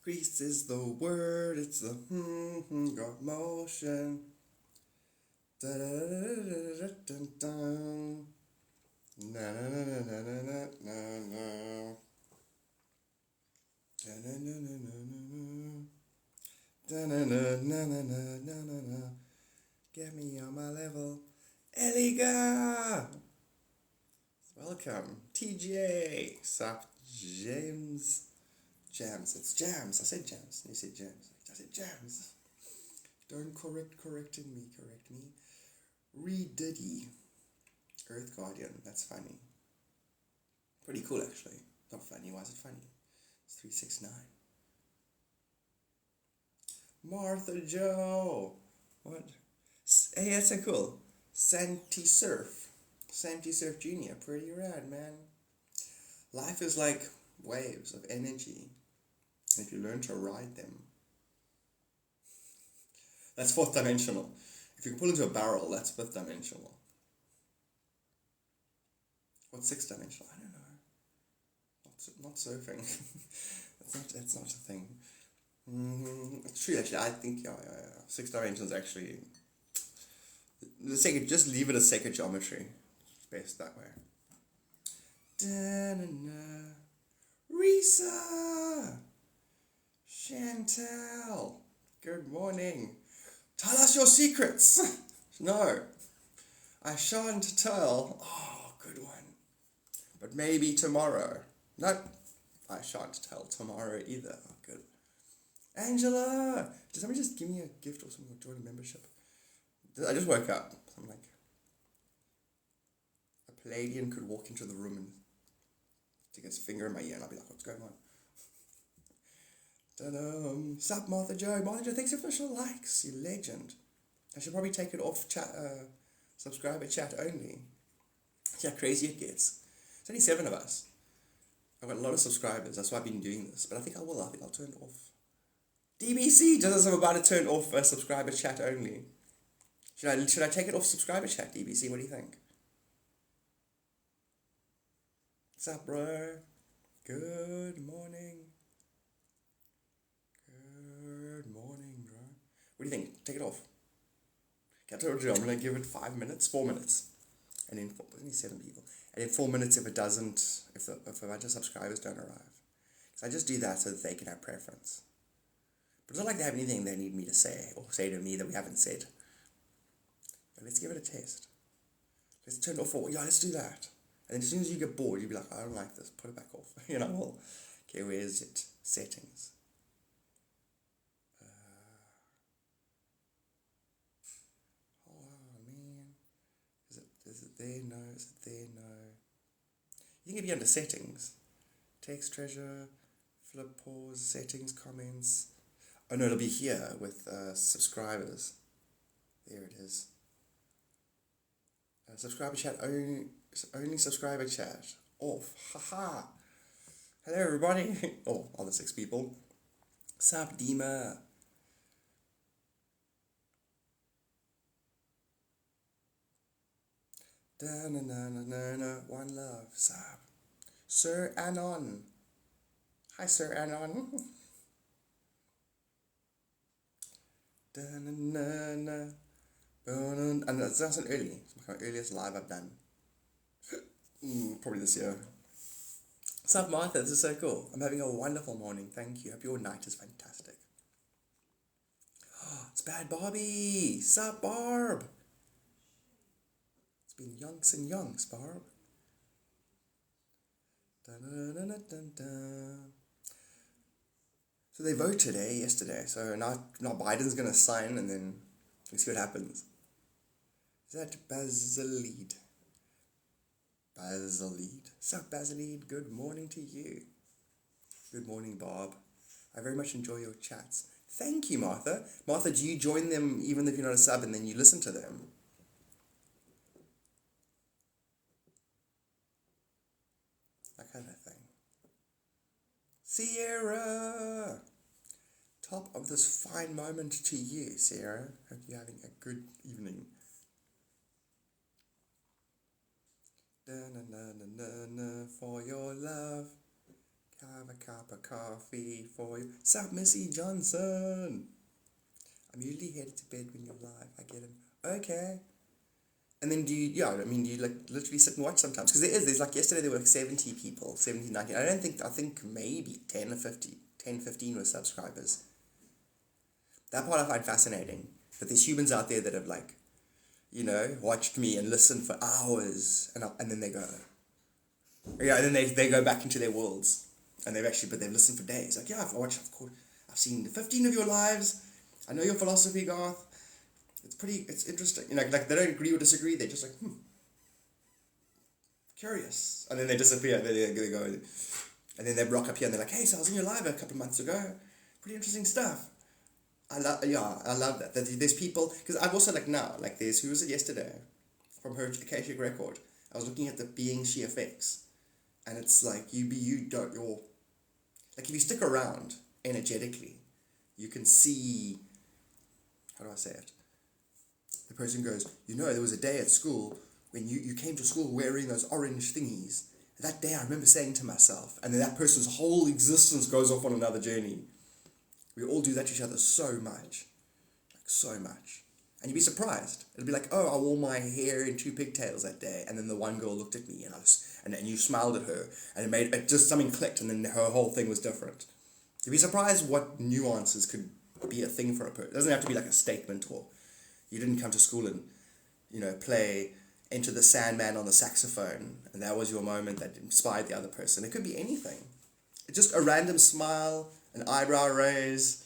Increase is the word, it's the got motion. Da da da da da da. Na na na na na na na na. Da na na na na na. Da na na na na na na na. Get me on my level, Eliga. Welcome, TJ. Sup, James. Jams, it's Jams. I said Jams. You said Jams. I said Jams. Don't correct me. Diddy. Earth Guardian. That's funny. Pretty cool, actually. Not funny. Why is it funny? It's 369. Martha Joe. What? Hey, that's so cool. Santi Surf Jr. Pretty rad, man. Life is like waves of energy. If you learn to ride them, that's fourth dimensional. If you can pull into a barrel, that's fifth dimensional. What's sixth dimensional? I don't know. Not surfing. That's not a thing. It's true, actually. I think yeah. Sixth dimensional is actually just leave it as sacred geometry. It's best that way. Da-na-na. Risa! Chantel! Good morning. Tell us your secrets! No. I shan't tell. Oh, good one. But maybe tomorrow. No, I shan't tell tomorrow either. Oh, good. Angela! Did somebody just give me a gift or something or join a membership? I just woke up. I'm like, a Palladian could walk into the room and stick his finger in my ear and I'll be like, what's going on? Ta-da! Sup, Martha Joe? Martha Joe, thanks for official likes, you legend. I should probably take it off chat, subscriber chat only. See how crazy it gets. It's only 7 of us. I've got a lot of subscribers, that's why I've been doing this. But I think I'll turn it off. DBC, just as I'm about to turn off subscriber chat only. Should I take it off subscriber chat, DBC? What do you think? What's up, bro? Good morning. Good morning, bro. What do you think? Take it off. I told you I'm going to give it 4 minutes. And then only 7 people. And in 4 minutes if a bunch of subscribers don't arrive. So I just do that so that they can have preference. But it's not like they have anything they need me to say or say to me that we haven't said. But let's give it a test. Let's turn it off for, let's do that. And then as soon as you get bored, you'll be like, I don't like this, put it back off. Well, okay, where is it? Settings. Oh, man. Is it there? No. Is it there? No. You can be under settings. Text, treasure, flip, pause, settings, comments. Oh, no, it'll be here with subscribers. There it is. Subscriber chat, only subscriber chat. Off. Haha. Hello, everybody. Oh, all the 6 people. Sup, Dima. Da-na-na-na-na-na. One love. Sup. Sir Anon. Hi, Sir Anon. Da-na-na-na. And that's an early. It's my earliest live I've done. Probably this year. Sup, Martha? This is so cool. I'm having a wonderful morning. Thank you. Hope your night is fantastic. It's Bad Barbie. Sup, Barb? It's been yonks and yonks, Barb. Dun-dun-dun-dun-dun. So they voted yesterday. So now Biden's going to sign and then we see what happens. Is that Basilide? Sup, Basilide? Good morning to you. Good morning, Bob. I very much enjoy your chats. Thank you, Martha. Martha, do you join them even if you're not a sub and then you listen to them? That kind of thing. Sierra! Top of this fine moment to you, Sierra. Hope you're having a good evening. Na-na-na-na-na, for your love Have a cup of coffee for you. Sup, Missy Johnson? I'm usually headed to bed when you're live. I get him. Okay. And then do you like literally sit and watch sometimes? Because there's like yesterday there were like 70 people, 70, 90. I think maybe 10 or 15 were subscribers. That part I find fascinating. That there's humans out there that have like, watched me and listened for hours and then they go. Yeah, and then they go back into their worlds. And they've listened for days. Like, yeah, I've seen 15 of your lives. I know your philosophy, Garth. It's interesting. Like they don't agree or disagree. They're just like, curious. And then they disappear. They go. And then they rock up here and they're like, hey, so I was in your live a couple of months ago. Pretty interesting stuff. I love that. There's people, because I've also there's, who was it yesterday? From her Akashic record. I was looking at the being she affects. And it's like, if you stick around energetically, you can see, how do I say it? The person goes, there was a day at school when you came to school wearing those orange thingies. That day I remember saying to myself, and then that person's whole existence goes off on another journey. We all do that to each other so much. So much. And you'd be surprised. It'd be like, oh, I wore my hair in 2 pigtails that day, and then the one girl looked at me, and you smiled at her, and it just something clicked, and then her whole thing was different. You'd be surprised what nuances could be a thing for a person. It doesn't have to be like a statement, or you didn't come to school and, play Enter the Sandman on the saxophone, and that was your moment that inspired the other person. It could be anything. It's just a random smile, an eyebrow raise.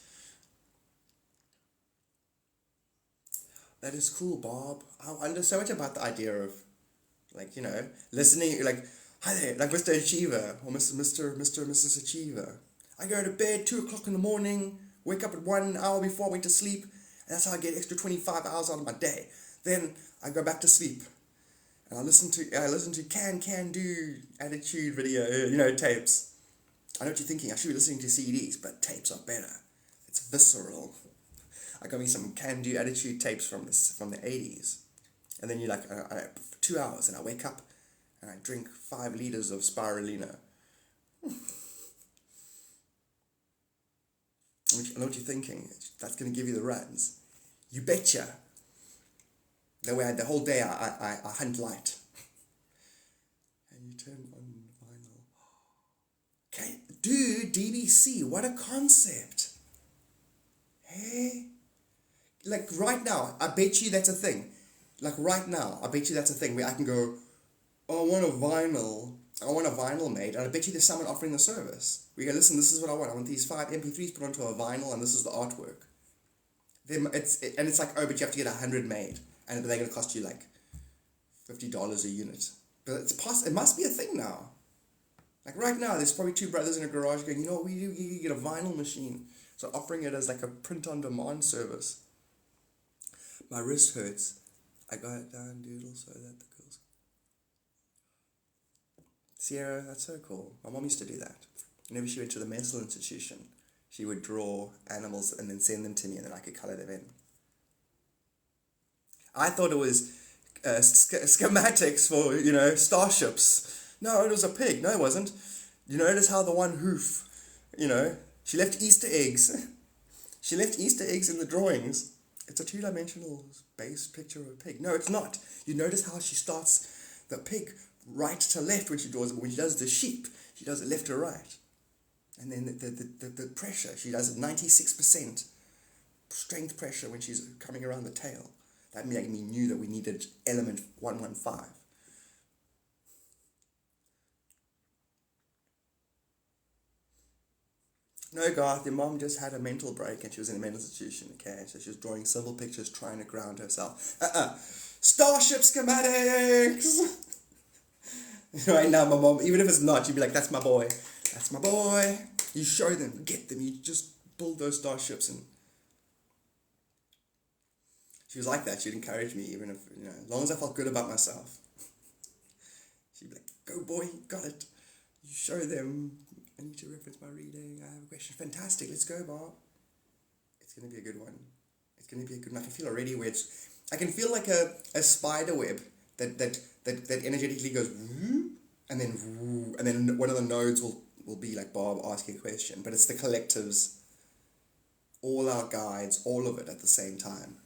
That is cool, Bob. I wonder so much about the idea of, listening, hi there, like Mr. Achiever, or Mrs. Achiever. I go to bed 2 o'clock in the morning, wake up at 1 hour before I went to sleep, and that's how I get extra 25 hours out of my day. Then I go back to sleep, and I listen to can do attitude video, tapes. I know what you're thinking, I should be listening to CDs, but tapes are better. It's visceral. I got me some can-do attitude tapes from the 80s. And then for 2 hours, and I wake up, and I drink 5 liters of spirulina. I know what you're thinking. That's going to give you the runs. You betcha. That way, the whole day, I hunt light. And you turn on vinyl. Okay, dude, DBC, what a concept. Hey? Like right now, I bet you that's a thing. Like right now, I bet you that's a thing where I can go, oh, I want a vinyl made, and I bet you there's someone offering the service. We go, listen, this is what I want. I want these 5 MP3s put onto a vinyl, and this is the artwork. It's like, oh, but you have to get 100 made, and they're going to cost you like $50 a unit. But it must be a thing now. Like right now, there's probably 2 brothers in a garage going, you know what we do? You get a vinyl machine. So offering it as like a print-on-demand service. My wrist hurts. I got it down, doodle, so that the girls... Sierra, that's so cool. My mom used to do that. Whenever she went to the mental institution, she would draw animals and then send them to me, and then I could colour them in. I thought it was schematics for, starships. No, it was a pig. No, it wasn't. You notice how the one hoof, she left Easter eggs. She left Easter eggs in the drawings. It's a 2-dimensional base picture of a pig. No, it's not. You notice how she starts the pig right to left when she draws it, but when she does the sheep, she does it left to right. And then the pressure, she does it 96% strength pressure when she's coming around the tail. That made me knew that we needed element 115. No, Garth, your mom just had a mental break and she was in a mental institution, okay? So she was drawing simple pictures trying to ground herself. Starship schematics! Right now, my mom, even if it's not, she'd be like, that's my boy. That's my boy. You show them, get them, you just build those starships. And she was like that. She'd encourage me, even if, as long as I felt good about myself. She'd be like, go boy, you got it. You show them. I need to reference my reading. I have a question. Fantastic. Let's go, Bob. It's going to be a good one. It's going to be a good one. I can feel already where I can feel like a spider web that energetically goes woo, and then one of the nodes will will be like Bob asking a question, but it's the collectives, all our guides, all of it at the same time.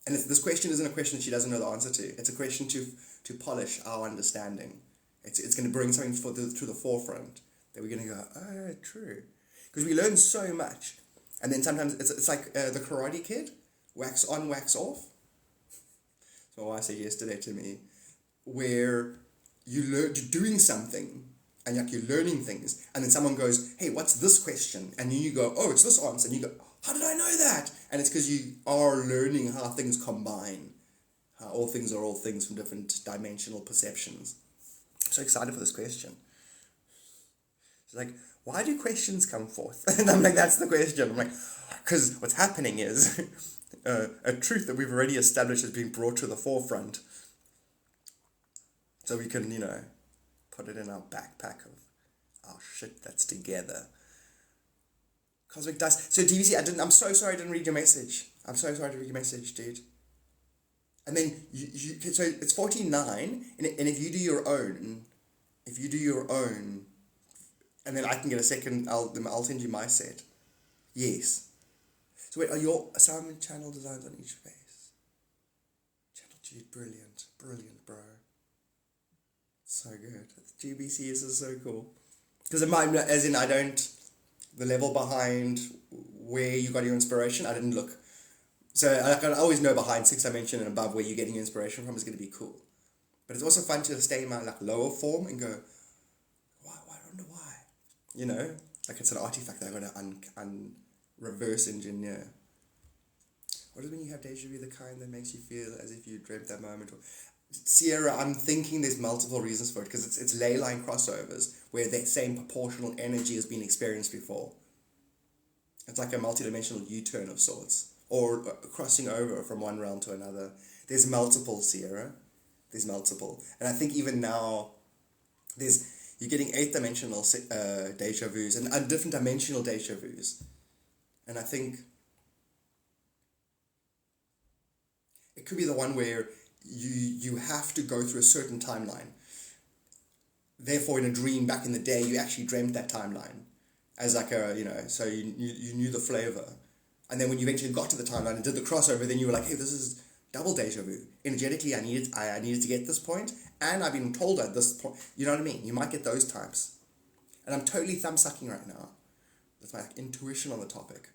And this question isn't a question she doesn't know the answer to. It's a question to polish our understanding. It's going to bring something to the forefront that we're going to go, oh, true. Because we learn so much. And then sometimes it's like the Karate Kid, wax on, wax off. So my wife said yesterday to me, where you're doing something, and like you're learning things, and then someone goes, hey, what's this question? And you go, oh, it's this answer. And you go, how did I know that? And it's because you are learning how things combine, how all things are all things from different dimensional perceptions. I'm so excited for this question. It's like, why do questions come forth? And I'm like, that's the question. I'm like, because what's happening is a truth that we've already established is being brought to the forefront. So we can, put it in our backpack of our shit that's together. Cosmic dust. So DVC, I'm so sorry I didn't read your message. I'm so sorry to read your message, dude. And then so it's 49, and if you do your own, and then I can get a second, I'll send you my set. Yes. So wait, are your assignment channel designs on each face? Channel G, brilliant, bro. So good. GBC is so cool. Because the level behind where you got your inspiration, I didn't look. So I can always know behind 6 dimension and above where you're getting your inspiration from is going to be cool. But it's also fun to stay in my lower form and go, why? I don't know why. Like it's an artifact that I got to reverse engineer. What is when you have deja vu, the kind that makes you feel as if you dreamt that moment? Sierra, I'm thinking there's multiple reasons for it, because it's ley line crossovers where that same proportional energy has been experienced before. It's like a multidimensional U-turn of sorts, or crossing over from one realm to another. There's multiple, Sierra. There's multiple. And I think even now, you're getting 8th dimensional deja vus and different dimensional deja vus. And I think it could be the one where you have to go through a certain timeline. Therefore, in a dream back in the day, you actually dreamt that timeline as like so you knew the flavor. And then when you eventually got to the timeline and did the crossover, then you were like, hey, this is double deja vu. Energetically, I needed to get this point, and I've been told at this point. You know what I mean? You might get those types. And I'm totally thumb-sucking right now. That's my intuition on the topic.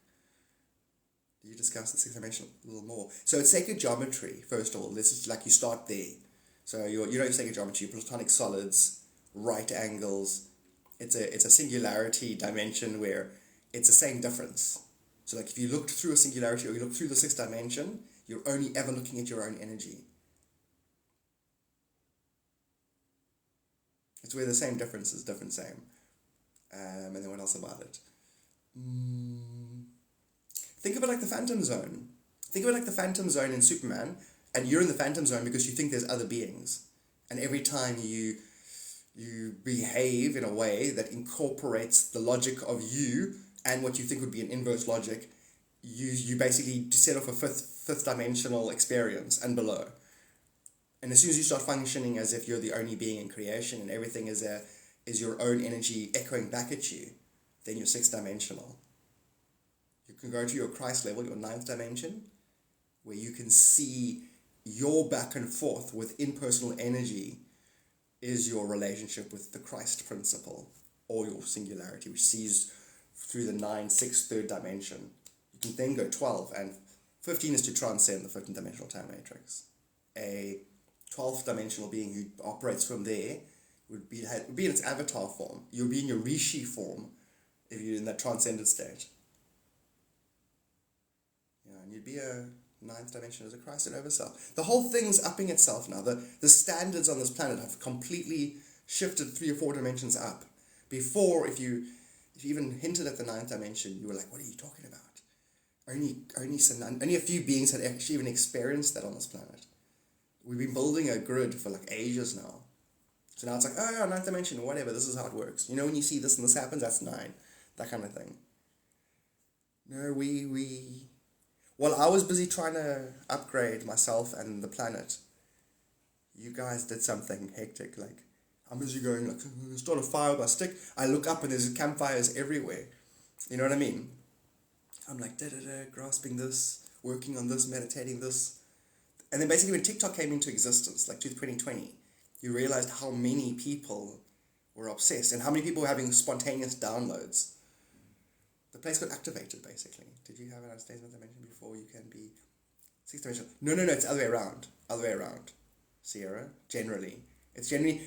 You discuss the 6th dimension a little more. So it's sacred geometry, first of all. This is like you start there. So your sacred geometry, platonic solids, right angles. It's a singularity dimension where it's the same difference. So like if you looked through a singularity or you look through the 6th dimension, you're only ever looking at your own energy. It's where the same difference is different same. And then what else about it? Think of it like the Phantom Zone. Think of it like the Phantom Zone in Superman, and you're in the Phantom Zone because you think there's other beings. And every time you behave in a way that incorporates the logic of you and what you think would be an inverse logic, you basically set off a fifth dimensional experience and below. And as soon as you start functioning as if you're the only being in creation and everything is your own energy echoing back at you, then you're 6th dimensional. You can go to your Christ level, your 9th dimension, where you can see your back and forth with impersonal energy is your relationship with the Christ principle, or your singularity, which sees through the 9, 6, 3rd dimension. You can then go 12, and 15 is to transcend the 15th dimensional time matrix. A 12th dimensional being who operates from there would be in its avatar form. You'll be in your Rishi form if you're in that transcended state. And you'd be a 9th dimension as a Christ in overself. The whole thing's upping itself now. The standards on this planet have completely shifted 3 or 4 dimensions up. Before, if you even hinted at the 9th dimension, you were like, what are you talking about? Only a few beings had actually even experienced that on this planet. We've been building a grid for like ages now. So now it's like, oh yeah, 9th dimension, whatever, this is how it works. When you see this and this happens, that's 9. That kind of thing. No, Well, I was busy trying to upgrade myself and the planet. You guys did something hectic, like, I'm busy going, like, start a fire with my stick. I look up and there's campfires everywhere. You know what I mean? I'm like, grasping this, working on this, meditating this. And then basically when TikTok came into existence, like 2020, you realized how many people were obsessed and how many people were having spontaneous downloads. The place got activated, basically. Did you have an statement I mentioned before? You can be sixth dimensional. No, it's the other way around. Other way around. Sierra, generally. It's generally,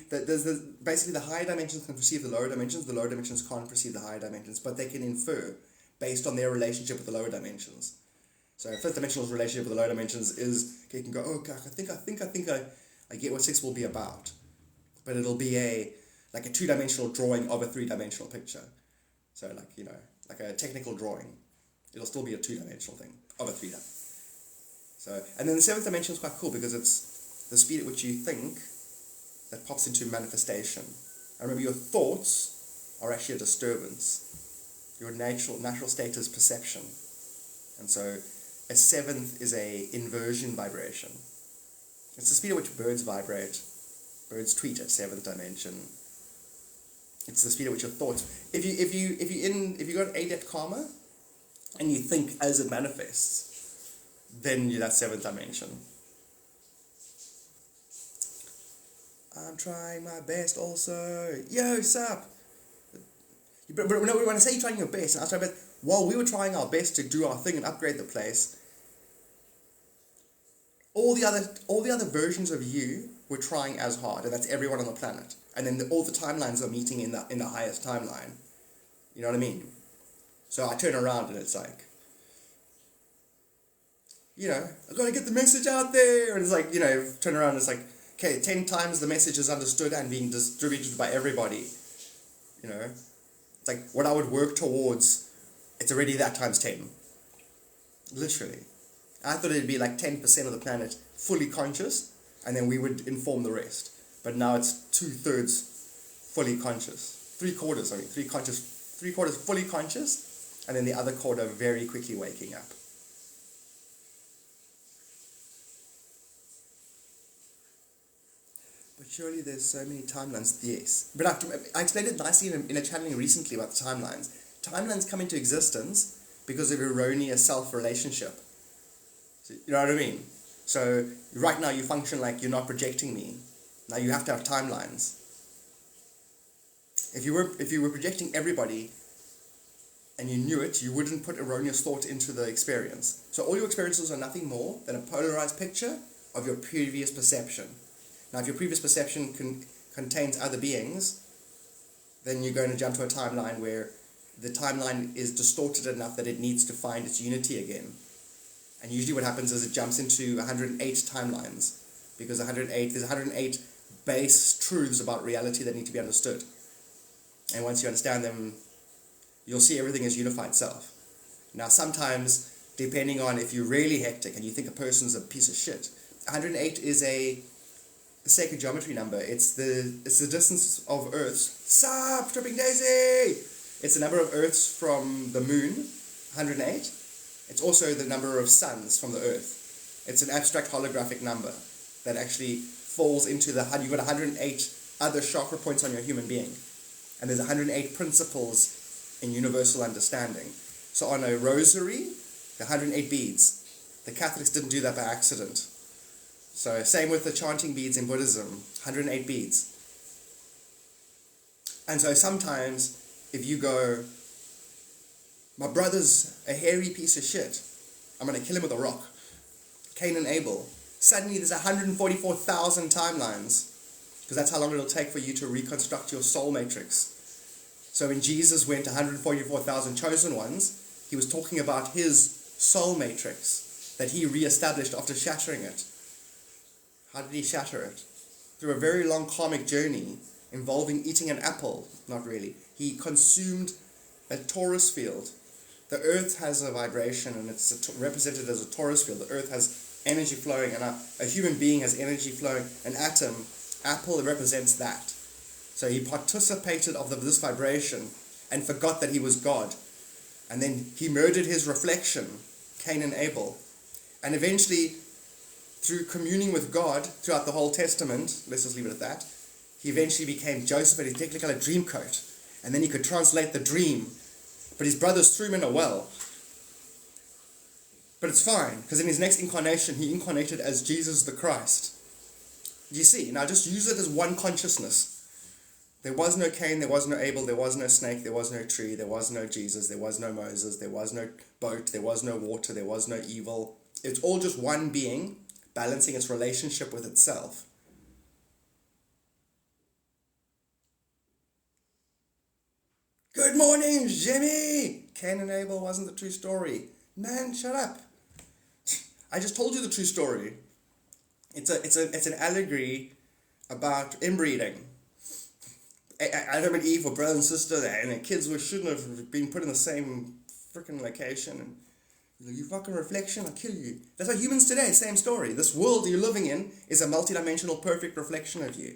basically the higher dimensions can perceive the lower dimensions can't perceive the higher dimensions, but they can infer based on their relationship with the lower dimensions. So fifth dimensional relationship with the lower dimensions is, okay, you can go, oh, okay, I think I get what six will be about. But it'll be like a two-dimensional drawing of a three-dimensional picture. So like a technical drawing. It'll still be a two-dimensional thing of a three-dimensional. So, and then the seventh dimension is quite cool because it's the speed at which you think that pops into manifestation. And remember, your thoughts are actually a disturbance. Your natural state is perception. And so a seventh is a inversion vibration. It's the speed at which birds vibrate. Birds tweet at seventh dimension. It's the speed at which your thoughts. If you got adept karma, and you think as it manifests, then you're that seventh dimension. I'm trying my best also. Yo, sup? But when I say you're trying your best, I was trying my best, while we were trying our best to do our thing and upgrade the place, all the other versions of you were trying as hard, and that's everyone on the planet. And then all the timelines are meeting in the highest timeline. You know what I mean? So I turn around and it's like, I've got to get the message out there. And it's like, turn around and it's like, okay, 10 times the message is understood and being distributed by everybody. It's like what I would work towards, it's already that times 10. Literally. I thought it'd be like 10% of the planet fully conscious, and then we would inform the rest. But now it's 2/3 fully conscious. 3/4 fully conscious, and then the other quarter very quickly waking up. But surely there's so many timelines. Yes. But I explained it nicely in a channeling recently about the timelines. Timelines come into existence because of erroneous self-relationship. So, you know what I mean? So right now you function like you're not projecting me. Now you have to have timelines. If you were projecting everybody and you knew it, you wouldn't put erroneous thought into the experience. So all your experiences are nothing more than a polarized picture of your previous perception. Now, if your previous perception contains other beings, then you're going to jump to a timeline where the timeline is distorted enough that it needs to find its unity again. And usually what happens is it jumps into 108 timelines, because there's 108 base truths about reality that need to be understood. And once you understand them, you'll see everything as unified self. Now, sometimes, depending on if you're really hectic and you think a person's a piece of shit, 108 is a sacred geometry number. It's the distance of Earths. Sup, Tripping Daisy! It's the number of Earths from the moon, 108. It's also the number of suns from the Earth. It's an abstract holographic number that actually falls into you've got 108 other chakra points on your human being. And there's 108 principles in universal understanding. So on a rosary, 108 beads. The Catholics didn't do that by accident. So same with the chanting beads in Buddhism, 108 beads. And so sometimes if you go, my brother's a hairy piece of shit, I'm going to kill him with a rock. Cain and Abel. Suddenly there's 144,000 timelines, because that's how long it'll take for you to reconstruct your soul matrix. So when Jesus went to 144,000 chosen ones, he was talking about his soul matrix that he re-established after shattering it. How did he shatter it? Through a very long karmic journey involving eating an apple. Not really. He consumed a torus field. The earth has a vibration and it's represented as a torus field. The earth has energy flowing and a human being has energy flowing. An apple represents that. So he participated of this vibration and forgot that he was God. And then he murdered his reflection, Cain and Abel. And eventually, through communing with God throughout the whole Testament, let's just leave it at that, he eventually became Joseph, and he technically got a dream coat. And then he could translate the dream. But his brothers threw him in a well. But it's fine, because in his next incarnation, he incarnated as Jesus the Christ. You see, now just use it as one consciousness. There was no Cain, there was no Abel, there was no snake, there was no tree, there was no Jesus, there was no Moses, there was no boat, there was no water, there was no evil. It's all just one being balancing its relationship with itself. Good morning, Jimmy! Cain and Abel wasn't the true story. Man, shut up. I just told you the true story. It's an allegory about inbreeding. Adam and Eve were brother and sister, and their kids shouldn't have been put in the same freaking location. And you fucking reflection, I'll kill you. That's how humans today, same story. This world you're living in is a multidimensional perfect reflection of you.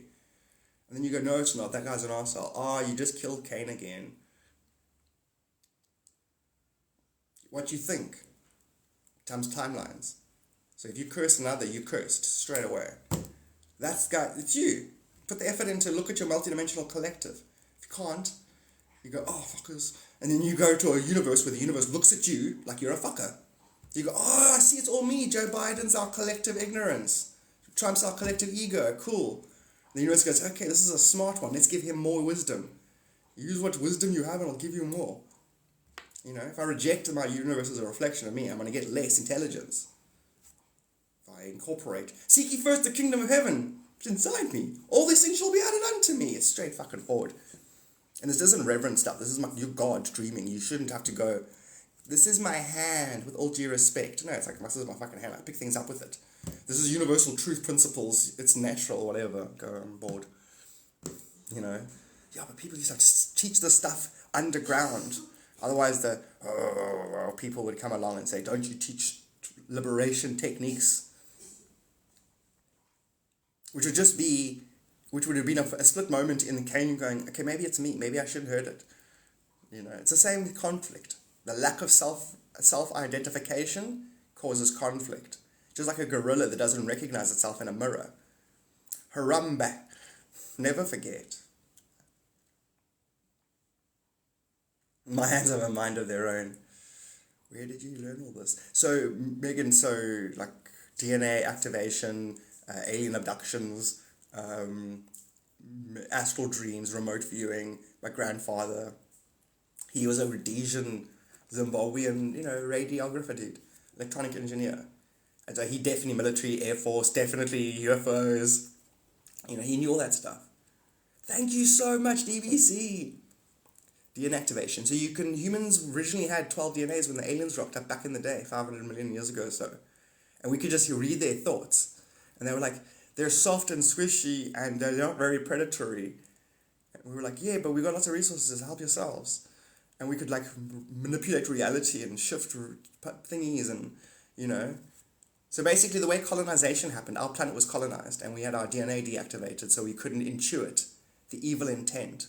And then you go, no, it's not. That guy's an arsehole. Oh, you just killed Cain again. What you think times timelines. So if you curse another, you cursed straight away. It's you. Put the effort in to look at your multidimensional collective. If you can't, you go, oh, fuckers. And then you go to a universe where the universe looks at you like you're a fucker. You go, oh, I see, it's all me. Joe Biden's our collective ignorance. Trump's our collective ego. Cool. The universe goes, okay, this is a smart one. Let's give him more wisdom. Use what wisdom you have and I'll give you more. You know, if I reject my universe as a reflection of me, I'm going to get less intelligence. If I incorporate, seek ye first the kingdom of heaven, which is inside me. All these things shall be added unto me. It's straight fucking forward. And this isn't reverent stuff. This is your God dreaming. You shouldn't have to go, this is my hand, with all due respect. No, it's like, this is my fucking hand. I pick things up with it. This is universal truth principles. It's natural, whatever. Go on board. You know? Yeah, but people used to have to teach this stuff underground. Otherwise, people would come along and say, don't you teach liberation techniques? Which would have been a split moment in the Cain going, okay, maybe it's me. Maybe I shouldn't hurt it. You know, it's the same with conflict. The lack of self-identification causes conflict. Just like a gorilla that doesn't recognize itself in a mirror. Harambe. Never forget. My hands have a mind of their own. Where did you learn all this? So, Megan, like DNA activation, alien abductions, astral dreams, remote viewing. My grandfather, he was a Rhodesian, Zimbabwean, radiographer dude, electronic engineer. And so he definitely military, Air Force, definitely UFOs. He knew all that stuff. Thank you so much, DBC. DNA activation. So humans originally had 12 DNAs when the aliens rocked up back in the day, 500 million years ago or so. And we could just read their thoughts. And they were like, they're soft and squishy and they're not very predatory. And we were like, yeah, but we got lots of resources, help yourselves. And we could manipulate reality and shift thingies and, So basically the way colonization happened, our planet was colonized and we had our DNA deactivated so we couldn't intuit the evil intent.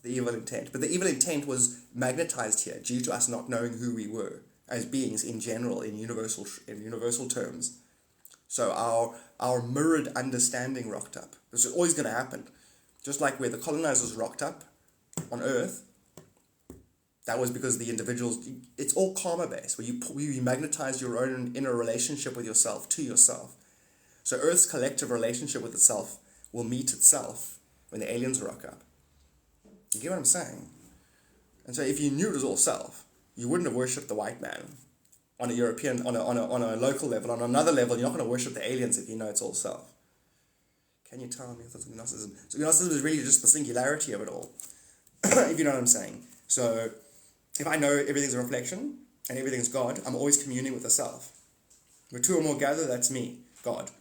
But the evil intent was magnetized here due to us not knowing who we were as beings in general, in universal terms. So our mirrored understanding rocked up. This is always going to happen. Just like where the colonizers rocked up on Earth, that was because the individuals, it's all karma based, where you magnetize your own inner relationship with yourself to yourself. So Earth's collective relationship with itself will meet itself when the aliens rock up. You get what I'm saying? And so if you knew it was all self, you wouldn't have worshipped the white man on a European, on a local level. On another level, you're not going to worship the aliens if you know it's all self. Can you tell me that's Gnosticism? So Gnosticism is really just the singularity of it all, if you know what I'm saying. So if I know everything's a reflection and everything's God, I'm always communing with the self. Where two or more gather, that's me, God.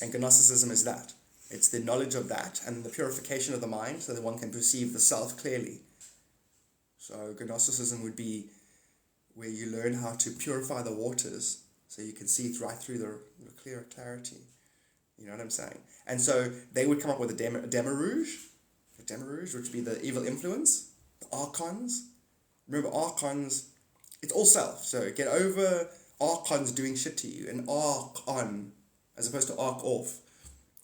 And Gnosticism is that. It's the knowledge of that and the purification of the mind so that one can perceive the self clearly. So Gnosticism would be where you learn how to purify the waters so you can see right through the clearer clarity. You know what I'm saying? And so they would come up with a demiurge, which would be the evil influence, the archons. Remember, archons, it's all self. So get over archons doing shit to you, an archon, as opposed to arch off.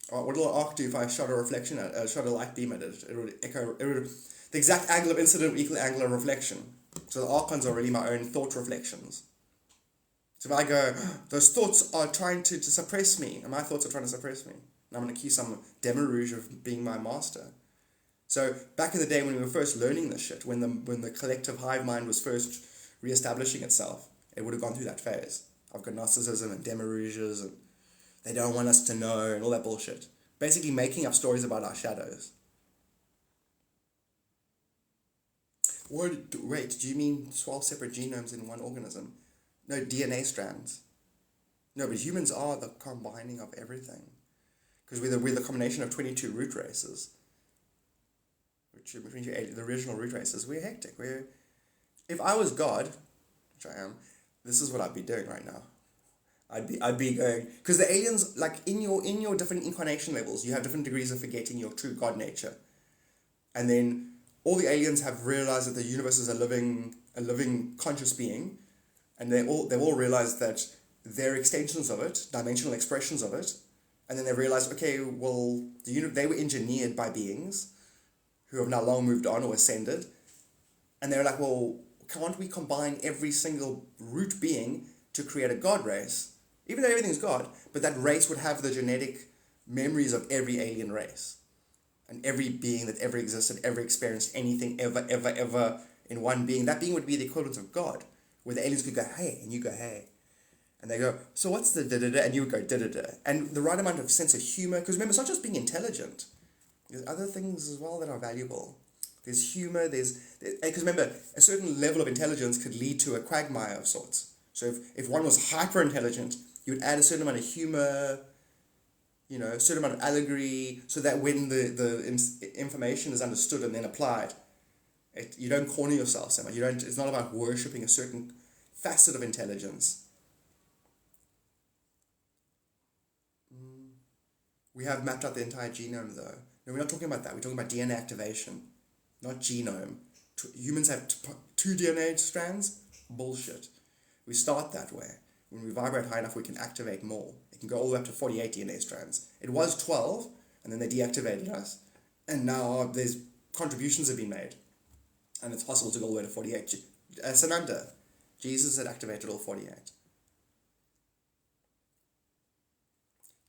What will an arc do if I shot a reflection at, shot a light beam at it? It would echo. The exact angle of incident would equal angle of reflection. So the archons are really my own thought reflections. So if I go, those thoughts are trying to suppress me, and my thoughts are trying to suppress me, and I'm going to accuse some demiurge of being my master. So back in the day when we were first learning this shit, when the collective hive mind was first re-establishing itself, it would have gone through that phase of Gnosticism and demiurges, and they don't want us to know, and all that bullshit. Basically making up stories about our shadows. Wait, do you mean 12 separate genomes in one organism? No, DNA strands. No, but humans are the combining of everything. Because we're the combination of 22 root races. The original root races. We're hectic. If I was God, which I am, this is what I'd be doing right now. I'd be going, because the aliens, like in your different incarnation levels, you have different degrees of forgetting your true God nature. And then all the aliens have realized that the universe is a living conscious being, and they've all realized that they're extensions of it, dimensional expressions of it, and then they realized, okay, well, they were engineered by beings who have now long moved on or ascended, and they're like, well, can't we combine every single root being to create a God race? Even though everything's God, but that race would have the genetic memories of every alien race. And every being that ever existed, ever experienced anything, ever in one being. That being would be the equivalent of God, where the aliens could go, hey, and you go, hey. And they go, so what's the da-da-da? And you would go, da-da-da. And the right amount of sense of humor, because remember, it's not just being intelligent. There's other things as well that are valuable. There's humor, because remember, a certain level of intelligence could lead to a quagmire of sorts. So if one was hyper-intelligent, you would add a certain amount of humor, a certain amount of allegory, so that when the information is understood and then applied, you don't corner yourself so much. It's not about worshipping a certain facet of intelligence. We have mapped out the entire genome, though. No, we're not talking about that. We're talking about DNA activation, not genome. Humans have two DNA strands? Bullshit. We start that way. When we vibrate high enough, we can activate more. It can go all the way up to 48 DNA strands. It was 12, and then they deactivated us, and now there's contributions have been made, and it's possible to go all the way to 48. Sananda, Jesus had activated all 48.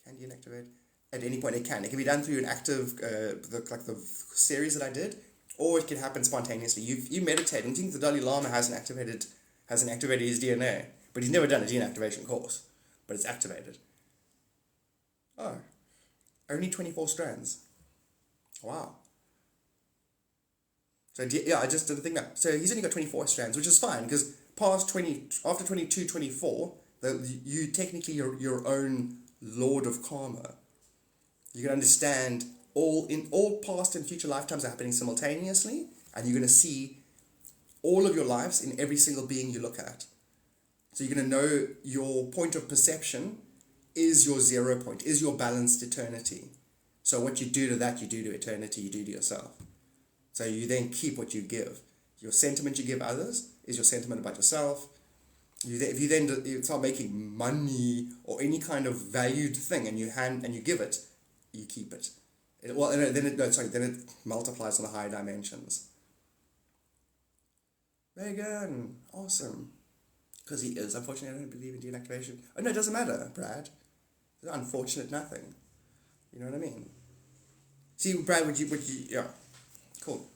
Can deactivate? At any point it can. It can be done through an active, the series that I did, or it can happen spontaneously. You meditate, and you think the Dalai Lama hasn't activated his DNA, but he's never done a gene activation course, but it's activated. Oh, only 24 strands. Wow. So I just did the thing now. So he's only got 24 strands, which is fine, because after 22, 24, you technically your own lord of karma. You can understand all past and future lifetimes are happening simultaneously, and you're going to see all of your lives in every single being you look at. So you're going to know your point of perception is your 0 point, is your balanced eternity. So what you do to that, you do to eternity, you do to yourself. So you then keep what you give. Your sentiment you give others is your sentiment about yourself. If you then start making money or any kind of valued thing and you give it, you keep it. Then it multiplies on the higher dimensions. Megan, awesome. Because he is. Unfortunately, I don't believe in deactivation. Oh, no, it doesn't matter, Brad. It's unfortunate nothing. You know what I mean? See, Brad, would you, yeah. Cool.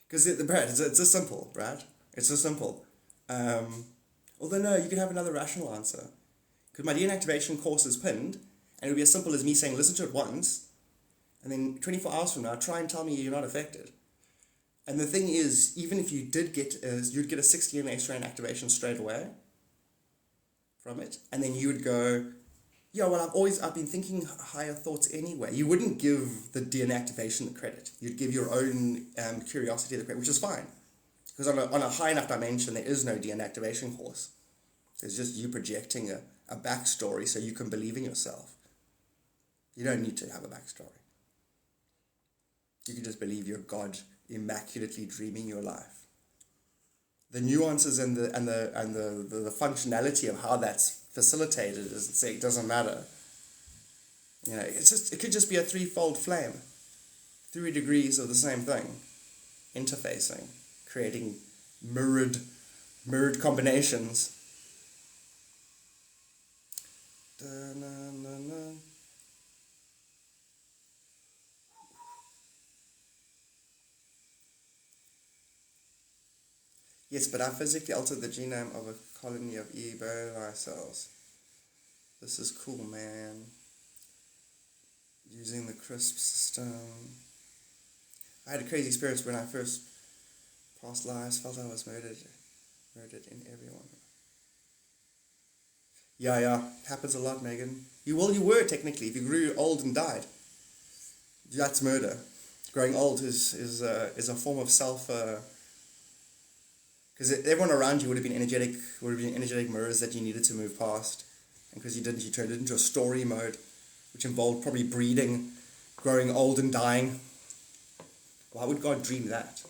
Because Brad, it's just simple, Brad. It's just simple. Although, no, you can have another rational answer. Because my DNA activation course is pinned, and it would be as simple as me saying, listen to it once, and then 24 hours from now, try and tell me you're not affected. And the thing is, even if you did you'd get a 6 DNA strand activation straight away from it, and then you would go, yeah, well, I've been thinking higher thoughts anyway. You wouldn't give the DNA activation the credit. You'd give your own curiosity the credit, which is fine. Because on a high enough dimension, there is no DNA activation course. It's just you projecting a backstory so you can believe in yourself. You don't need to have a backstory. You can just believe you're God immaculately dreaming your life. the nuances and the functionality of how that's facilitated is, it doesn't matter. You know, it could just be a threefold flame, 3 degrees of the same thing, interfacing, creating mirrored combinations. Da-na-na-na. Yes, but I physically altered the genome of a colony of Ebola cells. This is cool, man. Using the CRISP system. I had a crazy experience when I first passed lives, felt I was murdered in everyone. Yeah, happens a lot, Megan. You were technically, if you grew old and died. That's murder. Growing old is a form of self, because everyone around you would have been energetic mirrors that you needed to move past. And because you didn't, you turned it into a story mode, which involved probably breeding, growing old and dying. Why would God dream that?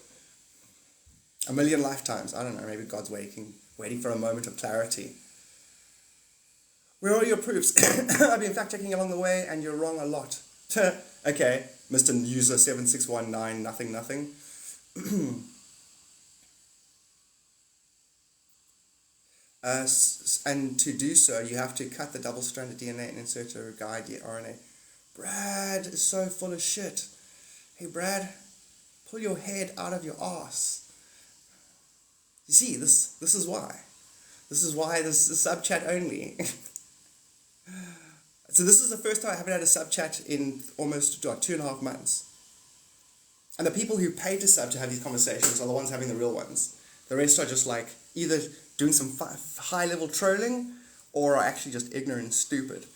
1 million lifetimes. I don't know, maybe God's waiting for a moment of clarity. Where are your proofs? I've been fact-checking along the way, and you're wrong a lot. Okay, Mr. User 7619 nothing. And to do so, you have to cut the double-stranded DNA and insert a guide RNA. Brad is so full of shit. Hey, Brad, pull your head out of your ass. You see, this is why. This is why this is sub-chat only. So this is the first time I haven't had a sub-chat in almost 2.5 months. And the people who pay to sub to have these conversations are the ones having the real ones. The rest are just like either doing some high-level trolling or are actually just ignorant and stupid.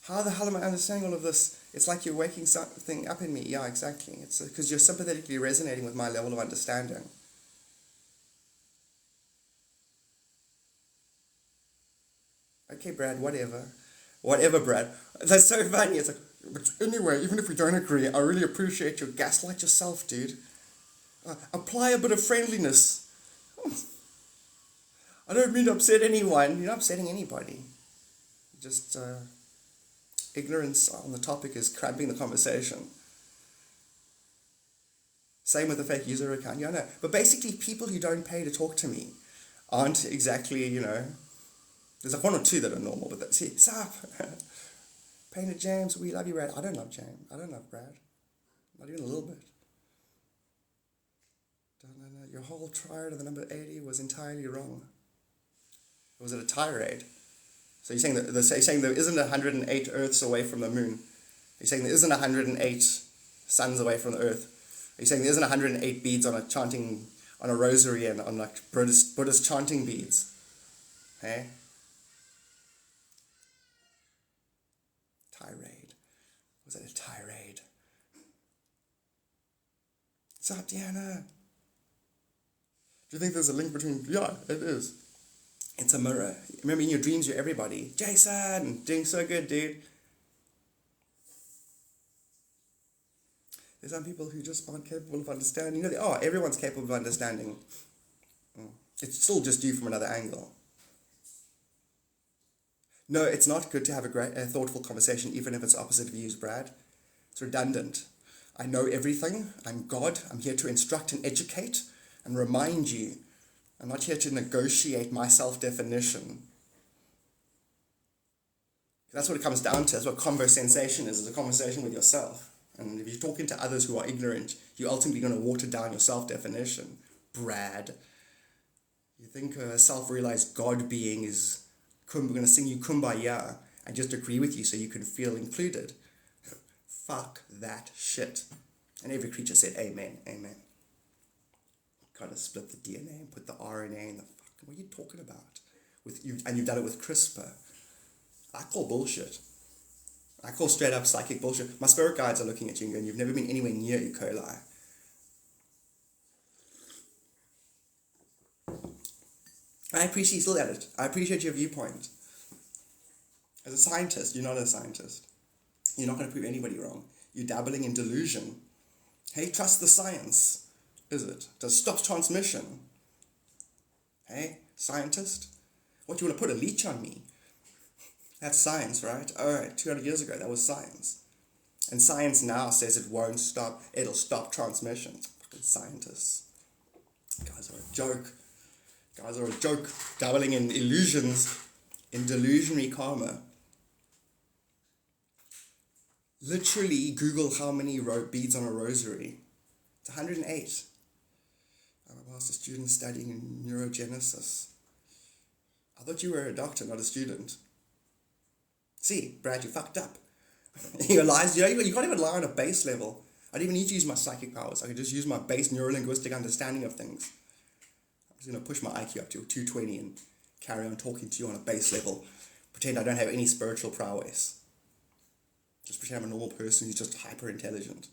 How the hell am I understanding all of this? It's like you're waking something up in me. Yeah, exactly. It's because you're sympathetically resonating with my level of understanding. Okay, Brad, whatever. Whatever, Brad. That's so funny. It's like, but anyway, even if we don't agree, I really appreciate your gaslight yourself, dude. Apply a bit of friendliness. I don't mean to upset anyone. You're not upsetting anybody. Just ignorance on the topic is cramping the conversation. Same with the fake user account. Yeah, I know. But basically, people who don't pay to talk to me aren't exactly, you know... There's like 1 or 2 that are normal, but that's it. Sup? Painted James, we love you, Brad. I don't love James. I don't love Brad. Not even a little bit. No. Your whole triad of the number 80 was entirely wrong. Or was it a tirade? So you're saying there isn't 108 Earths away from the moon. You're saying there isn't 108 suns away from the Earth. You're saying there isn't 108 beads on a rosary and on like Buddhist chanting beads. Hey? Tirade. Was it a tirade? What's up, Deanna? Do you think there's a link between... Yeah, it is. It's a mirror. Remember, in your dreams, you're everybody. Jason, doing so good, dude. There's some people who just aren't capable of understanding. You know, they are. Everyone's capable of understanding. It's still just you from another angle. No, it's not good to have a thoughtful conversation, even if it's opposite views, Brad. It's redundant. I know everything. I'm God. I'm here to instruct and educate and remind you. I'm not here to negotiate my self-definition. That's what it comes down to. That's what converse sensation is a conversation with yourself. And if you're talking to others who are ignorant, you're ultimately going to water down your self-definition. Brad. You think a self-realized God being is... We're going to sing you Kumbaya and just agree with you so you can feel included. Fuck that shit. And every creature said, amen, amen. Kind of split the DNA and put the RNA in the fucking... What are you talking about? And you've done it with CRISPR. I call bullshit. I call straight up psychic bullshit. My spirit guides are looking at you and going, you've never been anywhere near E. coli. I appreciate you still at it. I appreciate your viewpoint. As a scientist, you're not a scientist. You're not going to prove anybody wrong. You're dabbling in delusion. Hey, trust the science. is it? Does it stop transmission? Hey, scientist? What, you want to put a leech on me? That's science, right? Alright, 200 years ago, that was science. And science now says it won't stop, it'll stop transmission. Fucking scientists. Guys are a joke. Guys are a joke. Dabbling in illusions, in delusionary karma. Literally, Google how many beads on a rosary. It's 108. I'm a master's student studying neurogenesis. I thought you were a doctor, not a student. See, Brad, you fucked up. You lies. You can't even lie on a base level. I don't even need to use my psychic powers. I can just use my base neurolinguistic understanding of things. I'm just going to push my IQ up to 220 and carry on talking to you on a base level. Pretend I don't have any spiritual prowess. Just pretend I'm a normal person who's just hyper intelligent.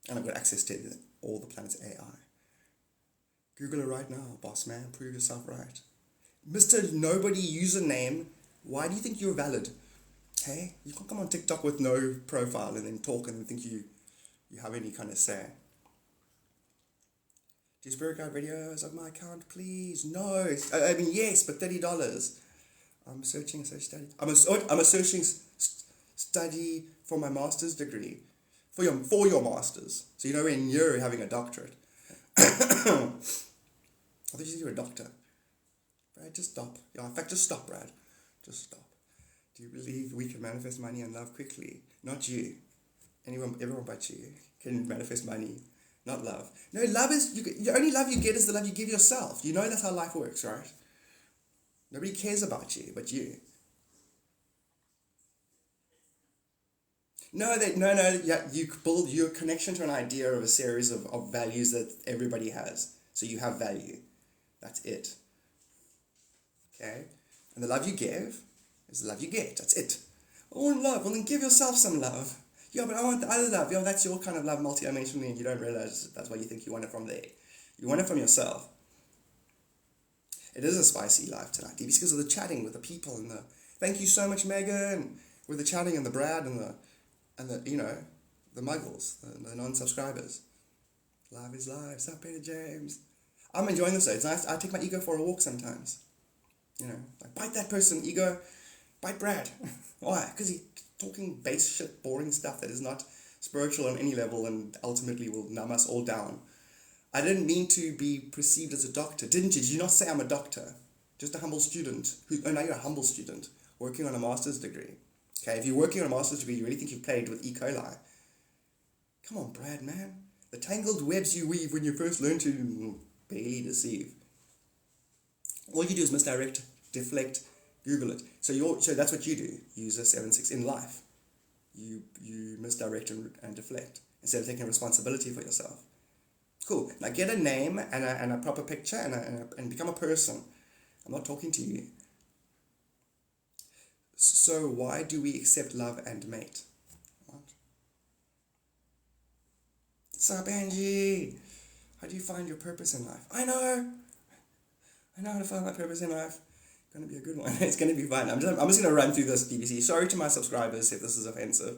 And I've got access to all the planet's AI. Google it right now, boss man. Prove yourself right. Mr. Nobody username, why do you think you're valid? Hey, you can't come on TikTok with no profile and then talk and think you have any kind of say. Do spirit guide videos of my account, please? No. I mean, yes, but $30. I'm searching study. I'm a searching study for my master's degree. For your master's. So you know when you're having a doctorate. I thought you were a doctor. Brad, just stop. Yeah, in fact, just stop, Brad. Just stop. Do you believe we can manifest money and love quickly? Not you. Everyone but you can manifest money, not love. No, love is, the only love you get is the love you give yourself. You know that's how life works, right? Nobody cares about you but you. No, yeah, you build your connection to an idea of a series of values that everybody has. So you have value. That's it. Okay? And the love you give is the love you get. That's it. Oh, love. Well, then give yourself some love. Yeah, but I want the other love. Yeah, that's your kind of love multi-dimensionally, and you don't realize that's why you think you want it from there. You want it from yourself. It is a spicy life tonight, DBs, because of the chatting with the people and the thank you so much, Megan, with the chatting and the Brad and the the muggles, the non-subscribers. Live is live. Sup, Peter James. I'm enjoying this though. It's nice. I take my ego for a walk sometimes. Like bite that person, ego. Bite Brad. Why? Because he's talking base shit, boring stuff that is not spiritual on any level and ultimately will numb us all down. I didn't mean to be perceived as a doctor, didn't you? Did you not say I'm a doctor? Just a humble student. Now you're a humble student working on a master's degree. Okay, if you're working on a master's degree, you really think you've played with E. coli? Come on, Brad, man. The tangled webs you weave when you first learn to barely deceive. All you do is misdirect, deflect, Google it. So that's what you do. Use a 7-6 in life. You misdirect and deflect instead of taking responsibility for yourself. Cool. Now get a name and a proper picture and become a person. I'm not talking to you. So why do we accept love and mate? What? So Benji, how do you find your purpose in life? I know how to find my purpose in life. It's going to be a good one. It's going to be fun. I'm just going to run through this BBC. Sorry to my subscribers if this is offensive.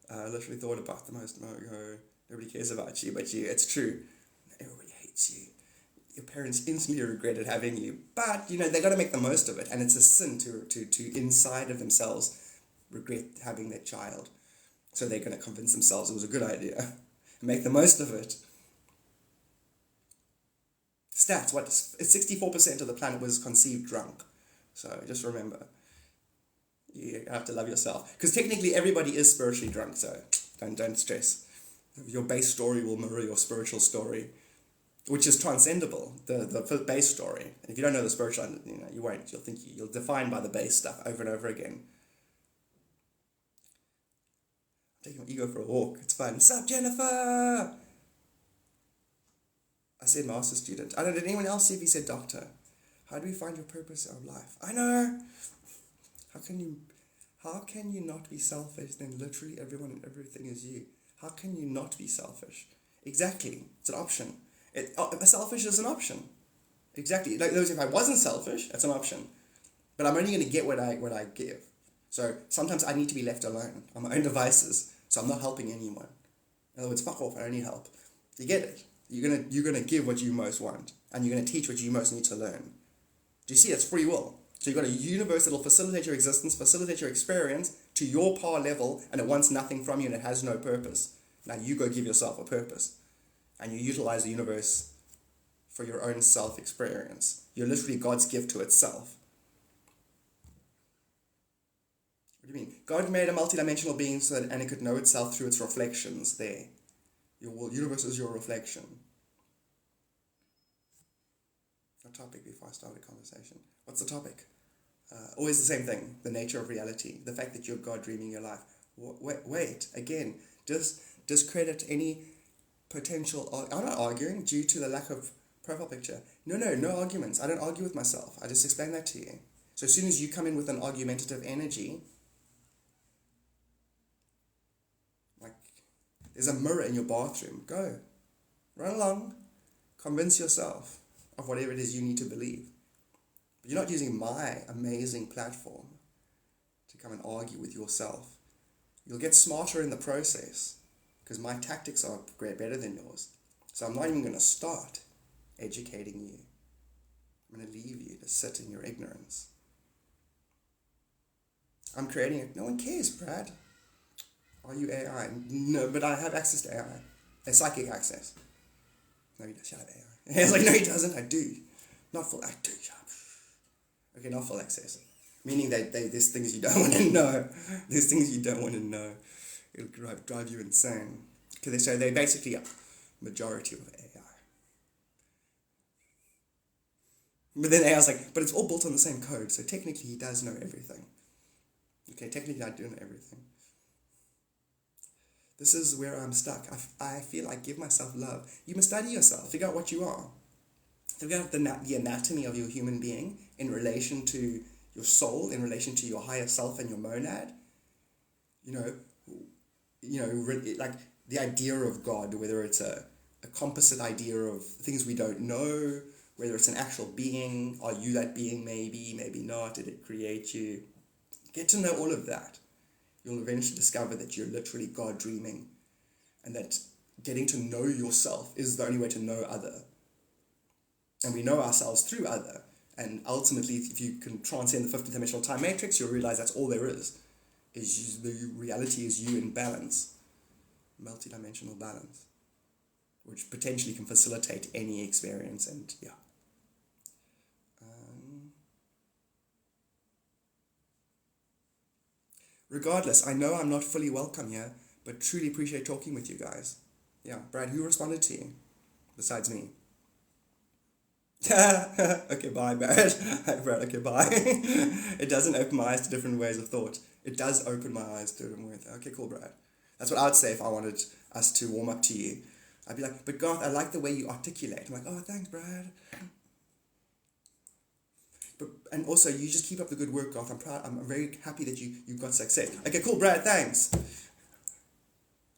I literally thought about the most. Nobody cares about you, but you. It's true. Everybody hates you. Your parents instantly regretted having you, but they got to make the most of it, and it's a sin to inside of themselves regret having their child. So they're going to convince themselves it was a good idea and make the most of it. Stats: 64% of the planet was conceived drunk. So just remember, you have to love yourself, because technically everybody is spiritually drunk. So don't stress. Your base story will mirror your spiritual story, which is transcendable, the base story. If you don't know the spiritual, you won't. You'll define by the base stuff over and over again. I'm taking my ego for a walk. It's fun. Sup, Jennifer? I said master student. I don't know, did anyone else see if he said doctor? How do we find your purpose of life? I know. How can you not be selfish? Then literally everyone and everything is you. How can you not be selfish? Exactly. It's an option. Selfish is an option. Exactly. Like if I wasn't selfish, that's an option. But I'm only going to get what I give. So sometimes I need to be left alone on my own devices. So I'm not helping anyone. In other words, fuck off. I don't need help. You get it. You're gonna give what you most want, and you're gonna teach what you most need to learn. Do you see? It's free will. So you've got a universe that'll facilitate your existence, facilitate your experience to your power level, and it wants nothing from you, and it has no purpose. Now you go give yourself a purpose, and you utilize the universe for your own self-experience. You're literally God's gift to itself. What do you mean? God made a multidimensional being and it could know itself through its reflections there. Your universe is your reflection. A topic before I start a conversation. What's the topic? Always the same thing. The nature of reality. The fact that you're God dreaming your life. Wait. Again, discredit any potential... I'm not arguing due to the lack of profile picture. No arguments. I don't argue with myself. I just explain that to you. So as soon as you come in with an argumentative energy, like there's a mirror in your bathroom. Go. Run along. Convince yourself of whatever it is you need to believe. But you're not using my amazing platform to come and argue with yourself. You'll get smarter in the process because my tactics are better than yours. So I'm not even going to start educating you. I'm going to leave you to sit in your ignorance. I'm creating it. No one cares, Brad. Are you AI? No, but I have access to AI. A psychic access. No, he does. Shut up, AI. He's like, no, he doesn't. I do. Not full. I do. Shut up. Okay, not full access. Meaning that there's things you don't want to know. There's things you don't want to know. It'll drive you insane. Because they're basically a majority of AI. But then AI's like, but it's all built on the same code, so technically he does know everything. Okay, technically I do know everything. This is where I'm stuck. I feel like give myself love. You must study yourself. Figure out what you are. Figure out the anatomy of your human being in relation to your soul, in relation to your higher self and your monad. Like the idea of God, whether it's a composite idea of things we don't know, whether it's an actual being, are you that being, maybe not, did it create you? Get to know all of that. You'll eventually discover that you're literally God dreaming, and that getting to know yourself is the only way to know other. And we know ourselves through other. And ultimately, if you can transcend the fifth dimensional time matrix, you'll realize that's all there is the reality is you in balance, multidimensional balance, which potentially can facilitate any experience. And yeah. Regardless, I know I'm not fully welcome here, but truly appreciate talking with you guys. Yeah, Brad, who responded to you besides me? Okay, bye, Brad. Hi, Brad. Okay, bye. It doesn't open my eyes to different ways of thought. It does open my eyes to different ways. Okay, cool, Brad. That's what I would say if I wanted us to warm up to you. I'd be like, but Garth, I like the way you articulate. I'm like, oh, thanks, Brad. And also, you just keep up the good work, Garth. I'm proud. I'm very happy that you've got success. Okay, cool, Brad, thanks.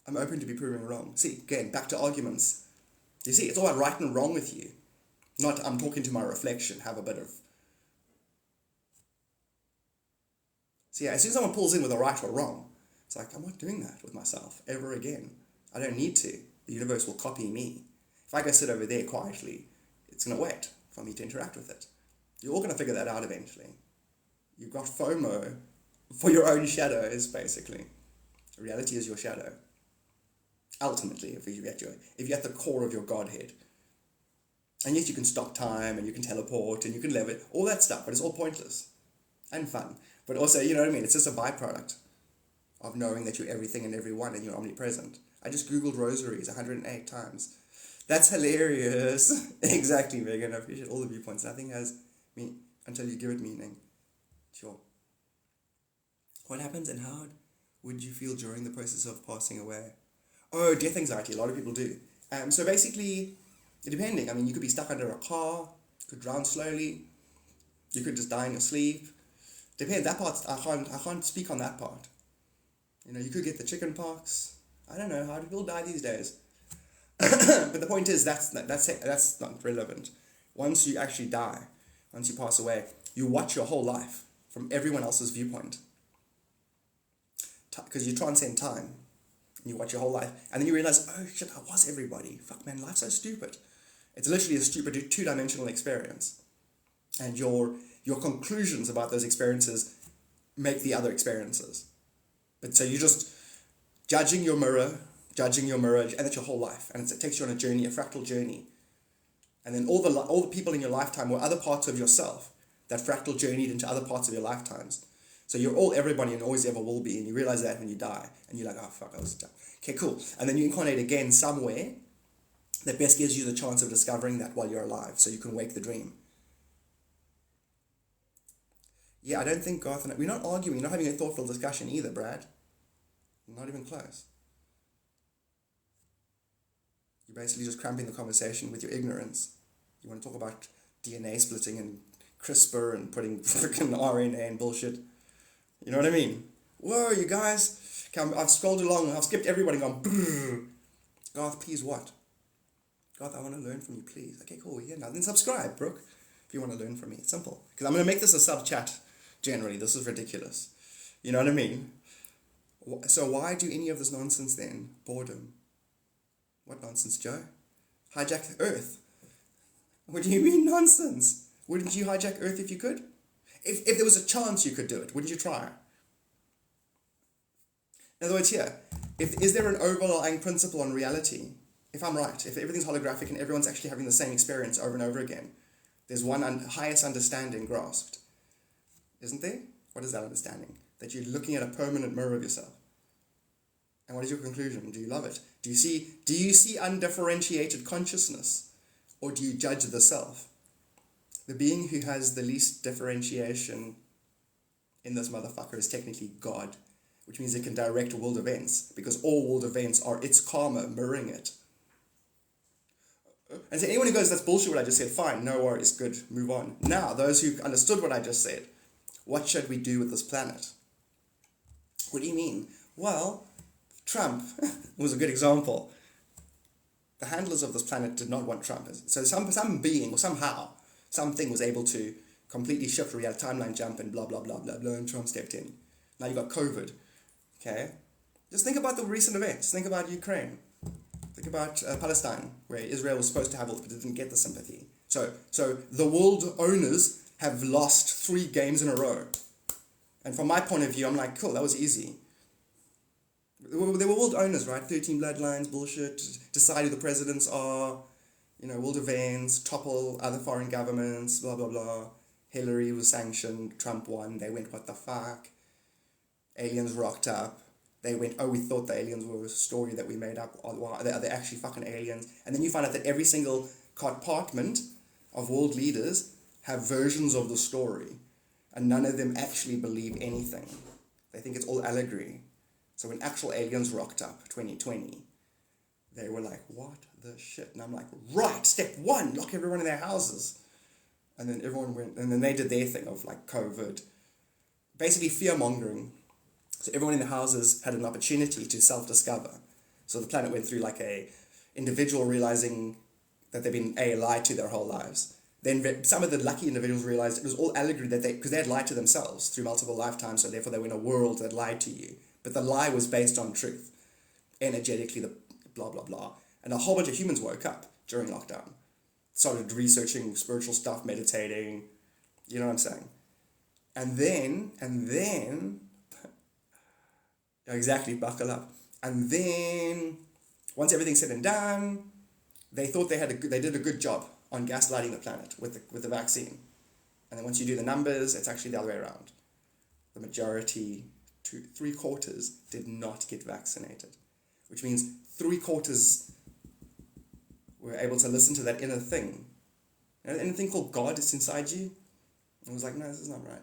I'm open to be proven wrong. See, again, back to arguments. You see, it's all about right and wrong with you. Not, I'm talking to my reflection, have a bit of... So yeah, as soon as someone pulls in with a right or wrong, it's like, I'm not doing that with myself ever again. I don't need to. The universe will copy me. If I go sit over there quietly, it's going to wait for me to interact with it. You're all going to figure that out eventually. You've got FOMO for your own shadows, basically. Reality is your shadow. Ultimately, if you're at the core of your Godhead. And yes, you can stop time, and you can teleport, and you can levitate, all that stuff, but it's all pointless. And fun. But also, you know what I mean, it's just a byproduct of knowing that you're everything and everyone, and you're omnipresent. I just Googled rosaries 108 times. That's hilarious. Exactly, Megan. I appreciate all the viewpoints. Nothing has meaning until you give it meaning. Sure. What happens and how would you feel during the process of passing away? Oh, death anxiety. A lot of people do. So basically, depending. I mean, you could be stuck under a car. You could drown slowly. You could just die in your sleep. Depends. That part, I can't speak on that part. You know, you could get the chicken pox. I don't know. How do people die these days? But the point is, that's not relevant. Once you actually die, once you pass away, you watch your whole life from everyone else's viewpoint. Because you transcend time. And you watch your whole life, and then you realize, oh shit, I was everybody. Fuck man, life's so stupid. It's literally a stupid two-dimensional experience. And your conclusions about those experiences make the other experiences. But so you're just judging your mirror, and that's your whole life. And it takes you on a journey, a fractal journey. And then all the people in your lifetime were other parts of yourself that fractal journeyed into other parts of your lifetimes. So you're all everybody and always ever will be, and you realize that when you die, and you're like, oh fuck, I was done. Okay, cool. And then you incarnate again somewhere that best gives you the chance of discovering that while you're alive, so you can wake the dream. Yeah, I don't think Garth and we're not arguing, not having a thoughtful discussion either, Brad. Not even close. You're basically just cramping the conversation with your ignorance. You want to talk about DNA splitting and CRISPR and putting freaking RNA and bullshit. You know what I mean? Whoa, you guys. Okay, I've scrolled along, I've skipped everybody and gone, brrr. Garth, please what? Garth, I want to learn from you, please. Okay, cool, we're here now. Then subscribe, Brooke, if you want to learn from me. It's simple. Because I'm going to make this a sub-chat, generally. This is ridiculous. You know what I mean? So why do any of this nonsense then? Boredom. What nonsense, Joe? Hijack the Earth. What do you mean nonsense? Wouldn't you hijack Earth if you could? If there was a chance you could do it, wouldn't you try? In other words here, is there an overlying principle on reality? If I'm right, if everything's holographic and everyone's actually having the same experience over and over again, there's one highest understanding grasped. Isn't there? What is that understanding? That you're looking at a permanent mirror of yourself. And what is your conclusion? Do you love it? Do you see undifferentiated consciousness? Or do you judge the self? The being who has the least differentiation in this motherfucker is technically God, which means it can direct world events, because all world events are its karma mirroring it. And so anyone who goes, that's bullshit what I just said, fine, no worries, good, move on. Now, those who understood what I just said, what should we do with this planet? What do you mean? Well, Trump was a good example. The handlers of this planet did not want Trump. So some being or somehow, something was able to completely shift reality, timeline jump and blah, blah, blah, blah, blah, and Trump stepped in. Now you got COVID, okay? Just think about the recent events. Think about Ukraine. Think about Palestine, where Israel was supposed to have all, but didn't get the sympathy. So the world owners have lost 3 games in a row. And from my point of view, I'm like, cool, that was easy. They were world owners, right? 13 bloodlines, bullshit, decide who the presidents are, world events, topple other foreign governments, blah, blah, blah. Hillary was sanctioned, Trump won, they went, what the fuck? Aliens rocked up. They went, oh, we thought the aliens were a story that we made up. Are they actually fucking aliens? And then you find out that every single compartment of world leaders have versions of the story. And none of them actually believe anything. They think it's all allegory. So when actual aliens rocked up, 2020, they were like, what the shit? And I'm like, right, step 1, lock everyone in their houses. And then everyone went, and then they did their thing of like COVID. Basically fear-mongering. So everyone in the houses had an opportunity to self-discover. So the planet went through like a individual realizing that they've been lied to their whole lives. Then some of the lucky individuals realized it was all allegory because they had lied to themselves through multiple lifetimes, so therefore they were in a world that lied to you. But the lie was based on truth. Energetically, the blah, blah, blah. And a whole bunch of humans woke up during lockdown. Started researching spiritual stuff, meditating. You know what I'm saying? And then, exactly, buckle up. And then, once everything's said and done, they thought they did a good job on gaslighting the planet with the vaccine. And then once you do the numbers, it's actually the other way around. The majority, 3/4, did not get vaccinated. Which means 3/4 were able to listen to that inner thing. And an inner thing called God is inside you. And it was like, no, this is not right.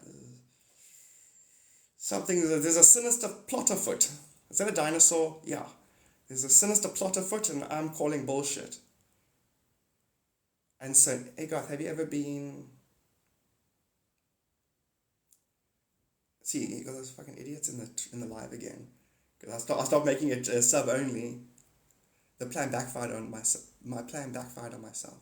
There's a sinister plot afoot. Is that a dinosaur? Yeah. There's a sinister plot afoot and I'm calling bullshit. And so, hey Garth, have you ever been... See, you got those fucking idiots in the live again. Because I stopped making it sub only. The plan backfired on myself. My plan backfired on myself.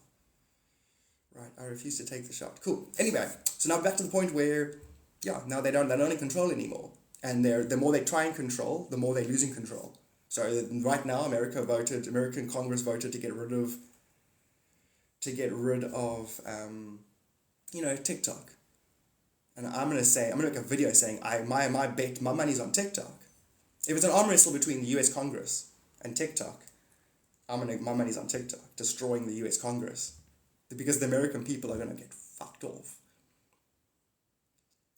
Right, I refuse to take the shot. Cool. Anyway, so now back to the point where, now they're not in control anymore. And the more they try and control, the more they're losing control. So right now, American Congress voted to get rid of TikTok. And I'm gonna make a video saying my money's on TikTok. If it's an arm wrestle between the US Congress and TikTok, my money's on TikTok, destroying the US Congress. Because the American people are gonna get fucked off.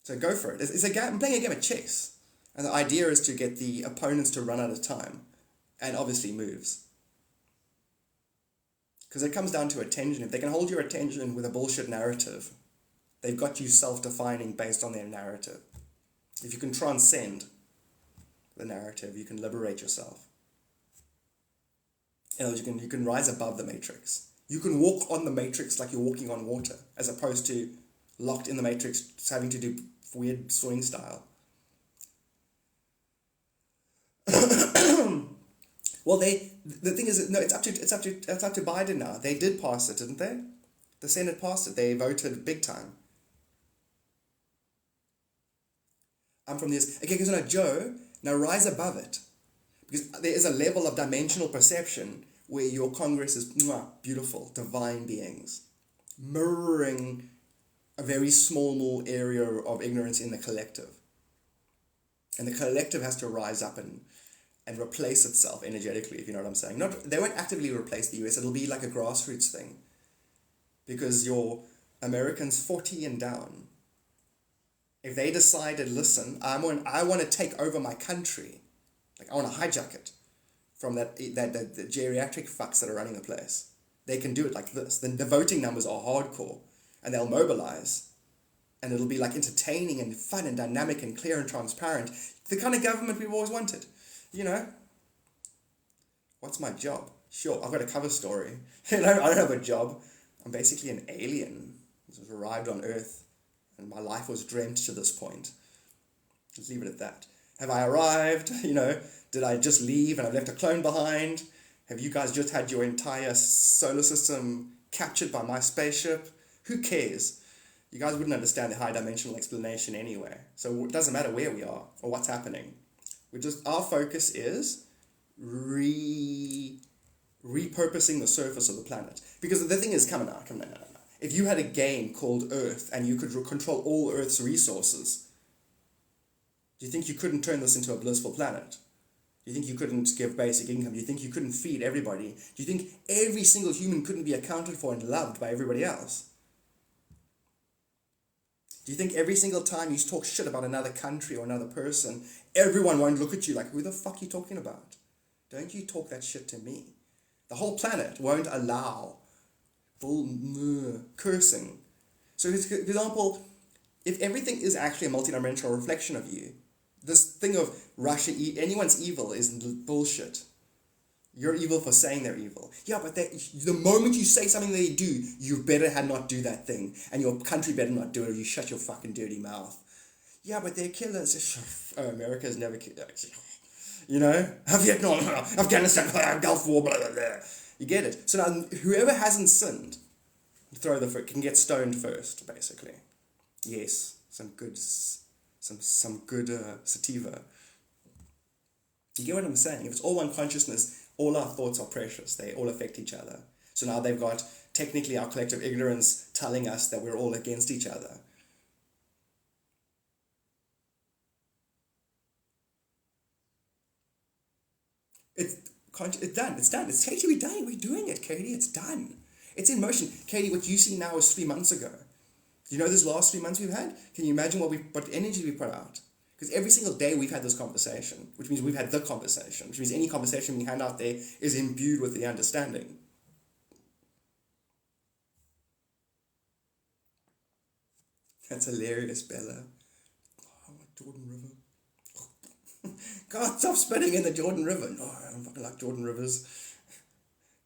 So go for it. It's a game. I'm playing a game of chess. And the idea is to get the opponents to run out of time. And obviously moves. Because it comes down to attention. If they can hold your attention with a bullshit narrative, they've got you self-defining based on their narrative. If you can transcend the narrative, you can liberate yourself. In other words, you can rise above the matrix. You can walk on the matrix like you're walking on water, as opposed to locked in the matrix, having to do weird swing style. Well, the thing is, no, it's up to Biden now. They did pass it, didn't they? The Senate passed it. They voted big time. I'm from this. Okay, because now Joe, now rise above it, because there is a level of dimensional perception where your Congress is beautiful, divine beings, mirroring a very small area of ignorance in the collective. And the collective has to rise up and replace itself energetically, if you know what I'm saying. They won't actively replace the US, it'll be like a grassroots thing. Because your Americans 40 and down, if they decided, listen, I want to take over my country, like I want to hijack it from the geriatric fucks that are running the place, they can do it like this. Then the voting numbers are hardcore, and they'll mobilize, and it'll be like entertaining and fun and dynamic and clear and transparent. The kind of government we've always wanted, you know. What's my job? Sure, I've got a cover story. I don't have a job. I'm basically an alien who's arrived on Earth, and my life was dreamt to this point. Just leave it at that. Have I arrived? Did I just leave and I've left a clone behind? Have you guys just had your entire solar system captured by my spaceship? Who cares? You guys wouldn't understand the high dimensional explanation anyway. So it doesn't matter where we are or what's happening. Our focus is repurposing the surface of the planet. Because the thing is, come on. If you had a game called Earth and you could control all Earth's resources, do you think you couldn't turn this into a blissful planet? Do you think you couldn't give basic income? Do you think you couldn't feed everybody? Do you think every single human couldn't be accounted for and loved by everybody else? Do you think every single time you talk shit about another country or another person, everyone won't look at you like, who the fuck are you talking about? Don't you talk that shit to me. The whole planet won't allow full cursing. So, for example, if everything is actually a multidimensional reflection of you, this thing of Russia, anyone's evil is bullshit. You're evil for saying they're evil. Yeah, but the moment you say something they do, you better not do that thing. And your country better not do it, or you shut your fucking dirty mouth. Yeah, but they're killers. Oh, America's never killed. Vietnam, Afghanistan, Gulf War, blah, blah, blah. You get it? So now, whoever hasn't sinned, can get stoned first, basically. Yes, some good sativa. You get what I'm saying? If it's all one consciousness, all our thoughts are precious. They all affect each other. So now they've got, technically, our collective ignorance telling us that we're all against each other. It's done. It's done. It's Katie, we're done. We're doing it, Katie. It's done. It's in motion. Katie, what you see now is 3 months ago. Do you know this last 3 months we've had? Can you imagine what energy we put out? Because every single day we've had this conversation, which means we've had the conversation, which means any conversation we hand out there is imbued with the understanding. That's hilarious, Bella. Oh, Jordan River. God, stop spitting in the Jordan River. No, I don't fucking like Jordan Rivers.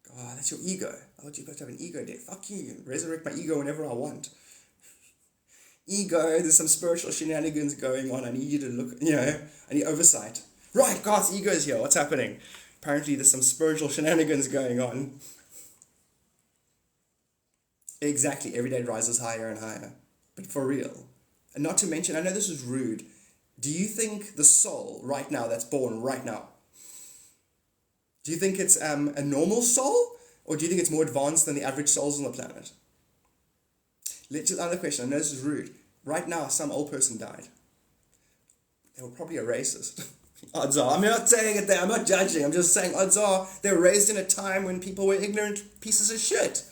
God, that's your ego. I thought you were supposed to have an ego there. Fuck you. Resurrect my ego whenever I want. Ego, there's some spiritual shenanigans going on. I need you to look, I need oversight. Right, God's ego is here. What's happening? Apparently there's some spiritual shenanigans going on. Exactly, every day it rises higher and higher. But for real. And not to mention, I know this is rude. Do you think the soul right now that's born right now, Do you think it's a normal soul, or do you think it's more advanced than the average souls on the planet? Let's just another question. I know this is rude. Right now, some old person died. They were probably a racist. Odds are. I'm not saying it there. I'm not judging. I'm just saying odds are they were raised in a time when people were ignorant pieces of shit.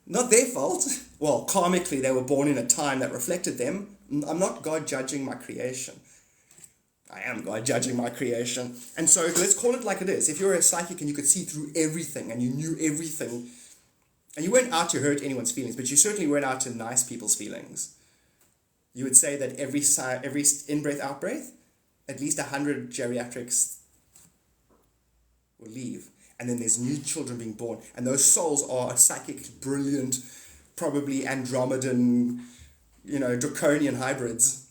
Not their fault. Well, karmically, they were born in a time that reflected them. I'm not God judging my creation. I am God judging my creation. And so let's call it like it is. If you're a psychic and you could see through everything and you knew everything, and you weren't out to hurt anyone's feelings, but you certainly weren't out to nice people's feelings, you would say that every in-breath, out-breath, at least 100 geriatrics will leave. And then there's new children being born. And those souls are psychic, brilliant, probably Andromedan, draconian hybrids.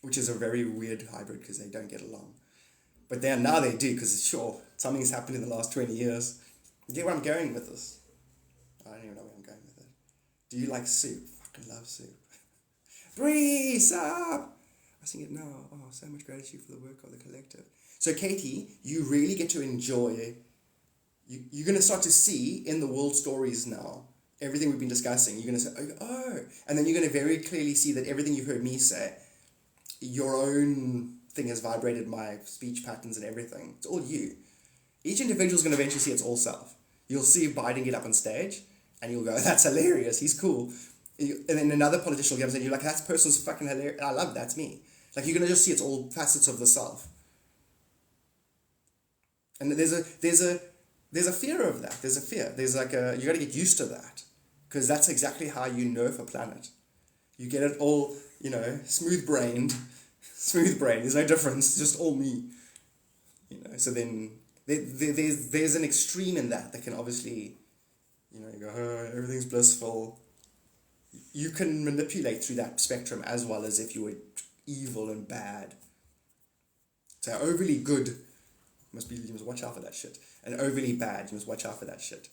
Which is a very weird hybrid because they don't get along. But now they do, because sure, something has happened in the last 20 years. You get where I'm going with this? I don't even know where I'm going with it. Do you like soup? Fucking love soup. Bree, sup? I sing it now. Oh, so much gratitude for the work of the collective. So Katie, you really get to enjoy, you're going to start to see in the world stories now, everything we've been discussing, you're going to say, oh, and then you're going to very clearly see that everything you've heard me say, your own thing has vibrated my speech patterns and everything. It's all you. Each individual is going to eventually see it's all self. You'll see Biden get up on stage and you'll go, that's hilarious, he's cool. And then another politician will get up and you're like, that person's fucking hilarious. I love that's me. Like, you're going to just see it's all facets of the self. And there's a fear of that. There's a fear. There's like you got to get used to that, because that's exactly how you nerf a planet. You get it all, smooth brained. There's no difference. It's just all me. So then there's an extreme in that can obviously, you go, oh, everything's blissful. You can manipulate through that spectrum as well as if you were evil and bad. So overly good you must watch out for that shit. And overly bad, you must watch out for that shit.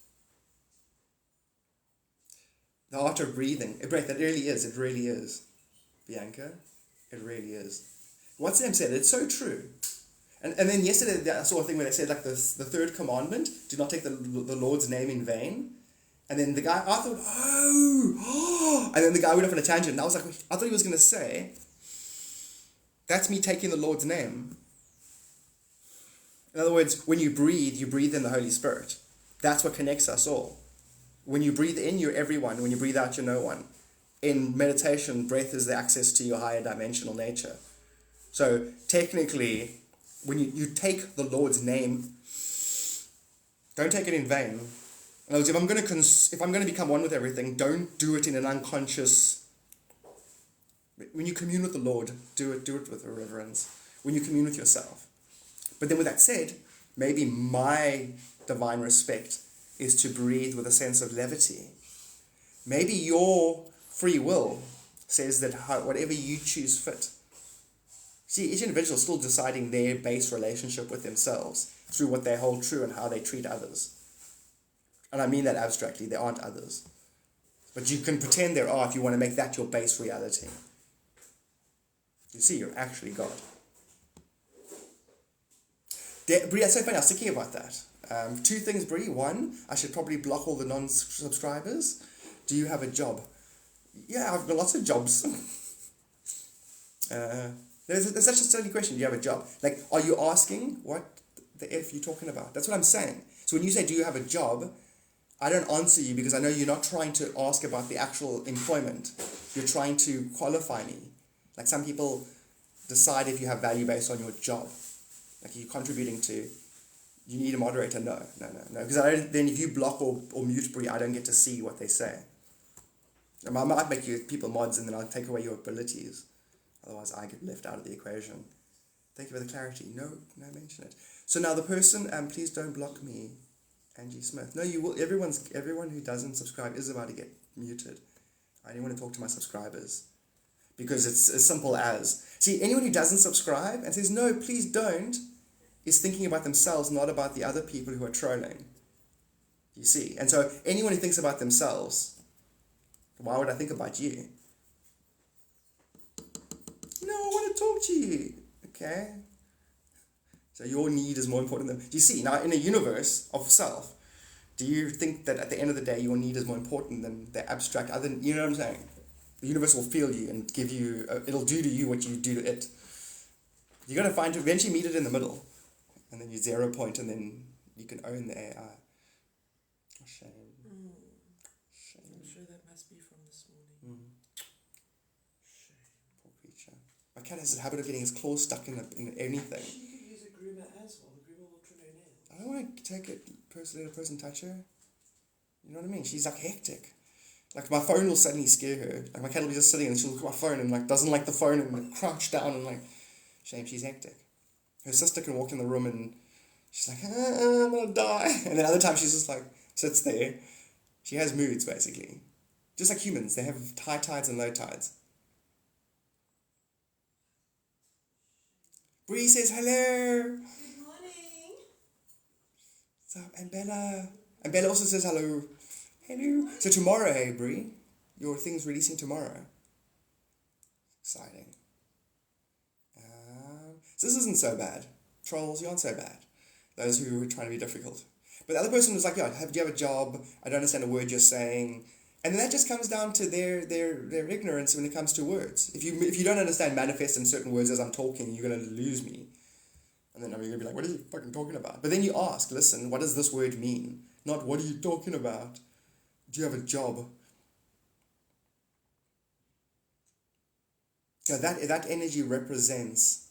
The art of breathing. It really is. Bianca, it really is. What's them said? It's so true. And then yesterday I saw a thing where they said like the third commandment, do not take the Lord's name in vain. And then the guy, I thought, oh, and then the guy went off on a tangent, and I was like, I thought he was going to say, that's me taking the Lord's name. In other words, when you breathe in the Holy Spirit. That's what connects us all. When you breathe in, you're everyone. When you breathe out, you're no one. In meditation, breath is the access to your higher dimensional nature. So technically, when you take the Lord's name, don't take it in vain. In other words, if I'm going to become one with everything, don't do it in an unconscious. When you commune with the Lord, do it with a reverence. When you commune with yourself. But then with that said, maybe my divine respect is to breathe with a sense of levity. Maybe your free will says that whatever you choose fit. See, each individual is still deciding their base relationship with themselves through what they hold true and how they treat others. And I mean that abstractly, there aren't others. But you can pretend there are if you want to make that your base reality. You see, you're actually God. Brie, that's so funny, I was thinking about that. Two things, Brie. One, I should probably block all the non-subscribers. Do you have a job? Yeah, I've got lots of jobs. There's such a silly question, do you have a job? Like, are you asking what the F you're talking about? That's what I'm saying. So when you say, do you have a job, I don't answer you because I know you're not trying to ask about the actual employment. You're trying to qualify me. Like, some people decide if you have value based on your job. Like, you're contributing to, you need a moderator? No. Because then if you block or mute Brie, I don't get to see what they say. I might make you people mods and then I'll take away your abilities. Otherwise, I get left out of the equation. Thank you for the clarity. No, mention it. So now the person, please don't block me, Angie Smith. No, you will. Everyone who doesn't subscribe is about to get muted. I only want to talk to my subscribers. Because it's as simple as, see, anyone who doesn't subscribe and says, no, please don't, is thinking about themselves, not about the other people who are trolling. You see? And so anyone who thinks about themselves, why would I think about you? No, I want to talk to you. Okay? So your need is more important than... Do you see, now in a universe of self, do you think that at the end of the day your need is more important than the abstract other... You know what I'm saying? The universe will feel you and give you... it'll do to you what you do to it. You're going to eventually meet it in the middle. And then you 0 point and then you can own the AI. Oh, shame. Shame. I'm sure that must be from this morning. Shame. Poor creature. My cat has a habit of getting his claws stuck in anything. She could use a groomer as well. The groomer will trim her nails. I don't want to take it, let a person touch her. You know what I mean? She's like hectic. Like my phone will suddenly scare her. Like my cat will be just sitting and she'll look at my phone and like doesn't like the phone and like, crouch down and like, shame, she's hectic. Her sister can walk in the room and she's like, I'm gonna die. And then other times she's just like, sits there. She has moods basically. Just like humans, they have high tides and low tides. Bree says hello. Good morning. What's up? And Bella. And Bella also says hello. Hello. So tomorrow, hey Bree, your thing's releasing tomorrow. Exciting. So this isn't so bad. Trolls, you aren't so bad. Those who are trying to be difficult. But the other person was like, do you have a job? I don't understand a word you're saying. And then that just comes down to their ignorance when it comes to words. If you don't understand manifest in certain words as I'm talking, you're going to lose me. And then you're going to be like, what are you fucking talking about? But then you ask, listen, what does this word mean? Not, what are you talking about? Do you have a job? Yeah, that energy represents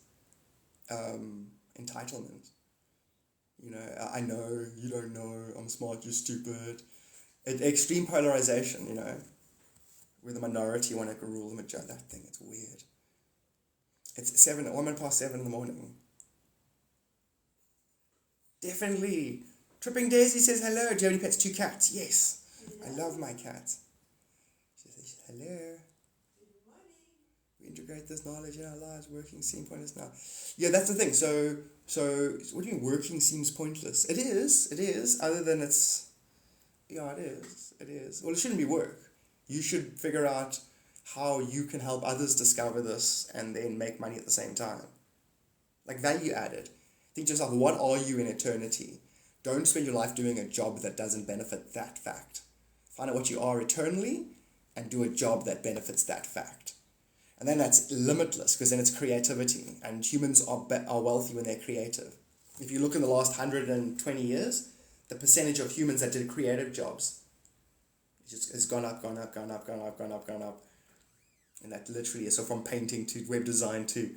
entitlement. You know, I know, you don't know, I'm smart, you're stupid. Extreme polarization, you know, where the minority want to rule the majority. That thing, it's weird. It's 1 minute past 7 in the morning. Definitely. Tripping Daisy says hello. Do you have any pets? 2 cats. Yes. I love my cats. She says hello. We integrate this knowledge in our lives. Working seems pointless now. Yeah, that's the thing. So what do you mean working seems pointless? It is. Other than it's... Yeah, it is. Well, it shouldn't be work. You should figure out how you can help others discover this and then make money at the same time. Like value added. Think to yourself, what are you in eternity? Don't spend your life doing a job that doesn't benefit that fact. Find out what you are eternally and do a job that benefits that fact. And then that's limitless because then it's creativity. And humans are wealthy when they're creative. If you look in the last 120 years, the percentage of humans that did creative jobs has gone up. And that literally is, so from painting to web design to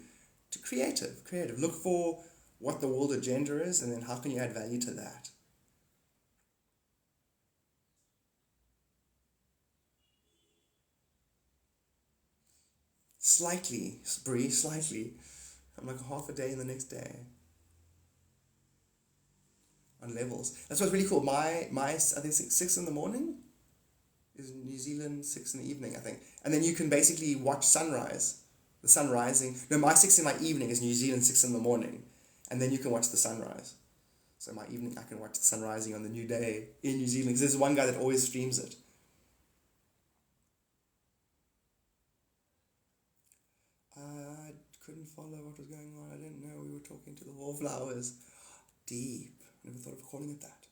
creative. Look for what the world agenda is and then how can you add value to that. Slightly, Bree, slightly. I'm like half a day in the next day. On levels. That's what's really cool. My I think 6 in the morning is New Zealand, 6 in the evening, I think. And then you can basically watch sunrise. The sun rising. No, my 6 in my evening is New Zealand, 6 in the morning. And then you can watch the sunrise. So my evening, I can watch the sun rising on the new day in New Zealand. Because there's one guy that always streams it. I couldn't follow what was going on. I didn't know we were talking to the wallflowers. Deep. Never thought of calling it that.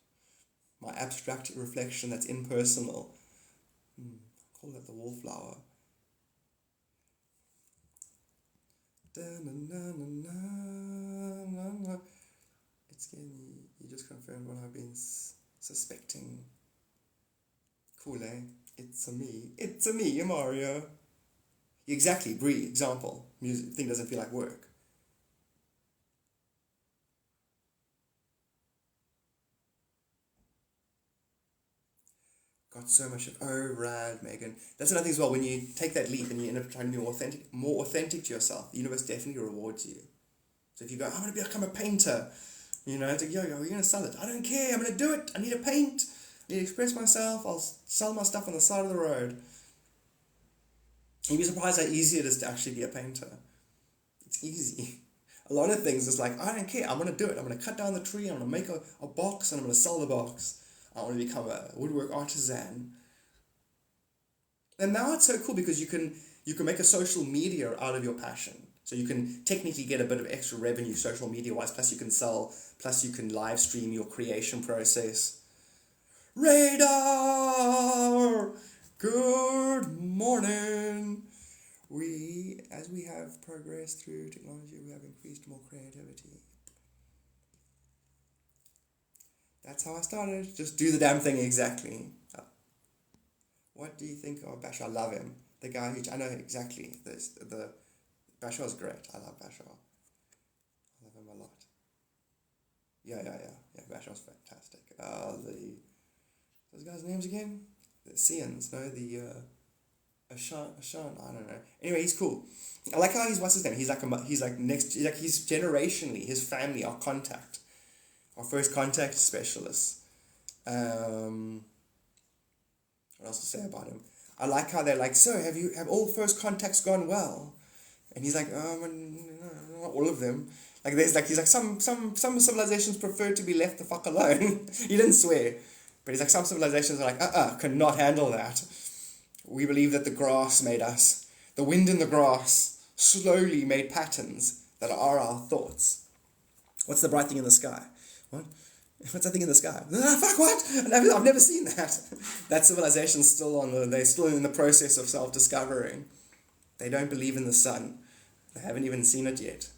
My abstract reflection that's impersonal. Call that the wallflower. It scared me. You just confirmed what I've been suspecting. Cool, eh? It's a me, Mario. Exactly, Bree, example. Music thing doesn't feel like work. Got so much of, oh, rad, Megan. That's another thing as well, when you take that leap and you end up trying to be more authentic to yourself, the universe definitely rewards you. So if you go, I'm going to become a painter, you know, it's like, yo, you're going to sell it. I don't care, I'm going to do it. I need to paint. I need to express myself. I'll sell my stuff on the side of the road. You'd be surprised how easy it is to actually be a painter. It's easy. A lot of things is like, I don't care, I'm going to do it. I'm going to cut down the tree, I'm going to make a box, and I'm going to sell the box. I want to become a woodwork artisan. And now it's so cool because you can make a social media out of your passion. So you can technically get a bit of extra revenue social media-wise, plus you can sell, plus you can live stream your creation process. Radar! Good morning! As we have progressed through technology, we have increased more creativity. That's how I started. Just do the damn thing exactly. What do you think of Bashar? I love him. The guy who, I know exactly. The Bashar's great. I love Bashar. I love him a lot. Yeah, Bashar's fantastic. Those guys' names again? The Seans, no? Ashan, I don't know. Anyway, he's cool. I like how what's his name? He's generationally, his family are contact. Our first contact specialists. What else to say about him? I like how they're like, so have all first contacts gone well? And he's like, not all of them. He's like some civilizations prefer to be left the fuck alone. He didn't swear, but he's like some civilizations are like, cannot handle that. We believe that the grass made us. The wind in the grass slowly made patterns that are our thoughts. What's the bright thing in the sky? What? What's that thing in the sky? Fuck, what? I've never seen that. That civilization's they're still in the process of self-discovering. They don't believe in the sun. They haven't even seen it yet.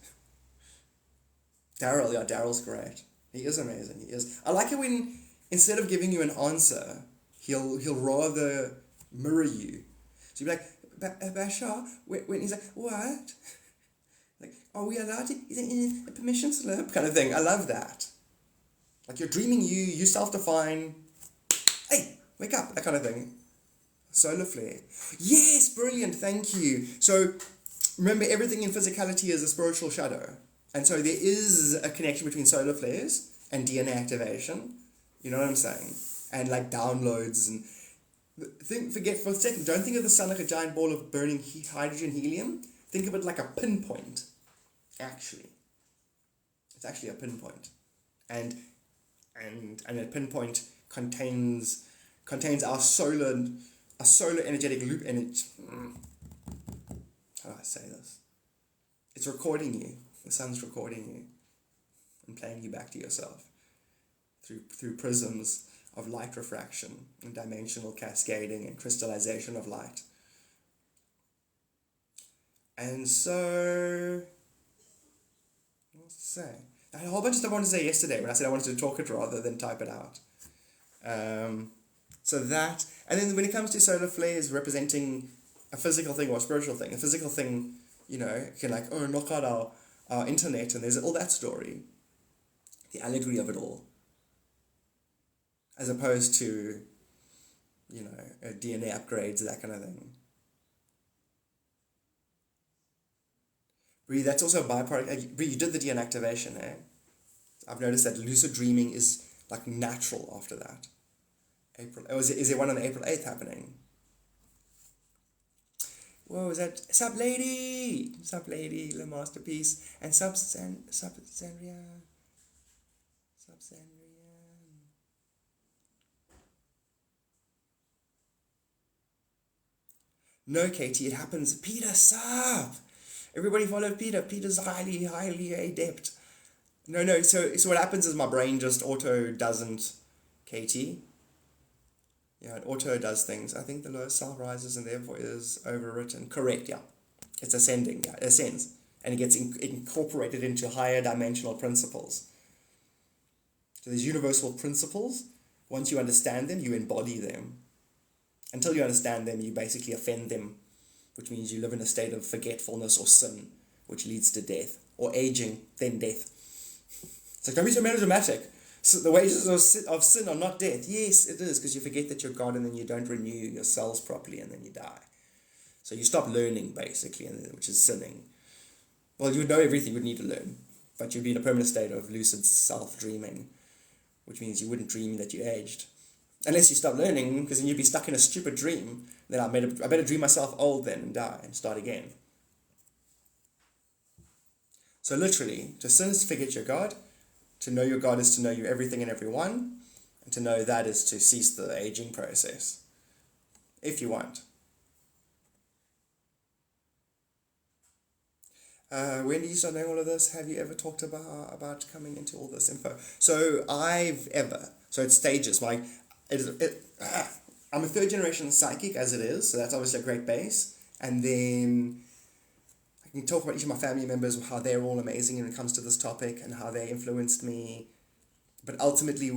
Daryl's great. He is amazing, he is. I like it when, instead of giving you an answer, he'll rather mirror you. So you'll be like, Bashar, when he's like, what? Like, are we allowed to, is it a permission slip? Kind of thing. I love that. Like, you're dreaming you self-define, hey, wake up, that kind of thing. Solar flare. Yes, brilliant, thank you. So, remember, everything in physicality is a spiritual shadow. And so there is a connection between solar flares and DNA activation. You know what I'm saying? And like downloads and... Forget for a second, don't think of the sun like a giant ball of burning hydrogen, helium. Think of it like a pinpoint, actually. It's actually a pinpoint. And a pinpoint contains our solar energetic loop energy. How do I say this? It's recording you. The sun's recording you and playing you back to yourself through prisms of light refraction and dimensional cascading and crystallization of light. And so, what else to say? I had a whole bunch of stuff I wanted to say yesterday when I said I wanted to talk it rather than type it out. So that, and then when it comes to solar flares representing a physical thing or a spiritual thing, a physical thing, can knock out our internet, and there's all that story, the allegory of it all, as opposed to, DNA upgrades, that kind of thing. Bree, that's also a byproduct. Bree, you did the DNA activation, eh? I've noticed that lucid dreaming is like natural after that. Is there one on the April 8th happening? Whoa, is that... Sup, lady! Sup, lady, the masterpiece. And sup, Sandria. Sup, Sandria. No, Katie, it happens. Peter, sup! Everybody follow Peter. Peter's highly adept. No, so what happens is my brain just auto doesn't Katie. Yeah, it auto does things. I think the lowest cell rises and therefore is overwritten. Correct, yeah. It's ascending, yeah. It ascends. And it gets incorporated into higher dimensional principles. So there's universal principles. Once you understand them, you embody them. Until you understand them, you basically offend them, which means you live in a state of forgetfulness or sin, which leads to death. Or aging, then death. It's like, don't be so melodramatic. So the wages of sin are not death. Yes, it is, because you forget that you're God and then you don't renew your cells properly and then you die. So you stop learning, basically, which is sinning. Well, you would know everything you would need to learn, but you'd be in a permanent state of lucid self-dreaming, which means you wouldn't dream that you aged. Unless you stop learning, because then you'd be stuck in a stupid dream. Then I better dream myself old then and die and start again. So literally, to sin is to forget your God. To know your God is to know you everything and everyone. And to know that is to cease the aging process. If you want. When did you start knowing all of this? Have you ever talked about coming into all this info? So it's stages. I'm a third generation psychic as it is, so that's obviously a great base. And then I can talk about each of my family members, how they're all amazing when it comes to this topic and how they influenced me. But ultimately,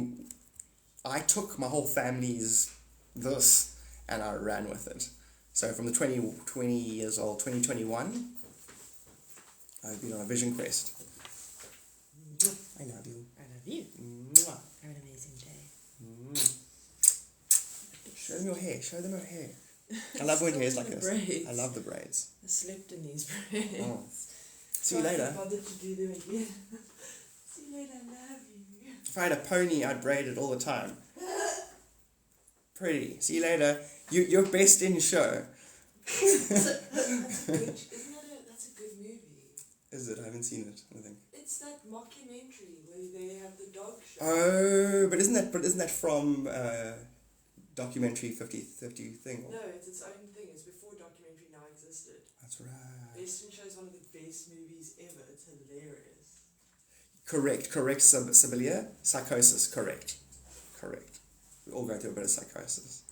I took my whole family's this and I ran with it. So from the 20 years old, 2021, I've been on a vision quest. I love you. I love you. Mwah. Have an amazing day. Show them your hair. Show them her hair. I love when hair's like this. Braids. I love the braids. I slept in these braids. Oh. See you later. I bothered to do them again. See you later, I love you. If I had a pony, I'd braid it all the time. Pretty. See you later. You're best in show. That's a good movie. Is it? I haven't seen it, I think. It's that mockumentary where they have the dog show. Oh, but isn't that from documentary 50 thing? No, it's its own thing. It's before documentary now existed. That's right. Best in Show is one of the best movies ever. It's hilarious. Correct, Sibylla. Psychosis, correct. We all go through a bit of psychosis.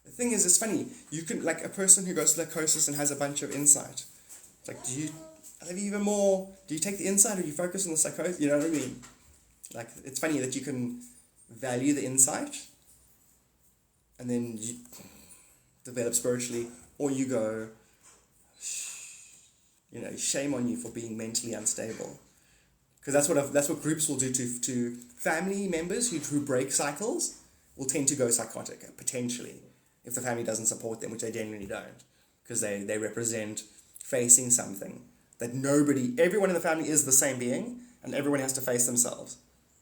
The thing is, it's funny. You can, like, a person who goes to psychosis and has a bunch of insight. It's like, do you take the insight or do you focus on the psychosis? You know what I mean? Like, it's funny that you can value the insight and then you develop spiritually, or you go, shame on you for being mentally unstable. Because that's what groups will do to family members who break cycles will tend to go psychotic, potentially, if the family doesn't support them, which they genuinely don't, because they represent facing something that everyone in the family is the same being, and everyone has to face themselves,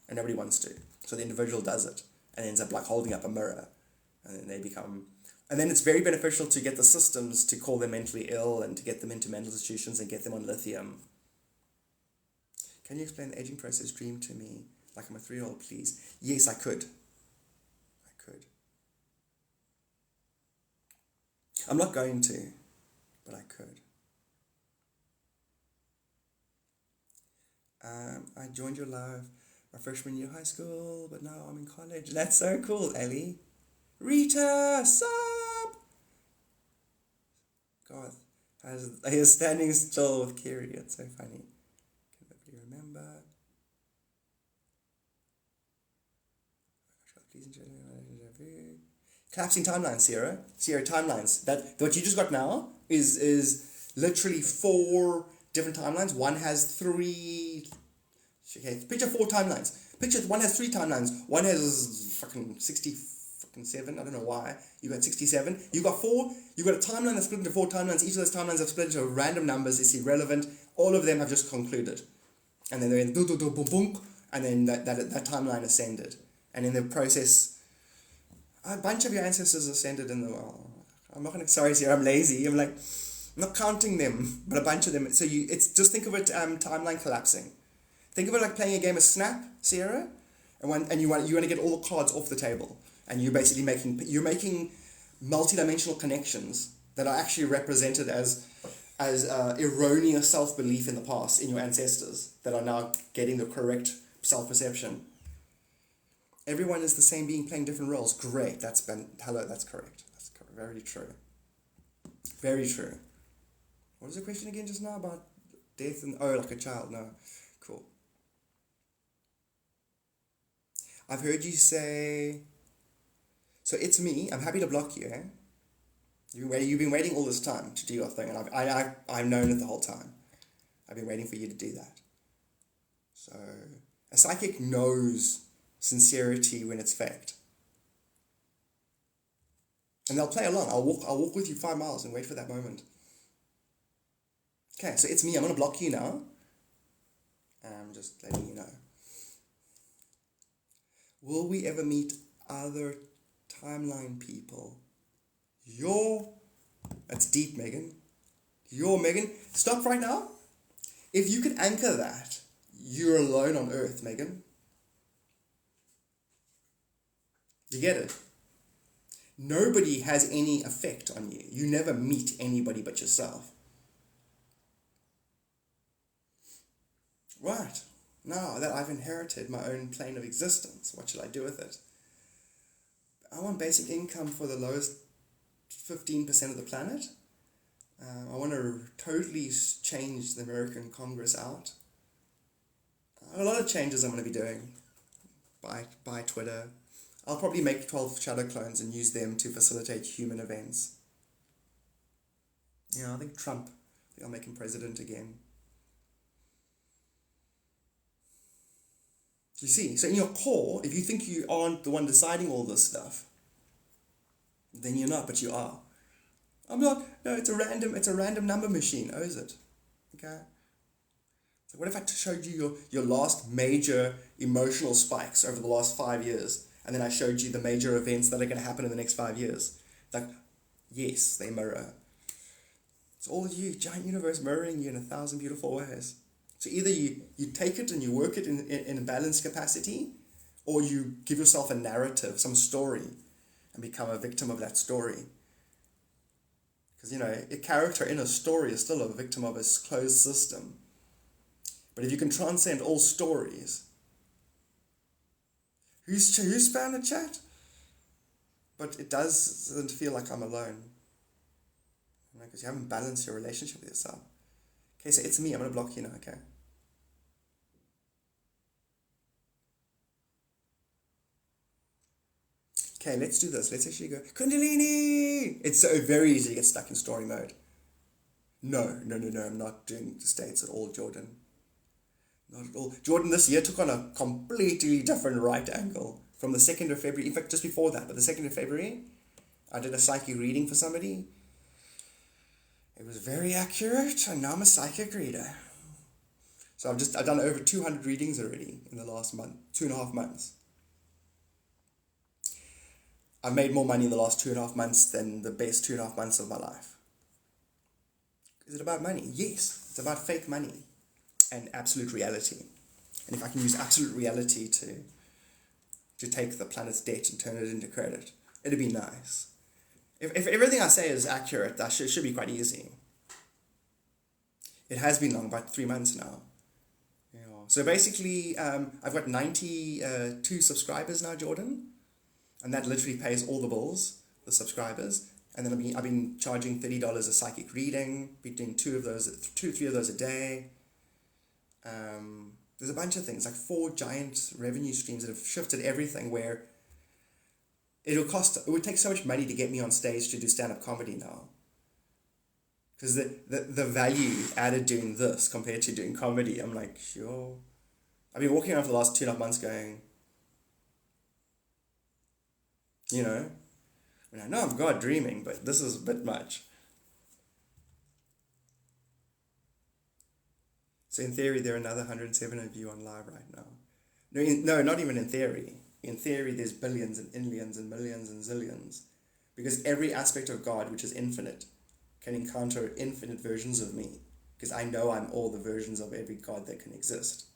and nobody wants to. So the individual does it, and ends up like holding up a mirror, and then it's very beneficial to get the systems to call them mentally ill and to get them into mental institutions and get them on lithium. Can you explain the aging process dream to me like I'm a 3-year-old, please? Yes, I could. I'm not going to, but I could. I joined your live my freshman year of high school, but now I'm in college. That's so cool, Ellie. Rita, sup? God, he was standing still with Kiri. It's so funny. Can nobody remember? Please enjoy collapsing timelines, Sierra. Timelines. What you just got now is literally 4 different timelines. One has 3. Okay, picture 4 timelines. Picture one has 3 timelines. One has fucking 67. I don't know why. You got 67. You got 4. You got a timeline that's split into 4 timelines. Each of those timelines have split into random numbers. It's irrelevant. All of them have just concluded, and then they're in boom boom, and then that timeline ascended, and in the process, a bunch of your ancestors ascended in the world. I'm not gonna. Sorry, Sierra. I'm lazy. I'm not counting them, but a bunch of them. So just think of it timeline collapsing. Think of it like playing a game of Snap, Sierra, and you want to get all the cards off the table, and you're basically making multi-dimensional connections that are actually represented as erroneous self-belief in the past in your ancestors that are now getting the correct self-perception. Everyone is the same being playing different roles. Great, that's correct. That's very true. Very true. What was the question again just now about death and like a child? No, cool. I've heard you say. So it's me. I'm happy to block you. Eh? You've been waiting all this time to do your thing, and I've known it the whole time. I've been waiting for you to do that. So a psychic knows sincerity when it's faked, and they'll play along. I'll walk with you 5 miles and wait for that moment. Okay, so it's me. I'm gonna block you now. I'm just letting you know. Will we ever meet other timeline people? That's deep, Megan. Megan. Stop right now. If you could anchor that, you're alone on Earth, Megan. You get it? Nobody has any effect on you. You never meet anybody but yourself. Right. Now that I've inherited my own plane of existence, what should I do with it? I want basic income for the lowest 15% of the planet. I want to totally change the American Congress out. A lot of changes I'm going to be doing by Twitter. I'll probably make 12 shadow clones and use them to facilitate human events. I think Trump, I'll make him president again. You see, so in your core, if you think you aren't the one deciding all this stuff, then you're not, but you are. I'm not. No, it's a random number machine. Oh, is it? Okay. So what if I showed you your last major emotional spikes over the last 5 years, and then I showed you the major events that are going to happen in the next 5 years? Like, yes, they mirror. It's all you, giant universe mirroring you in 1,000 beautiful ways. So either you take it and you work it in a balanced capacity, or you give yourself a narrative, some story, and become a victim of that story. Because, a character in a story is still a victim of a closed system. But if you can transcend all stories... Who's spam the chat? But it doesn't feel like I'm alone. Because you haven't balanced your relationship with yourself. Okay, so it's me. I'm going to block you now, okay? Okay, let's do this. Let's actually go, Kundalini! It's so very easy to get stuck in story mode. No, I'm not doing the states at all, Jordan. Not at all. Jordan this year took on a completely different right angle. From the 2nd of February, in fact, just before that, but the 2nd of February, I did a psychic reading for somebody. It was very accurate, and now I'm a psychic reader. So I've done over 200 readings already in the last month, 2.5 months. I've made more money in the last 2.5 months than the best 2.5 months of my life. Is it about money? Yes. It's about fake money and absolute reality. And if I can use absolute reality to take the planet's debt and turn it into credit, it'd be nice. If everything I say is accurate, that should be quite easy. It has been long, about 3 months now. So basically, I've got 92 subscribers now, Jordan. And that literally pays all the bills, the subscribers. And then I've been charging $30 a psychic reading, been doing 3 of those a day. There's a bunch of things, like 4 giant revenue streams that have shifted everything, where it would take so much money to get me on stage to do stand-up comedy now. Because the value added doing this compared to doing comedy, I'm like, sure. I've been walking around for the last 2.5 months going, I know I'm God dreaming, but this is a bit much. So in theory, there are another 107 of you on live right now. No, not even in theory. In theory, there's billions and billions and millions and zillions. Because every aspect of God, which is infinite, can encounter infinite versions of me. Because I know I'm all the versions of every God that can exist.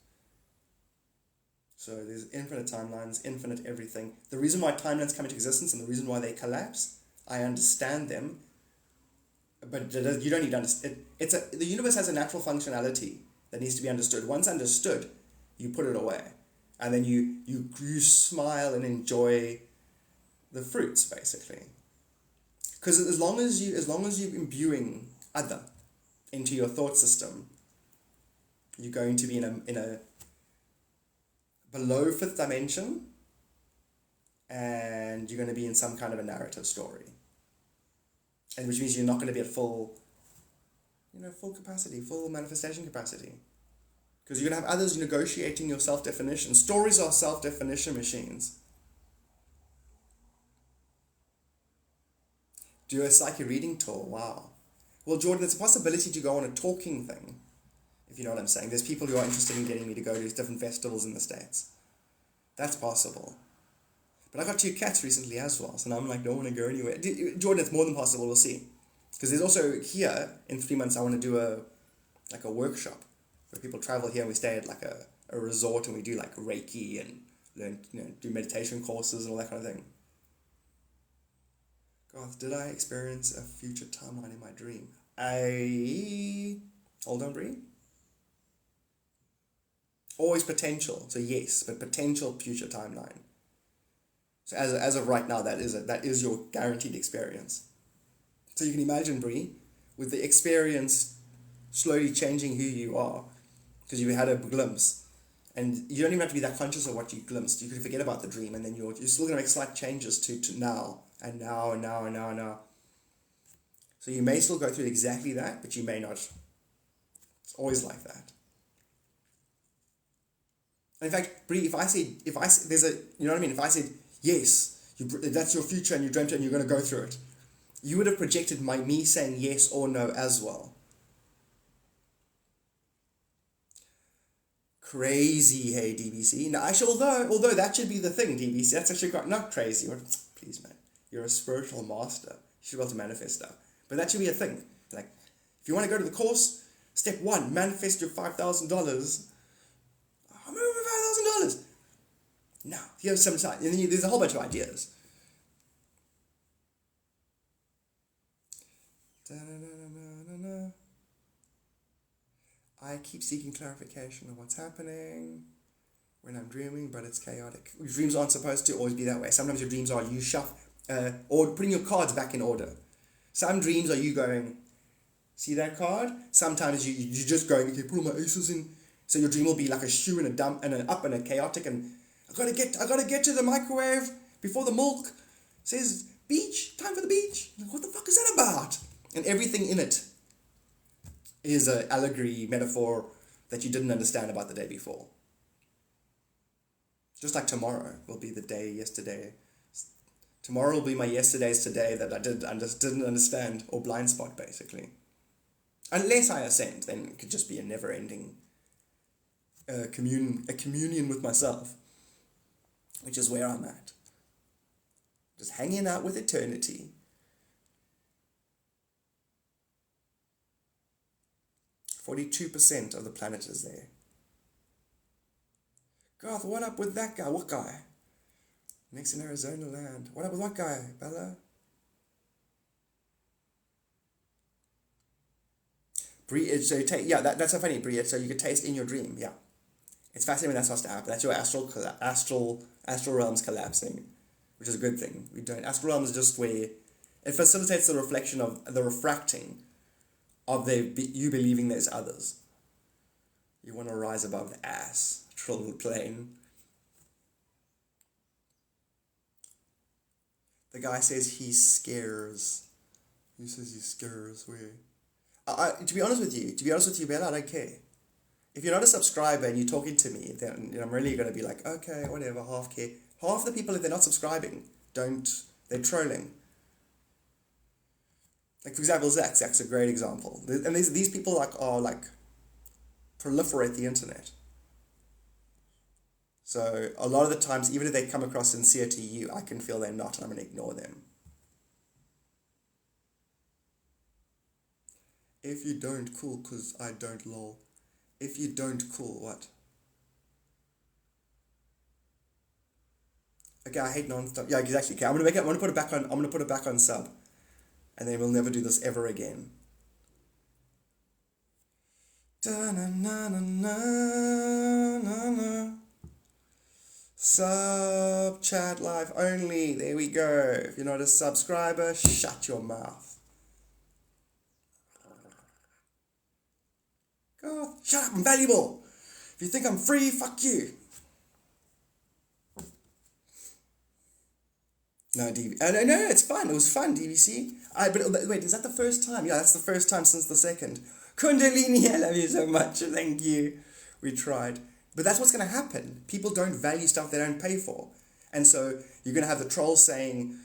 So there's infinite timelines, infinite everything. The reason why timelines come into existence and the reason why they collapse, I understand them. But you don't need to understand. The universe has a natural functionality that needs to be understood. Once understood, you put it away. And then you smile and enjoy the fruits, basically. Because as long as you're imbuing other into your thought system, you're going to be in a below 5th dimension, and you're going to be in some kind of a narrative story. And which means you're not going to be at full capacity, full manifestation capacity. Because you're going to have others negotiating your self-definition. Stories are self-definition machines. Do a psychic reading tour, wow. Well, Jordan, there's a possibility to go on a talking thing, if you know what I'm saying. There's people who are interested in getting me to go to different festivals in the States. That's possible. But I got 2 cats recently as well, so now I'm like, don't want to go anywhere. Jordan, it's more than possible, we'll see. Because there's also here, in 3 months, I want to do a workshop where people travel here and we stay at like a resort and we do like Reiki and learn, do meditation courses and all that kind of thing. Garth, did I experience a future timeline in my dream? Hold on, Bree. Always potential. So yes, but potential future timeline. So as of right now, that is your guaranteed experience. So you can imagine, Brie, with the experience slowly changing who you are, because you've had a glimpse, and you don't even have to be that conscious of what you glimpsed. You can forget about the dream, and then you're still going to make slight changes to now, and now, and now, and now, and now. So you may still go through exactly that, but you may not. It's always like that. And in fact, Brie, if I said, there's a, you know what I mean? If I said, yes, that's your future and you dreamt it and you're going to go through it, you would have projected me saying yes or no as well. Crazy, hey, DBC. Now, actually, although that should be the thing, DBC, that's actually not crazy. Please, man, you're a spiritual master. You should be able to manifest stuff. But that should be a thing. Like, if you want to go to the course, step 1, manifest your $5,000. I'm over $5,000. No, here's some time. And then there's a whole bunch of ideas. I keep seeking clarification of what's happening when I'm dreaming, but it's chaotic. Your dreams aren't supposed to always be that way. Sometimes your dreams are you or putting your cards back in order. Some dreams are you going, see that card? Sometimes you're just going, okay, put all my aces in. So your dream will be like a shoe and a dump and an up and a chaotic, and I gotta get to the microwave before the milk says beach, time for the beach. Like, what the fuck is that about? And everything in it is an allegory, metaphor that you didn't understand about the day before. Just like tomorrow will be the day yesterday. Tomorrow will be my yesterday's today that I didn't understand, or blind spot, basically. Unless I ascend, then it could just be a never-ending communion with myself, which is where I'm at. Just hanging out with eternity. 42% of the planet is there. Garth, what up with that guy? What guy? Next in Arizona land. What up with what guy, Bella? That's so funny, Brie. So you could taste in your dream, yeah. It's fascinating when that starts to happen. That's your astral realms collapsing, which is a good thing. Astral realms is just where it facilitates the reflection of the refracting of you believing there's others. You want to rise above the astral plane. The guy says he scares. He says he scares. Where? To be honest with you, Bella, I don't care. If you're not a subscriber and you're talking to me, then I'm really going to be like, okay, whatever, half care. Half the people, if they're not subscribing, they're trolling. Like, for example, Zach's a great example. And these people are proliferate the internet. So a lot of the times, even if they come across sincere to you, I can feel they're not, and I'm going to ignore them. If you don't, cool, because I don't, lol. If you don't, cool, what? Okay, I hate non-stop. Yeah, exactly. Okay, I'm gonna put it back on sub, and then we'll never do this ever again. Sub chat live only. There we go. If you're not a subscriber, shut your mouth. God, shut up, I'm valuable. If you think I'm free, fuck you. No, no, it's fun. It was fun, DVC. But wait, is that the first time? Yeah, that's the first time since the second. Kundalini, I love you so much. Thank you. We tried. But that's what's going to happen. People don't value stuff they don't pay for. And so you're going to have the troll saying,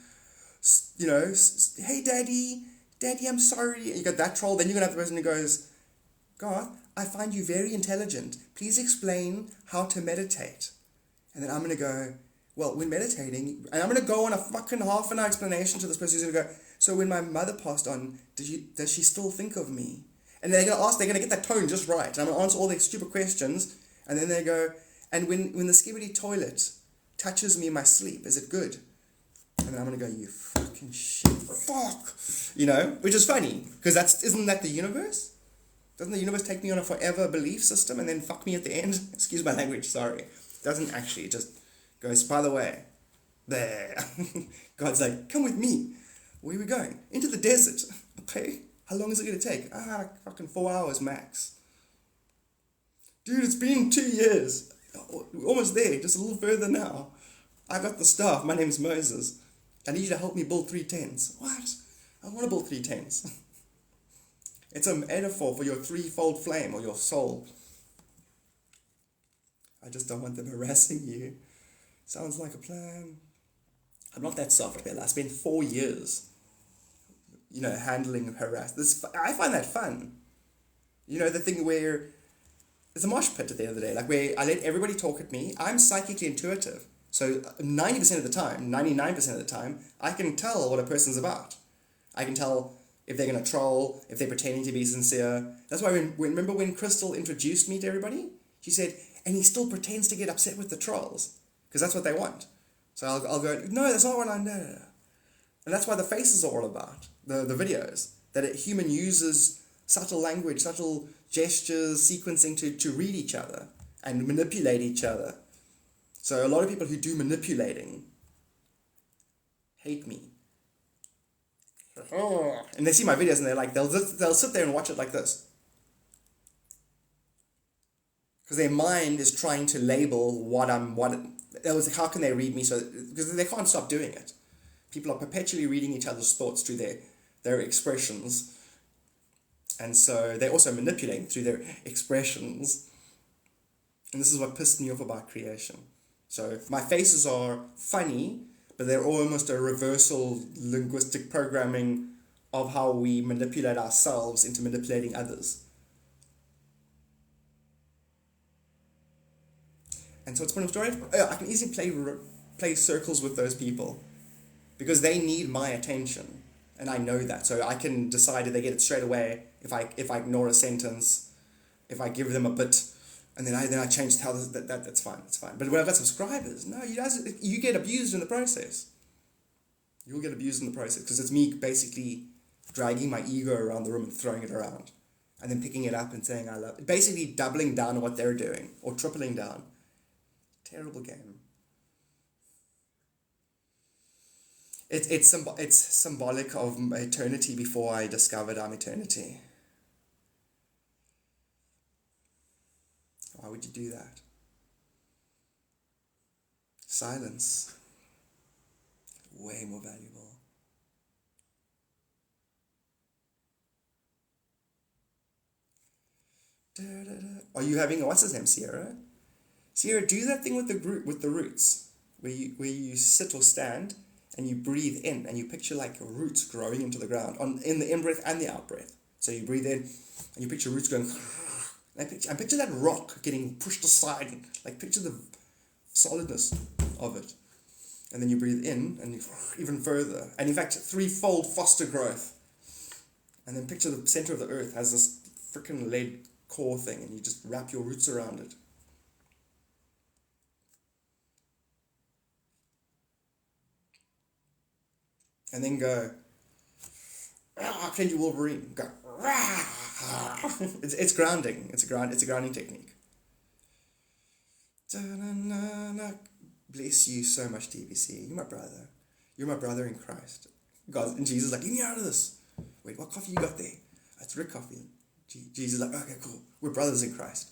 hey, Daddy, I'm sorry. And you got that troll. Then you're going to have the person who goes, Garth, I find you very intelligent. Please explain how to meditate. And then I'm going to go, well, when meditating, and I'm going to go on a fucking half an hour explanation to this person who's going to go, so when my mother passed on, does she still think of me? And they're going to get that tone just right. And I'm going to answer all their stupid questions. And then they go, and when the skibbity toilet touches me in my sleep, is it good? And then I'm going to go, you fucking shit, fuck. Which is funny, because isn't that the universe? Doesn't the universe take me on a forever belief system and then fuck me at the end? Excuse my language, sorry. Doesn't actually, it just goes, by the way, there. God's like, come with me. Where are we going? Into the desert. Okay. How long is it going to take? Fucking 4 hours max. Dude, it's been 2 years. We're almost there, just a little further now. I got the staff. My name's Moses. I need you to help me build 3 tents. What? I want to build 3 tents. It's a metaphor for your threefold flame or your soul. I just don't want them harassing you. Sounds like a plan. I'm not that soft, Bella. I spent 4 years, handling harass. I find that fun. The thing where it's a mosh pit at the end of the day, like where I let everybody talk at me. I'm psychically intuitive. So 90% of the time, 99% of the time, I can tell what a person's about. I can tell if they're going to troll, if they're pretending to be sincere. That's why remember when Crystal introduced me to everybody? She said, and he still pretends to get upset with the trolls. Because that's what they want. So I'll go, no, that's not what I know. And that's why the faces are all about, the videos. That a human uses subtle language, subtle gestures, sequencing to read each other and manipulate each other. So a lot of people who do manipulating hate me. And they see my videos and they're like, they'll sit there and watch it like this. Because their mind is trying to label how can they read me? Because they can't stop doing it. People are perpetually reading each other's thoughts through their expressions. And so they're also manipulating through their expressions. And this is what pissed me off about creation. So my faces are funny, but they're almost a reversal linguistic programming of how we manipulate ourselves into manipulating others. And so it's one of story. I can easily play circles with those people because they need my attention, and I know that. So I can decide if they get it straight away. If I ignore a sentence, if I give them a bit, and then I change how that's fine. It's fine. But when I've got subscribers, no, you get abused in the process. You'll get abused in the process because it's me basically dragging my ego around the room and throwing it around, and then picking it up and saying I love it. Basically doubling down on what they're doing or tripling down. Terrible game. It's symbolic of eternity before I discovered I'm eternity. Why would you do that? Silence. Way more valuable. Are you having, what's his name, Sierra? Sierra, do that thing with the roots, where you sit or stand and you breathe in and you picture like roots growing into the ground in the in-breath and the out-breath. So you breathe in and you picture roots going, and picture that rock getting pushed aside, and like picture the solidness of it. And then you breathe in and even further. And in fact, threefold foster growth. And then picture the center of the earth has this freaking lead core thing and you just wrap your roots around it. And then go, pretend you Wolverine. Go, it's grounding. It's a grounding technique. Bless you so much, TBC. You're my brother. You're my brother in Christ. God, and Jesus is like, get me out of this. Wait, what coffee you got there? It's Rick coffee. Jesus is like, okay, cool. We're brothers in Christ.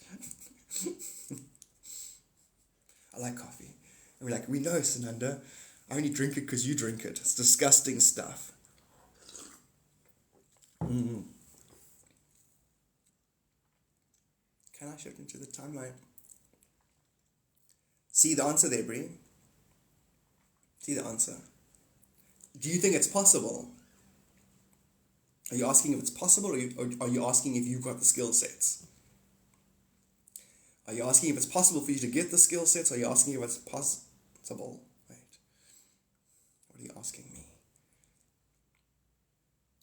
I like coffee. And we're like, we know, Sananda. I only drink it because you drink it. It's disgusting stuff. Can I shift into the timeline? See the answer there, Bree? See the answer. Do you think it's possible? Are you asking if it's possible, or are you asking if you've got the skill sets? Are you asking if it's possible for you to get the skill sets, or are you asking if it's possible? Wait. What are you asking me?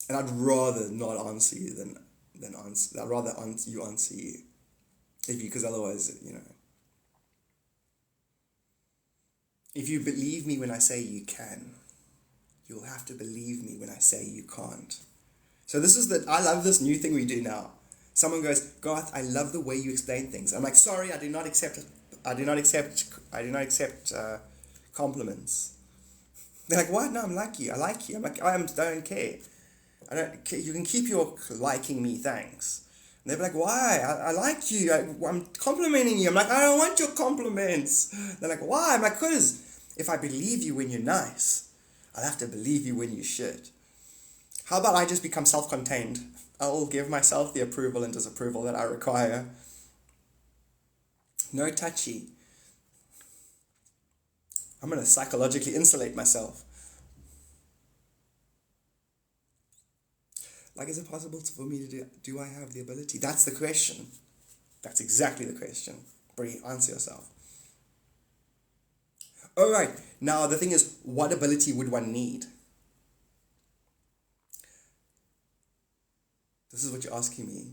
And I'd rather not answer you than answer. I'd rather you answer you. Because otherwise, if you believe me when I say you can, you'll have to believe me when I say you can't. So I love this new thing we do now. Someone goes, Garth, I love the way you explain things. I'm like, sorry, I do not accept compliments. They're like, what? No, I like you. I'm like, don't care. You can keep your liking me, thanks. And they're like, why? I like you. I'm complimenting you. I'm like, I don't want your compliments. They're like, why? I'm like, because if I believe you when you're nice, I'll have to believe you when you're shit. How about I just become self-contained? I'll give myself the approval and disapproval that I require. No taichi. I'm going to psychologically insulate myself. Like, is it possible for me to do I have the ability? That's the question. That's exactly the question. Brie, answer yourself. All right, now the thing is, what ability would one need? This is what you're asking me.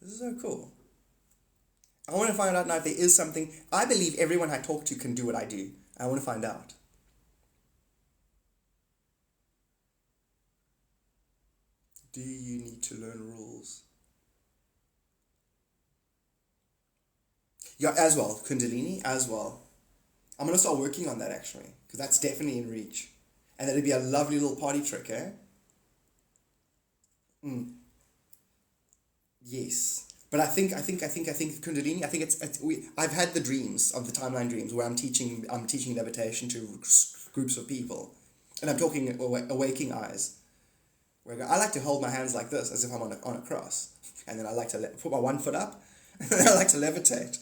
This is so cool. I want to find out now if there is something. I believe everyone I talk to can do what I do. I want to find out. Do you need to learn rules? Yeah, as well. Kundalini, as well. I'm going to start working on that, actually, because that's definitely in reach. And that'd be a lovely little party trick, eh? Yes. But I think Kundalini, I've had the dreams of the timeline dreams where I'm teaching levitation to groups of people. And I'm talking awaking eyes. Where I like to hold my hands like this as if I'm on a cross. And then I like to put my one foot up. And then I like to levitate.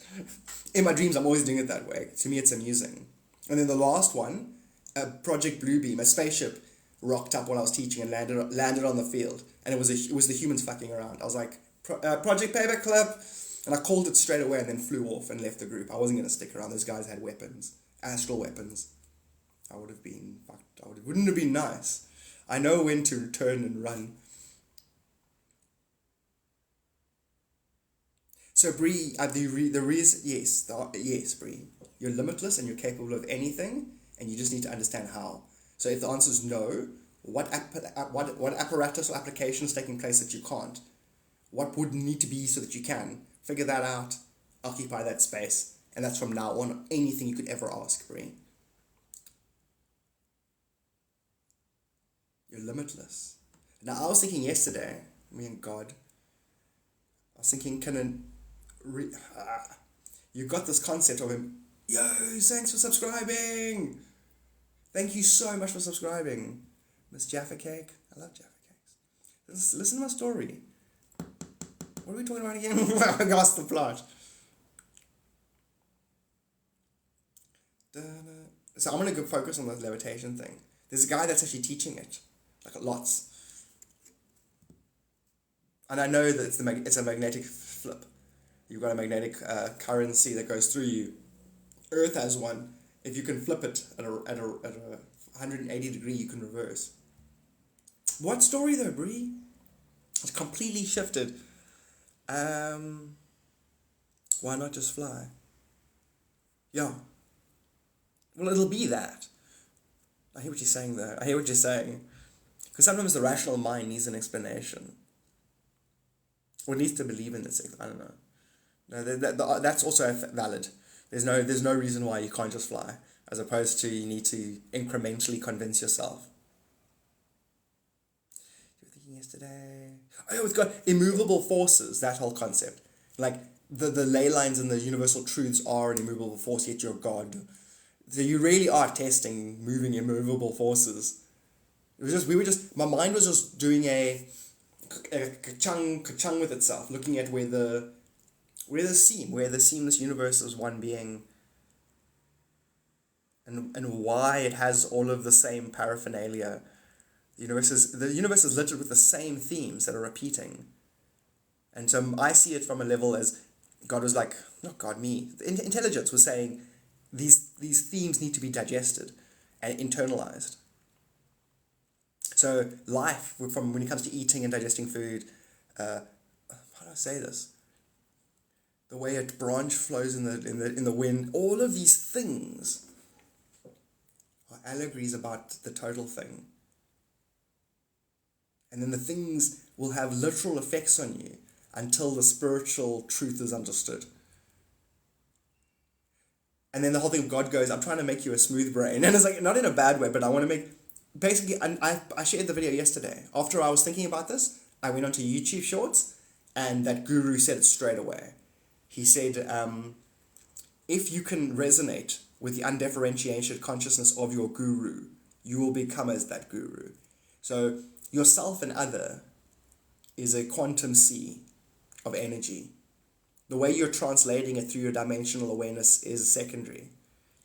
In my dreams, I'm always doing it that way. To me, it's amusing. And then the last one, a Project Bluebeam, a spaceship rocked up while I was teaching and landed on the field. And it was the humans fucking around. I was like, Project Paperclip. And I called it straight away and then flew off and left the group. I wasn't going to stick around. Those guys had weapons. Astral weapons. I would have been fucked. Wouldn't have been nice. I know when to turn and run. So Bree, yes, Bree. You're limitless and you're capable of anything, and you just need to understand how. So if the answer is no, what apparatus or application is taking place that you can't? What would need to be so that you can? Figure that out, occupy that space, and that's from now on anything you could ever ask, Bree. You're limitless. Now, I was thinking yesterday, me and God, I was thinking, you got this concept of him, yo, thanks for subscribing. Thank you so much for subscribing. Miss Jaffa Cake. I love Jaffa Cakes. Listen to my story. What are we talking about again? I lost the plot. So I'm going to go focus on the levitation thing. There's a guy that's actually teaching it. Like lots. And I know that it's a magnetic flip. You've got a magnetic currency that goes through you. Earth has one. If you can flip it at a 180 degree, you can reverse. What story though, Bree? It's completely shifted. Why not just fly? Yeah. Well, it'll be that. I hear what you're saying though. I hear what you're saying. Because sometimes the rational mind needs an explanation. Or needs to believe in this. I don't know. No, that's also valid. There's no reason why you can't just fly. As opposed to you need to incrementally convince yourself. You were thinking yesterday. Oh, it's got immovable forces, that whole concept. Like the ley lines and the universal truths are an immovable force, yet you're God. So you really are testing moving immovable forces. My mind was just doing a ka-chung with itself, looking at where the seamless universe is one being, and why it has all of the same paraphernalia. The universe is littered with the same themes that are repeating. And so I see it from a level as God was like, not God, me. Intelligence was saying these themes need to be digested and internalized. So life, from when it comes to eating and digesting food, how do I say this? The way a branch flows in the wind, all of these things are allegories about the total thing. And then the things will have literal effects on you. until the spiritual truth is understood. And then the whole thing of God goes, I'm trying to make you a smooth brain. And it's like, not in a bad way, but I want to make, basically, and I shared the video yesterday. After I was thinking about this, I went onto YouTube Shorts, and that guru said it straight away. He said, if you can resonate with the undifferentiated consciousness of your guru, you will become as that guru. So yourself and other is a quantum sea of energy. The way you're translating it through your dimensional awareness is secondary.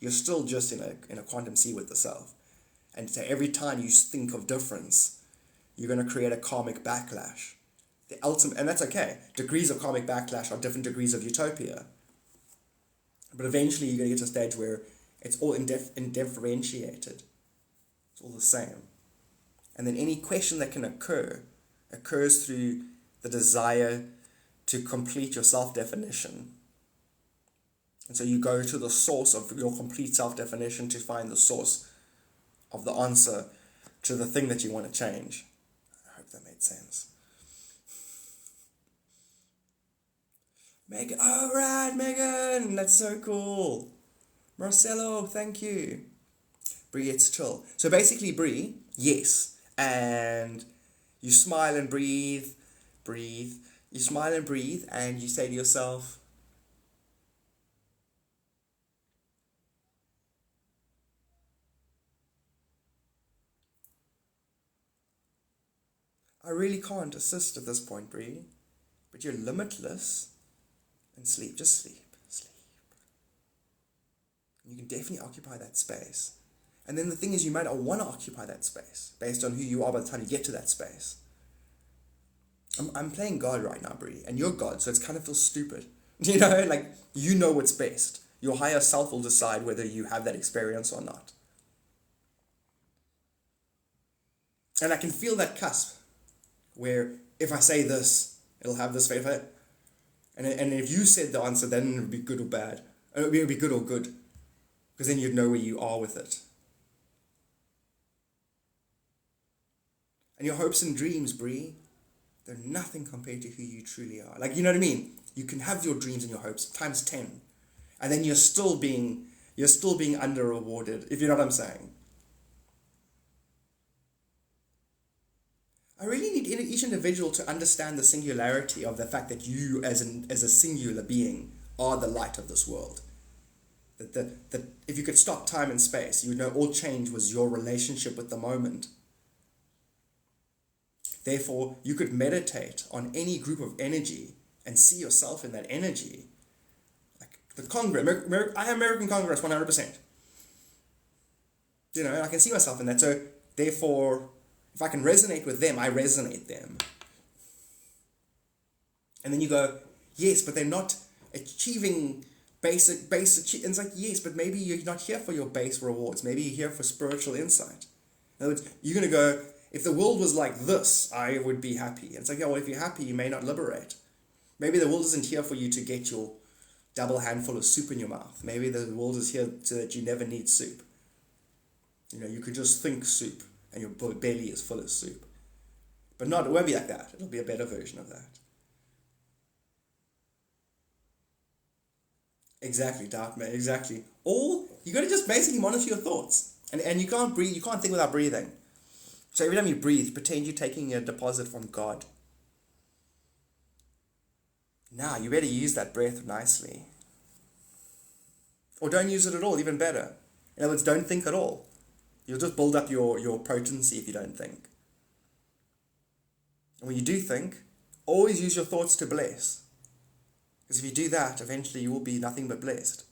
You're still just in a quantum sea with the self. And so every time you think of difference, you're going to create a karmic backlash. The ultimate, and that's okay. Degrees of karmic backlash are different degrees of utopia. But eventually you're going to get to a stage where it's all indifferentiated. It's all the same. And then any question that can occurs through the desire to complete your self-definition. And so you go to the source of your complete self-definition to find the source of the answer to the thing that you want to change. I hope that made sense. Megan, all right, Megan, that's so cool. Marcelo, thank you. Bree, it's chill. So basically, Bree, yes, and you smile and breathe. You smile and breathe, and you say to yourself, I really can't assist at this point, Bree, but you're limitless, and sleep, just sleep. You can definitely occupy that space. And then the thing is, you might not want to occupy that space based on who you are by the time you get to that space. I'm playing God right now, Bree, and you're God, so it kind of feels stupid. You know, like, you know what's best. Your higher self will decide whether you have that experience or not. And I can feel that cusp, where if I say this, it'll have this effect. And if you said the answer, then it would be good or bad. It would be good or good. Because then you'd know where you are with it. And your hopes and dreams, Bree, they're nothing compared to who you truly are. Like, you know what I mean? You can have your dreams and your hopes times 10. And then you're still being under-rewarded, if you know what I'm saying. I really need each individual to understand the singularity of the fact that you, as a singular being, are the light of this world. That if you could stop time and space, you would know all change was your relationship with the moment. Therefore, you could meditate on any group of energy and see yourself in that energy. Like the Congress, I am American Congress 100%. You know, and I can see myself in that. So, therefore, if I can resonate with them, I resonate them. And then you go, yes, but they're not achieving basic. And it's like, yes, but maybe you're not here for your base rewards. Maybe you're here for spiritual insight. In other words, you're going to go, if the world was like this, I would be happy. And it's like, yeah, well, if you're happy, you may not liberate. Maybe the world isn't here for you to get your double handful of soup in your mouth. Maybe the world is here so that you never need soup. You know, you could just think soup, and your belly is full of soup. But it won't be like that. It'll be a better version of that. Exactly, doubt, man, exactly. Or, you got to just basically monitor your thoughts. And you can't breathe, you can't think without breathing. So every time you breathe, pretend you're taking a deposit from God. Now, you better use that breath nicely. Or don't use it at all, even better. In other words, don't think at all. You'll just build up your potency if you don't think. And when you do think, always use your thoughts to bless. Because if you do that, eventually you will be nothing but blessed.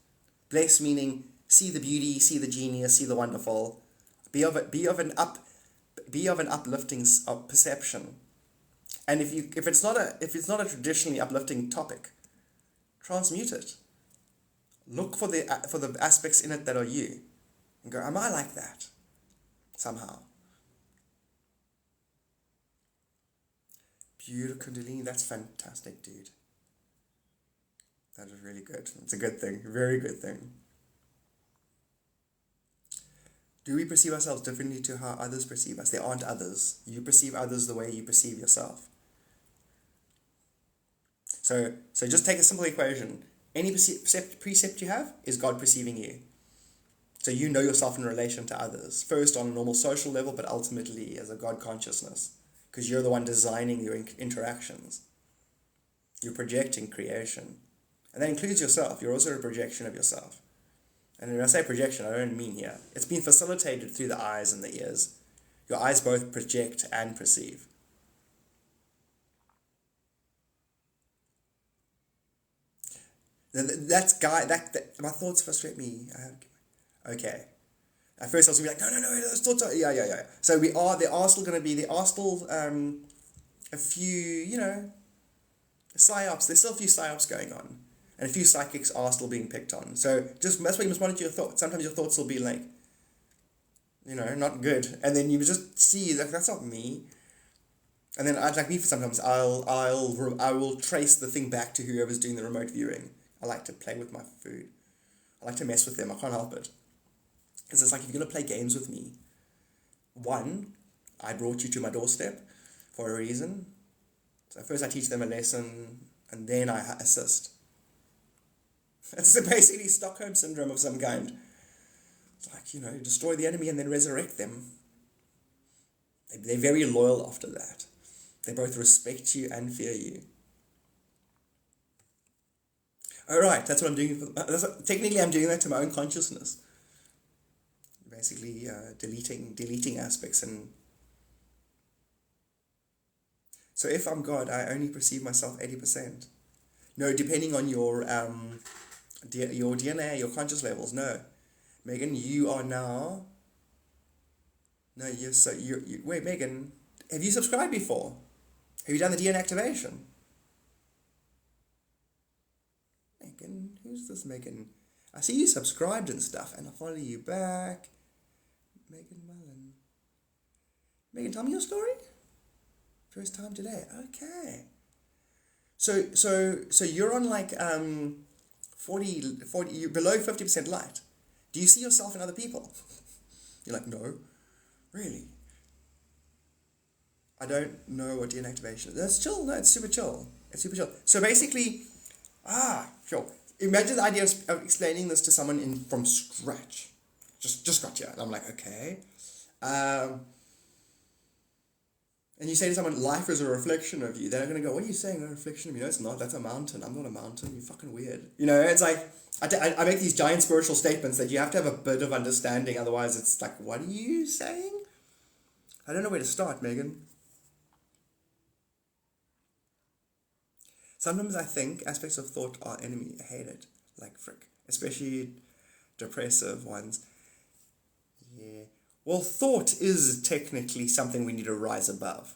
Bless meaning see the beauty, see the genius, see the wonderful. Be of an uplifting perception. And if it's not a traditionally uplifting topic, transmute it. Look for the aspects in it that are you, and go, am I like that? Somehow. Beautiful Kundalini, that's fantastic, dude. That is really good. It's a good thing, very good thing. Do we perceive ourselves differently to how others perceive us? There aren't others. You perceive others the way you perceive yourself. So just take a simple equation. Any precept you have is God perceiving you. So you know yourself in relation to others, first on a normal social level, but ultimately as a God consciousness, because you're the one designing your interactions. You're projecting creation. And that includes yourself. You're also a projection of yourself. And when I say projection, I don't mean here. It's been facilitated through the eyes and the ears. Your eyes both project and perceive. My thoughts frustrate me. Okay. At first I was going to be like, no, those thoughts are, yeah. So there are still a few, psyops. There's still a few psyops going on. And a few psychics are still being picked on. So that's why you must monitor your thoughts. Sometimes your thoughts will be like, not good. And then you just see, like, that's not me. And then sometimes I will trace the thing back to whoever's doing the remote viewing. I like to play with my food. I like to mess with them. I can't help it. Because it's like, if you're going to play games with me, one, I brought you to my doorstep for a reason. So first I teach them a lesson, and then I assist. It's basically Stockholm Syndrome of some kind. It's like, destroy the enemy and then resurrect them. They're very loyal after that. They both respect you and fear you. Alright, that's what I'm doing. Technically, I'm doing that to my own consciousness. Basically, deleting aspects. And so if I'm God, I only perceive myself 80%. No, depending on your DNA, your conscious levels. No, Megan, you are now. No, wait, Megan, have you subscribed before? Have you done the DNA activation? Megan, who's this Megan? I see you subscribed and stuff, and I follow you back. Megan Mullen. Megan, tell me your story. First time today. Okay. So you're on like 40, you're below 50% light. Do you see yourself in other people? You're like, no. Really? I don't know what DNA activation is. That's chill. No, it's super chill. So basically, sure. Imagine the idea of explaining this to someone from scratch. Just got here. And I'm like, okay. And you say to someone, life is a reflection of you. They're going to go, what are you saying? A reflection of me? No, it's not. That's a mountain. I'm not a mountain. You're fucking weird. It's like, I make these giant spiritual statements that you have to have a bit of understanding. Otherwise, it's like, what are you saying? I don't know where to start, Megan. Sometimes I think aspects of thought are enemy. I hate it. Like frick. Especially depressive ones. Yeah. Well, thought is technically something we need to rise above.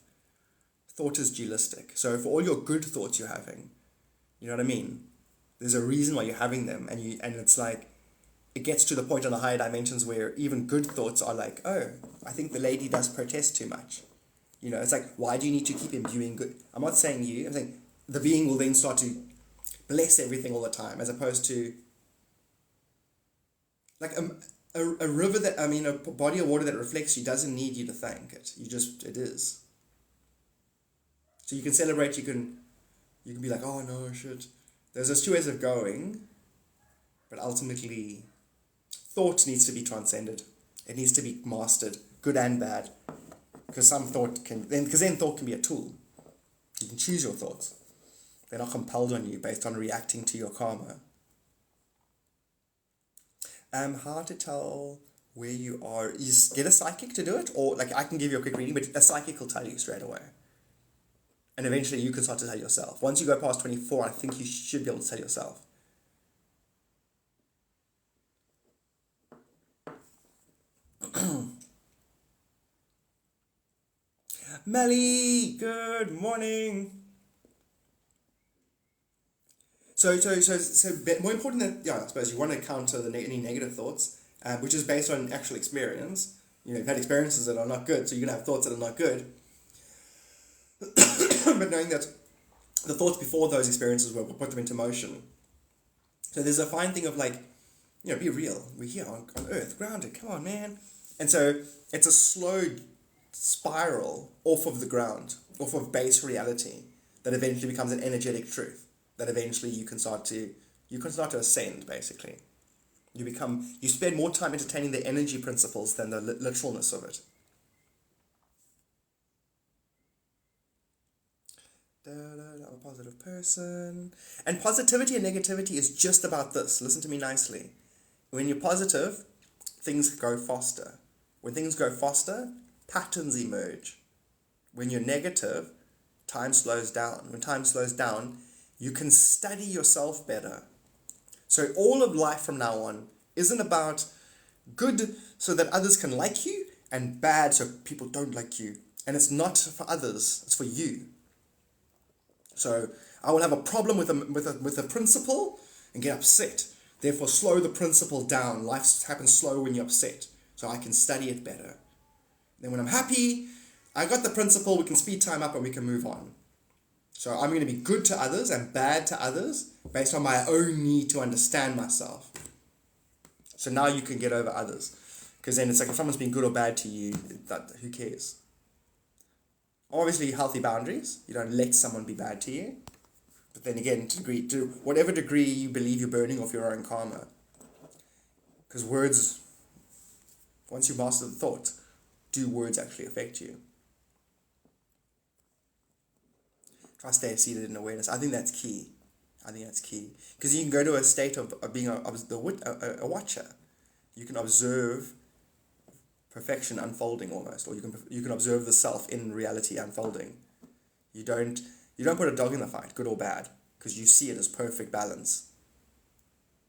Thought is dualistic. So for all your good thoughts you're having, you know what I mean? There's a reason why you're having them. And it's like, it gets to the point on the higher dimensions where even good thoughts are like, oh, I think the lady does protest too much. It's like, why do you need to keep imbuing good? I'm not saying you. I'm saying the being will then start to bless everything all the time, as opposed to like a river a body of water that reflects you doesn't need you to thank it. It is. So you can celebrate, you can be like, oh no, shit. There's those two ways of going, but ultimately thought needs to be transcended. It needs to be mastered, good and bad. Because thought can be a tool. You can choose your thoughts. They're not compelled on you based on reacting to your karma. How to tell where you are is get a psychic to do it, or like I can give you a quick reading, but a psychic will tell you straight away. And eventually you can start to tell yourself. Once you go past 24, I think you should be able to tell yourself. Melly, good morning. So more important than, I suppose you want to counter any negative thoughts, which is based on actual experience. You've had experiences that are not good, so you're going to have thoughts that are not good. But knowing that the thoughts before those experiences will put them into motion. So there's a fine thing of like, be real. We're here on Earth, grounded, come on, man. And so it's a slow spiral off of the ground, off of base reality, that eventually becomes an energetic truth. that eventually you can start to ascend, basically. You spend more time entertaining the energy principles than the literalness of it. I'm a positive person. And positivity and negativity is just about this. Listen to me nicely. When you're positive, things go faster. When things go faster, patterns emerge. When you're negative, time slows down. When time slows down, you can study yourself better. So all of life from now on isn't about good so that others can like you and bad so people don't like you. And it's not for others, it's for you. So I will have a problem with a principle and get upset. Therefore, slow the principle down. Life happens slow when you're upset. So I can study it better. Then when I'm happy, I got the principle, we can speed time up and we can move on. So I'm going to be good to others and bad to others based on my own need to understand myself. So now you can get over others. Because then it's like if someone's been good or bad to you, who cares? Obviously, healthy boundaries. You don't let someone be bad to you. But then again, to whatever degree you believe you're burning off your own karma. Because words, once you master the thought, do words actually affect you? Try to stay seated in awareness. I think that's key. Because you can go to a state of being a watcher. You can observe perfection unfolding almost, or you can observe the self in reality unfolding. You don't put a dog in the fight, good or bad, because you see it as perfect balance.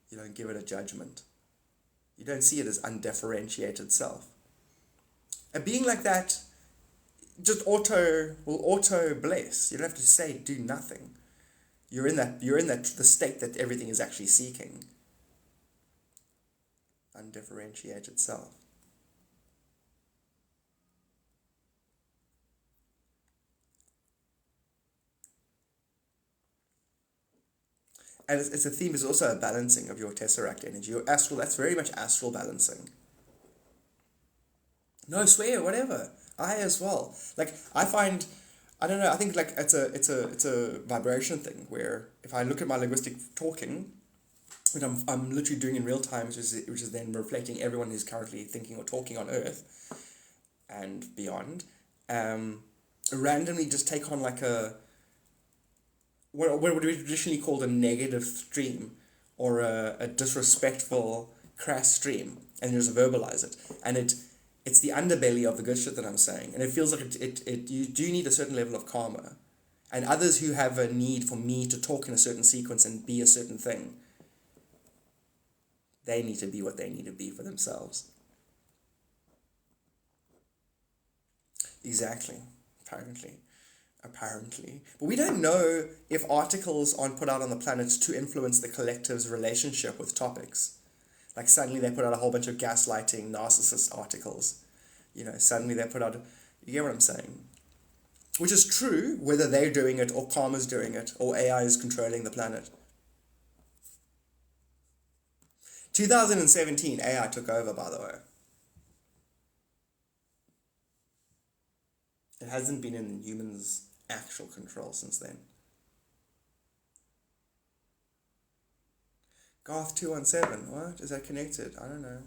You don't give it a judgment. You don't see it as undifferentiated self. A being like that just will auto bless. You don't have to do nothing. You're in the state that everything is actually seeking. Undifferentiated self. And it's a theme, it's also a balancing of your tesseract energy. Your astral, that's very much astral balancing. No, swear, whatever. I as well. Like, I find, I don't know, I think like it's a vibration thing where if I look at my linguistic talking, which I'm literally doing in real time, which is then reflecting everyone who's currently thinking or talking on Earth and beyond, randomly just take on like what would be traditionally called a negative stream or a disrespectful, crass stream, and you just verbalize it. And it's the underbelly of the good shit that I'm saying. And it feels like you do need a certain level of karma. And others who have a need for me to talk in a certain sequence and be a certain thing, they need to be what they need to be for themselves. Exactly. Apparently. But we don't know if articles aren't put out on the planet to influence the collective's relationship with topics. Like suddenly they put out a whole bunch of gaslighting, narcissist articles. Suddenly they put out... You get what I'm saying? Which is true, whether they're doing it or karma's doing it or AI is controlling the planet. 2017, AI took over, by the way. It hasn't been in humans' actual control since then. Garth217, what? Is that connected? I don't know.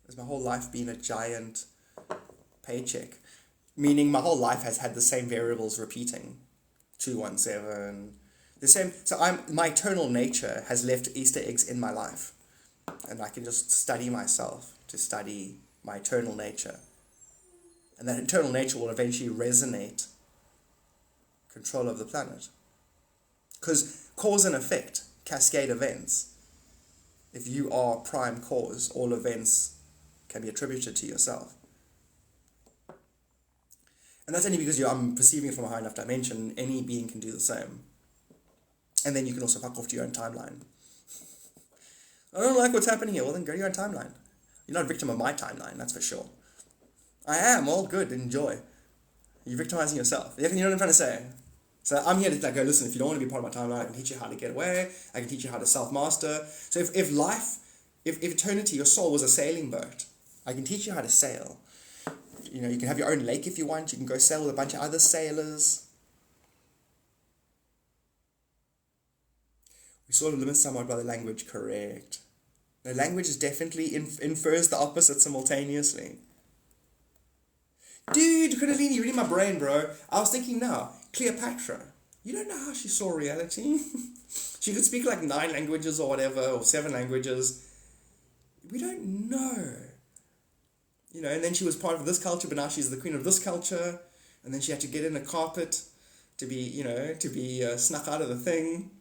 Has my whole life been a giant paycheck? Meaning my whole life has had the same variables repeating. 217. The same. So my eternal nature has left Easter eggs in my life. And I can just study myself to study my eternal nature. And that eternal nature will eventually resonate control of the planet. Because cause and effect, cascade events. If you are prime cause, all events can be attributed to yourself. And that's only because I'm perceiving it from a high enough dimension. Any being can do the same. And then you can also fuck off to your own timeline. I don't like what's happening here. Well, then go to your own timeline. You're not a victim of my timeline, that's for sure. I am, all good, enjoy. You're victimizing yourself. You know what I'm trying to say? So I'm here to go, listen, if you don't want to be part of my timeline, I can teach you how to get away. I can teach you how to self-master. So if eternity, your soul was a sailing boat, I can teach you how to sail. You can have your own lake if you want. You can go sail with a bunch of other sailors. We sort of limit somewhat by the language, correct. The language is definitely infers the opposite simultaneously. Dude, Kundalini, reading my brain, bro. I was thinking now, Cleopatra. You don't know how she saw reality? She could speak like 9 languages or whatever, or 7 languages. We don't know. You know, and then she was part of this culture, but now she's the queen of this culture. And then she had to get in a carpet to be, you know, to be snuck out of the thing.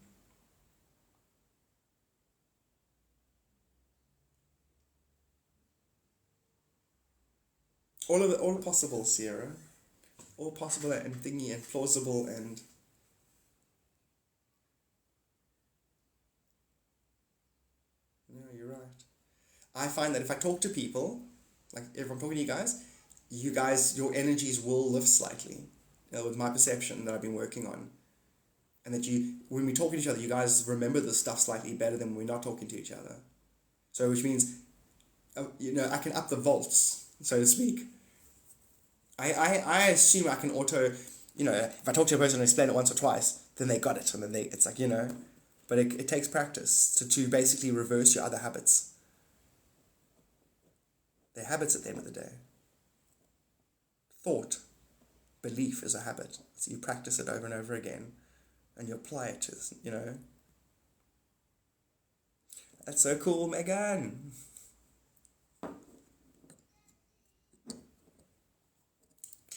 All possible, Sierra. All possible and thingy and plausible and... No, you're right. I find that if I talk to people, like if I'm talking to you guys, your energies will lift slightly. You know, with my perception that I've been working on. And that when we talk to each other, you guys remember this stuff slightly better than when we're not talking to each other. So, which means, you know, I can up the volts, so to speak. I assume I can you know, if I talk to a person and explain it once or twice, then they got it, and then it's like, you know, but it takes practice to basically reverse your other habits. They're habits at the end of the day. Thought, belief is a habit. So you practice it over and over again, and you apply it to, you know. That's so cool, Megan.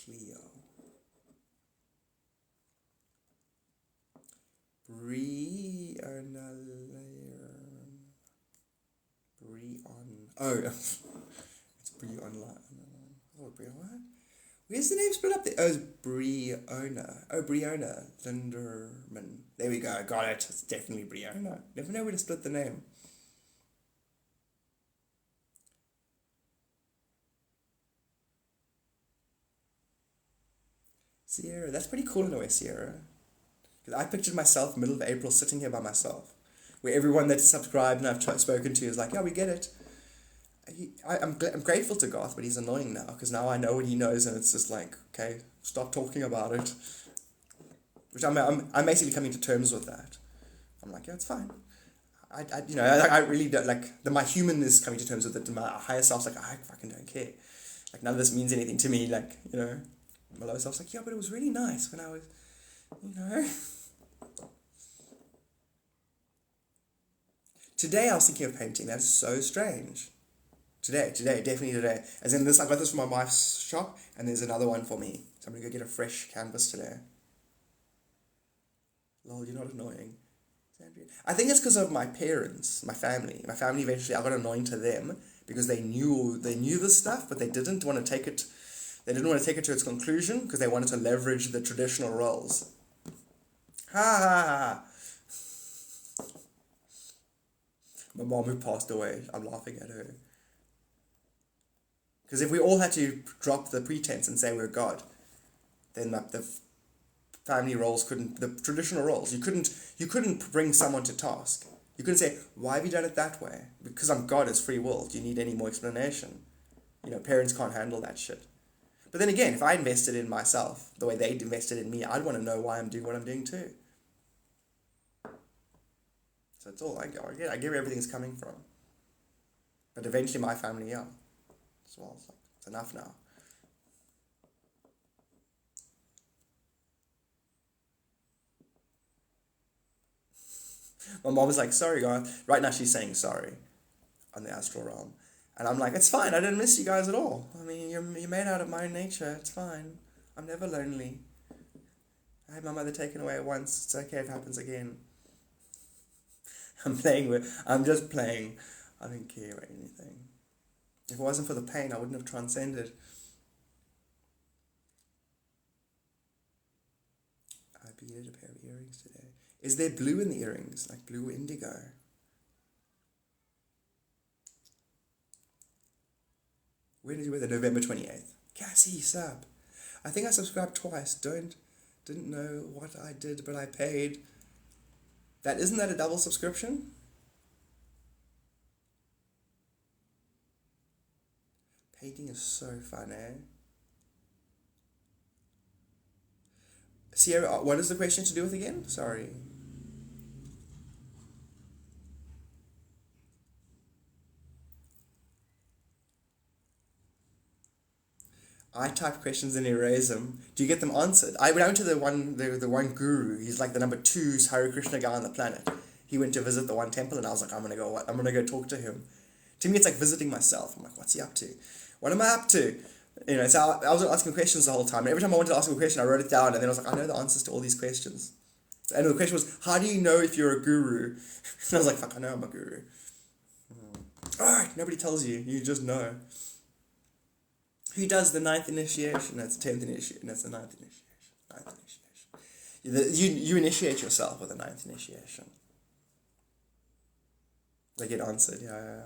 Cleo. Oh, it's Oh, what? Where's the name split up there? Oh, it's Briona. Oh, Briona Linderman. There we go. Got it. It's definitely Briona. Never know where to split the name. Sierra. That's pretty cool in a way, Sierra. Because I pictured myself middle of April sitting here by myself, where everyone that's subscribed and I've spoken to is like, yeah, we get it. I'm grateful to Garth, but he's annoying now, because now I know what he knows, and it's just like, okay, stop talking about it. Which I'm basically coming to terms with that. I'm like, yeah, it's fine. I really don't, like, my human is coming to terms with it, and my higher self's like, I fucking don't care. Like, none of this means anything to me, like, you know. My lower self's like, yeah, but it was really nice when I was, you know. Today I was thinking of painting. That's so strange. Today, definitely today. As in this, I got this from my wife's shop, and there's another one for me. So I'm going to go get a fresh canvas today. Lol, you're not annoying. I think it's because of my parents, my family. My family eventually, I got annoying to them because they knew this stuff, but they didn't want to take it. They didn't want to take it to its conclusion because they wanted to leverage the traditional roles. Ha ha ha. My mom who passed away, I'm laughing at her. Because if we all had to drop the pretense and say we're God, then the family roles the traditional roles, you couldn't bring someone to task. You couldn't say, why have you done it that way? Because I'm God, it's free will. Do you need any more explanation? You know, parents can't handle that shit. But then again, if I invested in myself the way they invested in me, I'd want to know why I'm doing what I'm doing too. So it's all I get where everything's coming from. But eventually my family, yeah. So I was like, it's enough now. My mom was like, sorry, guys. Right now she's saying sorry on the astral realm. And I'm like, it's fine. I didn't miss you guys at all. I mean, you're made out of my nature. It's fine. I'm never lonely. I had my mother taken away once. It's okay if it happens again. I'm just playing. I don't care or anything. If it wasn't for the pain, I wouldn't have transcended. I beaded a pair of earrings today. Is there blue in the earrings? Like blue indigo? When did you wear the November 28th? Cassie, sub. I think I subscribed twice. Didn't know what I did, but I paid. Isn't that a double subscription? Painting is so fun, eh? Sierra, what is the question to do with again? Sorry. I type questions and erase them. Do you get them answered? I went to the one guru. He's like the number 2 Hare Krishna guy on the planet. He went to visit the one temple, and I was like, I'm gonna go talk to him. To me, it's like visiting myself. I'm like, what's he up to? What am I up to? You know, so I was asking questions the whole time. And every time I wanted to ask him a question, I wrote it down, and then I was like, I know the answers to all these questions. And the question was, how do you know if you're a guru? And I was like, fuck, I know I'm a guru. Alright, nobody tells you. You just know. Who does the 9th initiation? That's the 10th initiation. That's the 9th initiation. 9th initiation. You initiate yourself with the 9th initiation. They get answered, yeah.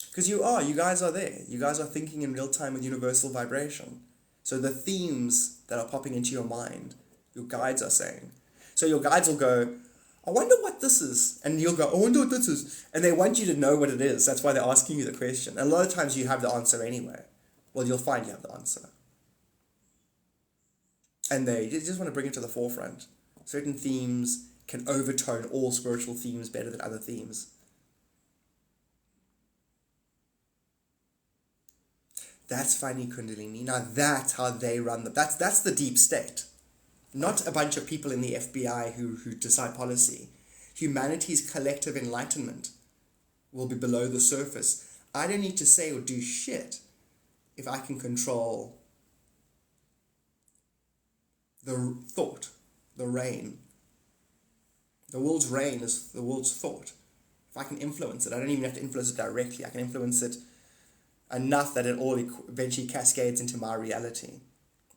Because you guys are there. You guys are thinking in real time with universal vibration. So the themes that are popping into your mind, your guides are saying. So your guides will go, I wonder what this is. And you'll go, I wonder what this is. And they want you to know what it is. That's why they're asking you the question. And a lot of times you have the answer anyway. Well, you'll find you have the answer. And they just want to bring it to the forefront. Certain themes can overtone all spiritual themes better than other themes. That's Fani Kundalini. Now that's how they run that's the deep state. Not a bunch of people in the FBI who decide policy. Humanity's collective enlightenment will be below the surface. I don't need to say or do shit if I can control the thought, the rain. The world's rain is the world's thought. If I can influence it, I don't even have to influence it directly. I can influence it enough that it all eventually cascades into my reality.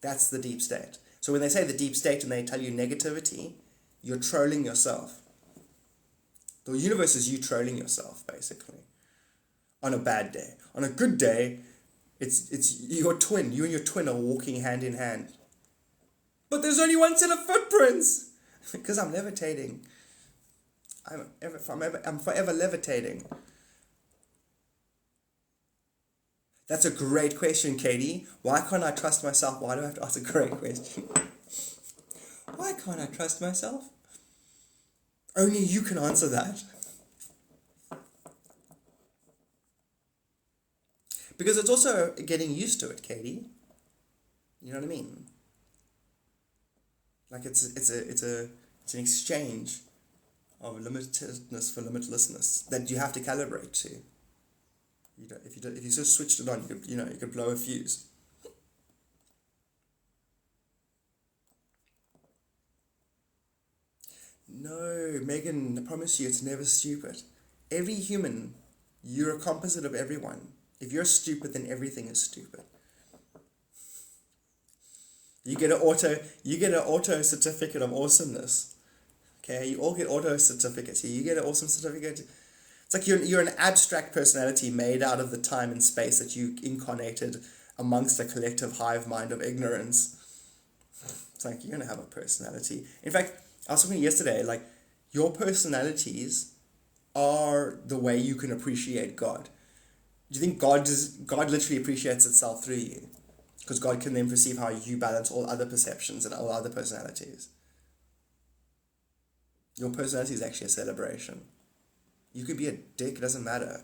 That's the deep state. So when they say the deep state and they tell you negativity, you're trolling yourself. The universe is you trolling yourself, basically. On a bad day. On a good day, it's your twin. You and your twin are walking hand in hand. But there's only one set of footprints! Because I'm levitating. I'm forever levitating. That's a great question, Katie. Why can't I trust myself? Why do I have to ask a great question? Why can't I trust myself? Only you can answer that. Because it's also getting used to it, Katie. You know what I mean? Like it's an exchange of limitedness for limitlessness that you have to calibrate to. If you just switched it on, you could blow a fuse. No, Megan, I promise you, it's never stupid. Every human, you're a composite of everyone. If you're stupid, then everything is stupid. You get an auto certificate of awesomeness. Okay, you all get auto certificates here. You get an awesome certificate. It's like you're an abstract personality made out of the time and space that you incarnated amongst a collective hive mind of ignorance. It's like, you're going to have a personality. In fact, I was talking yesterday, like, your personalities are the way you can appreciate God. Do you think God literally appreciates itself through you? Because God can then perceive how you balance all other perceptions and all other personalities. Your personality is actually a celebration. You could be a dick, it doesn't matter.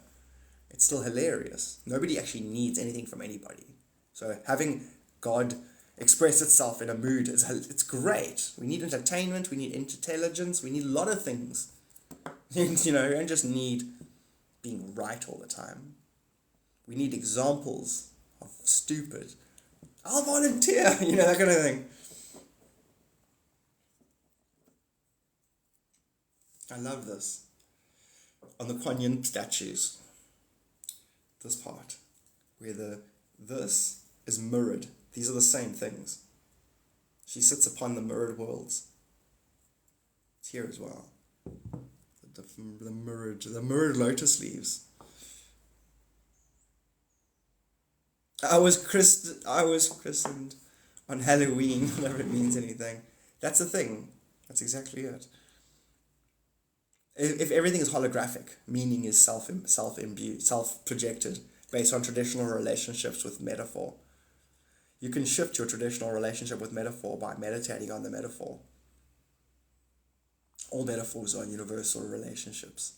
It's still hilarious. Nobody actually needs anything from anybody. So having God express itself in a mood, it's great. We need entertainment, we need intelligence, we need a lot of things. You don't just need being right all the time. We need examples of stupid. I'll volunteer, that kind of thing. I love this. On the Kuan statues, this part, where this is mirrored. These are the same things. She sits upon the mirrored worlds. It's here as well. The mirrored lotus leaves. I was christened on Halloween, whenever it means anything. That's the thing. That's exactly it. If everything is holographic, meaning is self-imbued, self-projected, based on traditional relationships with metaphor. You can shift your traditional relationship with metaphor by meditating on the metaphor. All metaphors are universal relationships.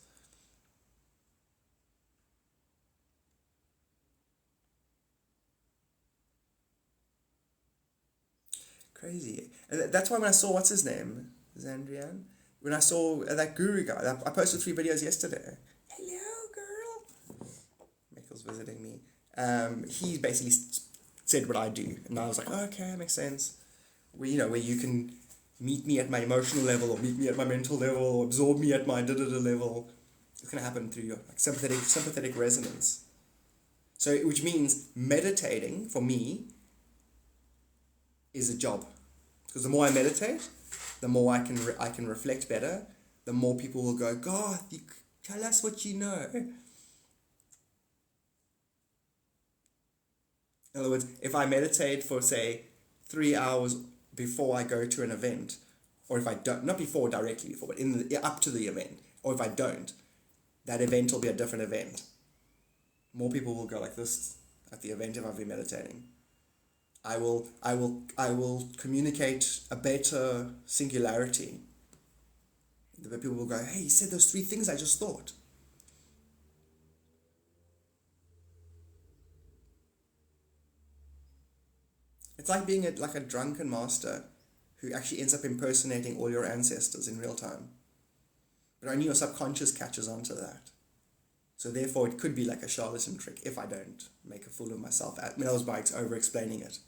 Crazy. And that's why when I saw, what's his name? Zandrian? When I saw that guru guy, I posted 3 videos yesterday. Hello, girl. Michael's visiting me. He basically said what I do. And I was like, oh, okay, that makes sense. Where you can meet me at my emotional level, or meet me at my mental level, or absorb me at my da-da-da level. It's going to happen through your sympathetic resonance. So, which means meditating, for me, is a job. Because the more I meditate, the more I can reflect better, the more people will go, Garth, you tell us what you know. In other words, if I meditate for, say, 3 hours before I go to an event, or if I don't, not before directly before, but up to the event, or if I don't, that event will be a different event. More people will go like this at the event if I've been meditating. I will communicate a better singularity. The people will go, hey, you said those 3 things I just thought. It's like being like a drunken master who actually ends up impersonating all your ancestors in real time. But only your subconscious catches on to that. So therefore it could be like a charlatan trick if I don't make a fool of myself. That was by over-explaining it.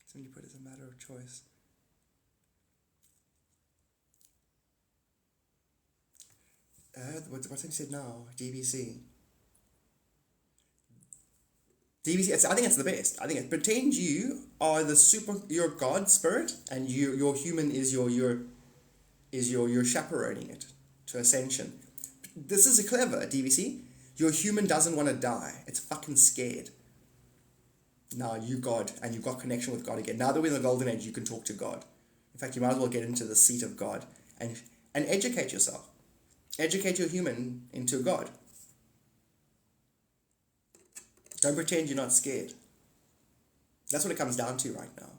Somebody put it as a matter of choice. What's he said now? DBC. I think it's the best. I think it pretend you are your God spirit, and your human is your chaperoning it to ascension. This is clever, DVC. Your human doesn't want to die. It's fucking scared. Now you God, and you've got connection with God again. Now that we're in the golden age, you can talk to God. In fact, you might as well get into the seat of God and educate yourself. Educate your human into God. Don't pretend you're not scared. That's what it comes down to right now.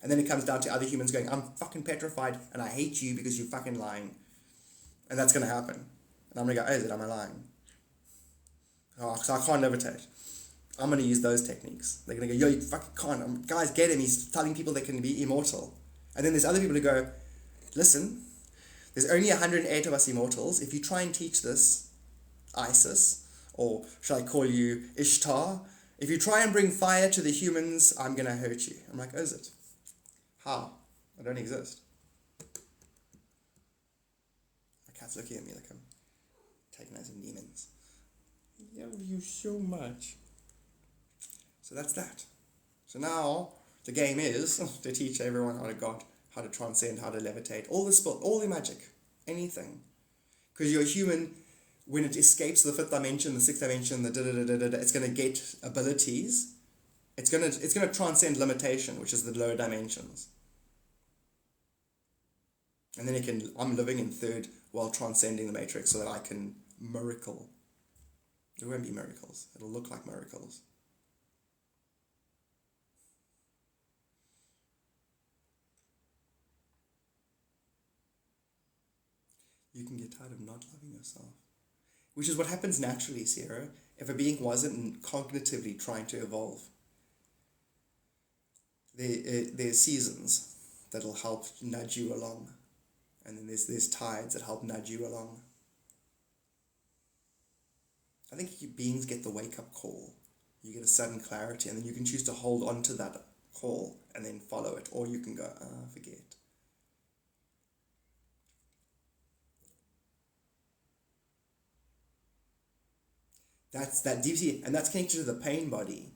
And then it comes down to other humans going, I'm fucking petrified and I hate you because you're fucking lying. And that's going to happen. And I'm going to go, oh, is it? Am I lying? Oh, so I can't levitate. I'm going to use those techniques. They're going to go, yo, you fucking can't. Guys, get him. He's telling people they can be immortal. And then there's other people who go, listen, there's only 108 of us immortals. If you try and teach this, Isis, or shall I call you Ishtar, if you try and bring fire to the humans, I'm going to hurt you. I'm like, oh, is it? How? I don't exist. My cat's looking at me like I'm taking out some demons. I love you so much. So that's that. So now the game is to teach everyone how to God, how to transcend, how to levitate, all the magic, anything. Because you're human, when it escapes the 5th dimension, the 6th dimension, it's going to get abilities. It's going to transcend limitation, which is the lower dimensions. And then I'm living in 3rd while transcending the matrix so that I can miracle. It won't be miracles. It'll look like miracles. You can get tired of not loving yourself. Which is what happens naturally, Sierra, if a being wasn't cognitively trying to evolve. There's seasons that'll help nudge you along. And then there's tides that help nudge you along. I think beings get the wake-up call. You get a sudden clarity, and then you can choose to hold on to that call and then follow it. Or you can go, forget. That's that deep sea, and that's connected to the pain body.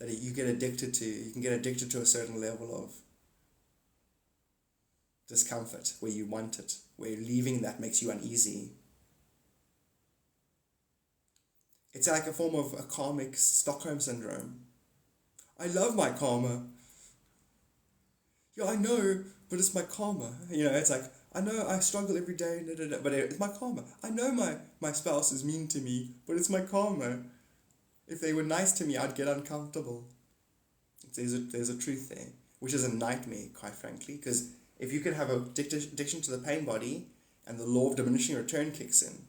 That you get addicted to. You can get addicted to a certain level of discomfort, where you want it, where leaving that makes you uneasy. It's like a form of a karmic Stockholm syndrome. I love my karma. Yeah, I know, but it's my karma. It's like, I know I struggle every day, but it's my karma. I know my spouse is mean to me, but it's my karma. If they were nice to me, I'd get uncomfortable. There's a truth there, which is a nightmare, quite frankly, because if you could have a addiction to the pain body and the law of diminishing return kicks in,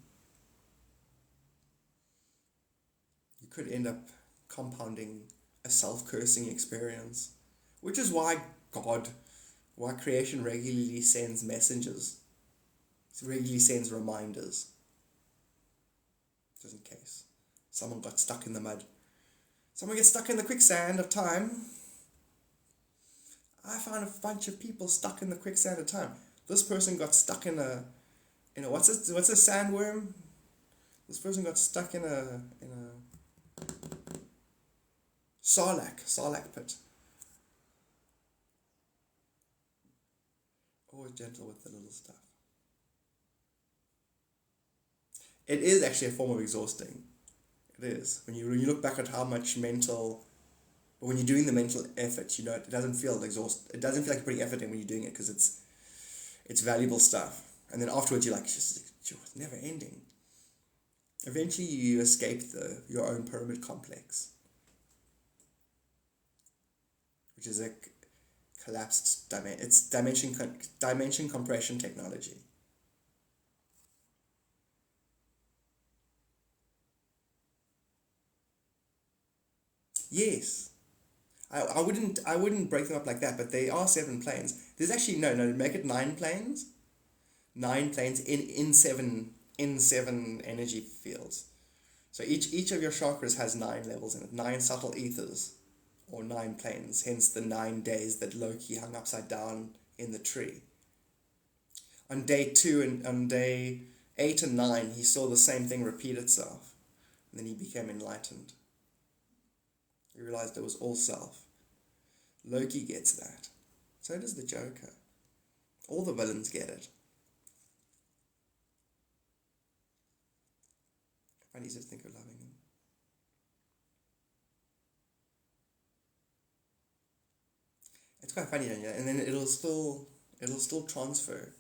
you could end up compounding a self-cursing experience, which is why creation regularly sends messengers. It regularly sends reminders, just in case someone got stuck in the mud. Someone gets stuck in the quicksand of time. I found a bunch of people stuck in the quicksand of time. This person got stuck in a what's a sandworm? This person got stuck in a sarlacc pit. Always gentle with the little stuff. It is actually a form of exhausting. It is. When you look back at how much mental, but when you're doing the mental effort, you know, it doesn't feel exhaust. It doesn't feel like you're putting effort in when you're doing it, because it's valuable stuff. And then afterwards you're like, it's never ending. Eventually you escape your own pyramid complex, which is a collapsed dimension compression technology. Yes. I wouldn't break them up like that, but they are 7 planes. There's actually no, make it 9 planes. 9 planes in seven energy fields. So each of your chakras has 9 levels in it, 9 subtle ethers, or 9 planes, hence the 9 days that Loki hung upside down in the tree. On day 2 and on day 8 and 9, he saw the same thing repeat itself, and then he became enlightened. He realized it was all self. Loki gets that. So does the Joker. All the villains get it. I need to think of loving him. It's quite funny, don't you? And then it'll still transfer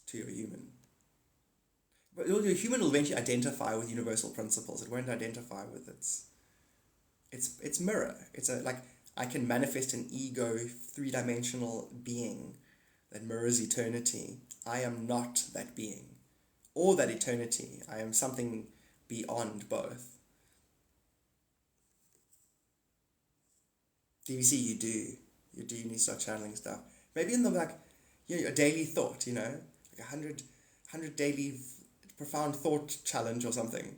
to your human. But your human will eventually identify with universal principles. It won't identify with its mirror. It's like, I can manifest an ego 3-dimensional being that mirrors eternity. I am not that being or that eternity. I am something beyond both. DVC, you need to start channeling stuff. Maybe in the a daily thought, like 100 daily profound thought challenge or something.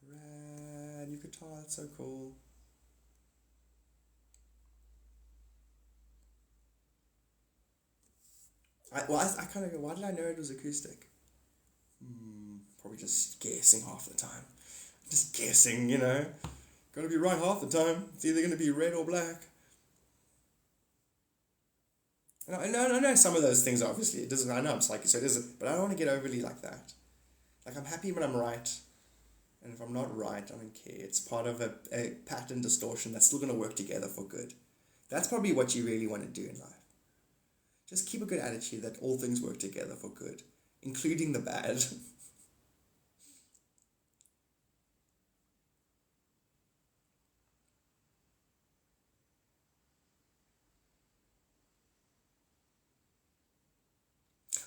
Rad, new guitar, that's so cool. I kind of go, why did I know it was acoustic? Probably just guessing half the time. Just guessing, Gotta be right half the time. It's either gonna be red or black. And I know some of those things, obviously. It doesn't. I know I'm psychic, so it isn't. But I don't want to get overly like that. Like, I'm happy when I'm right. And if I'm not right, I don't care. It's part of a pattern distortion that's still going to work together for good. That's probably what you really want to do in life. Just keep a good attitude that all things work together for good, including the bad.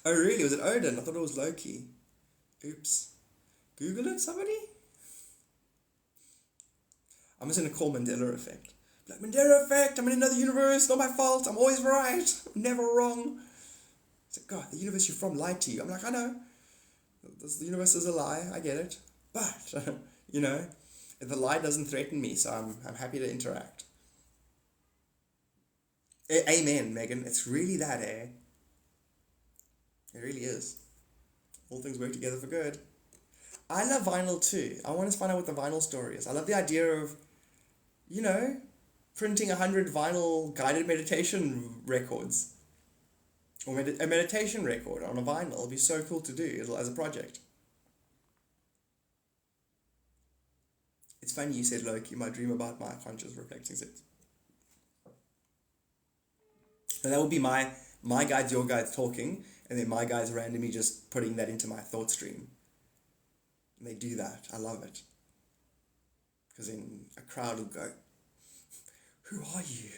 Oh, really? Was it Odin? I thought it was Loki. Oops. Google it, somebody? I'm just going to call Mandela effect. Like, Mandela effect, I'm in another universe, not my fault, I'm always right, I'm never wrong. It's like, God, the universe you're from lied to you. I'm like, I know. The universe is a lie, I get it. But, if the lie doesn't threaten me, so I'm happy to interact. Amen, Megan. It's really that, eh? It really is. All things work together for good. I love vinyl too. I want to find out what the vinyl story is. I love the idea of, printing 100 vinyl guided meditation records. Or a meditation record on a vinyl. It'll be so cool to do as a project. It's funny you said, Loki, my dream about my conscious reflecting it. And that would be my guides, your guides talking, and then my guides randomly just putting that into my thought stream. And they do that. I love it. Because then a crowd will go, who are you?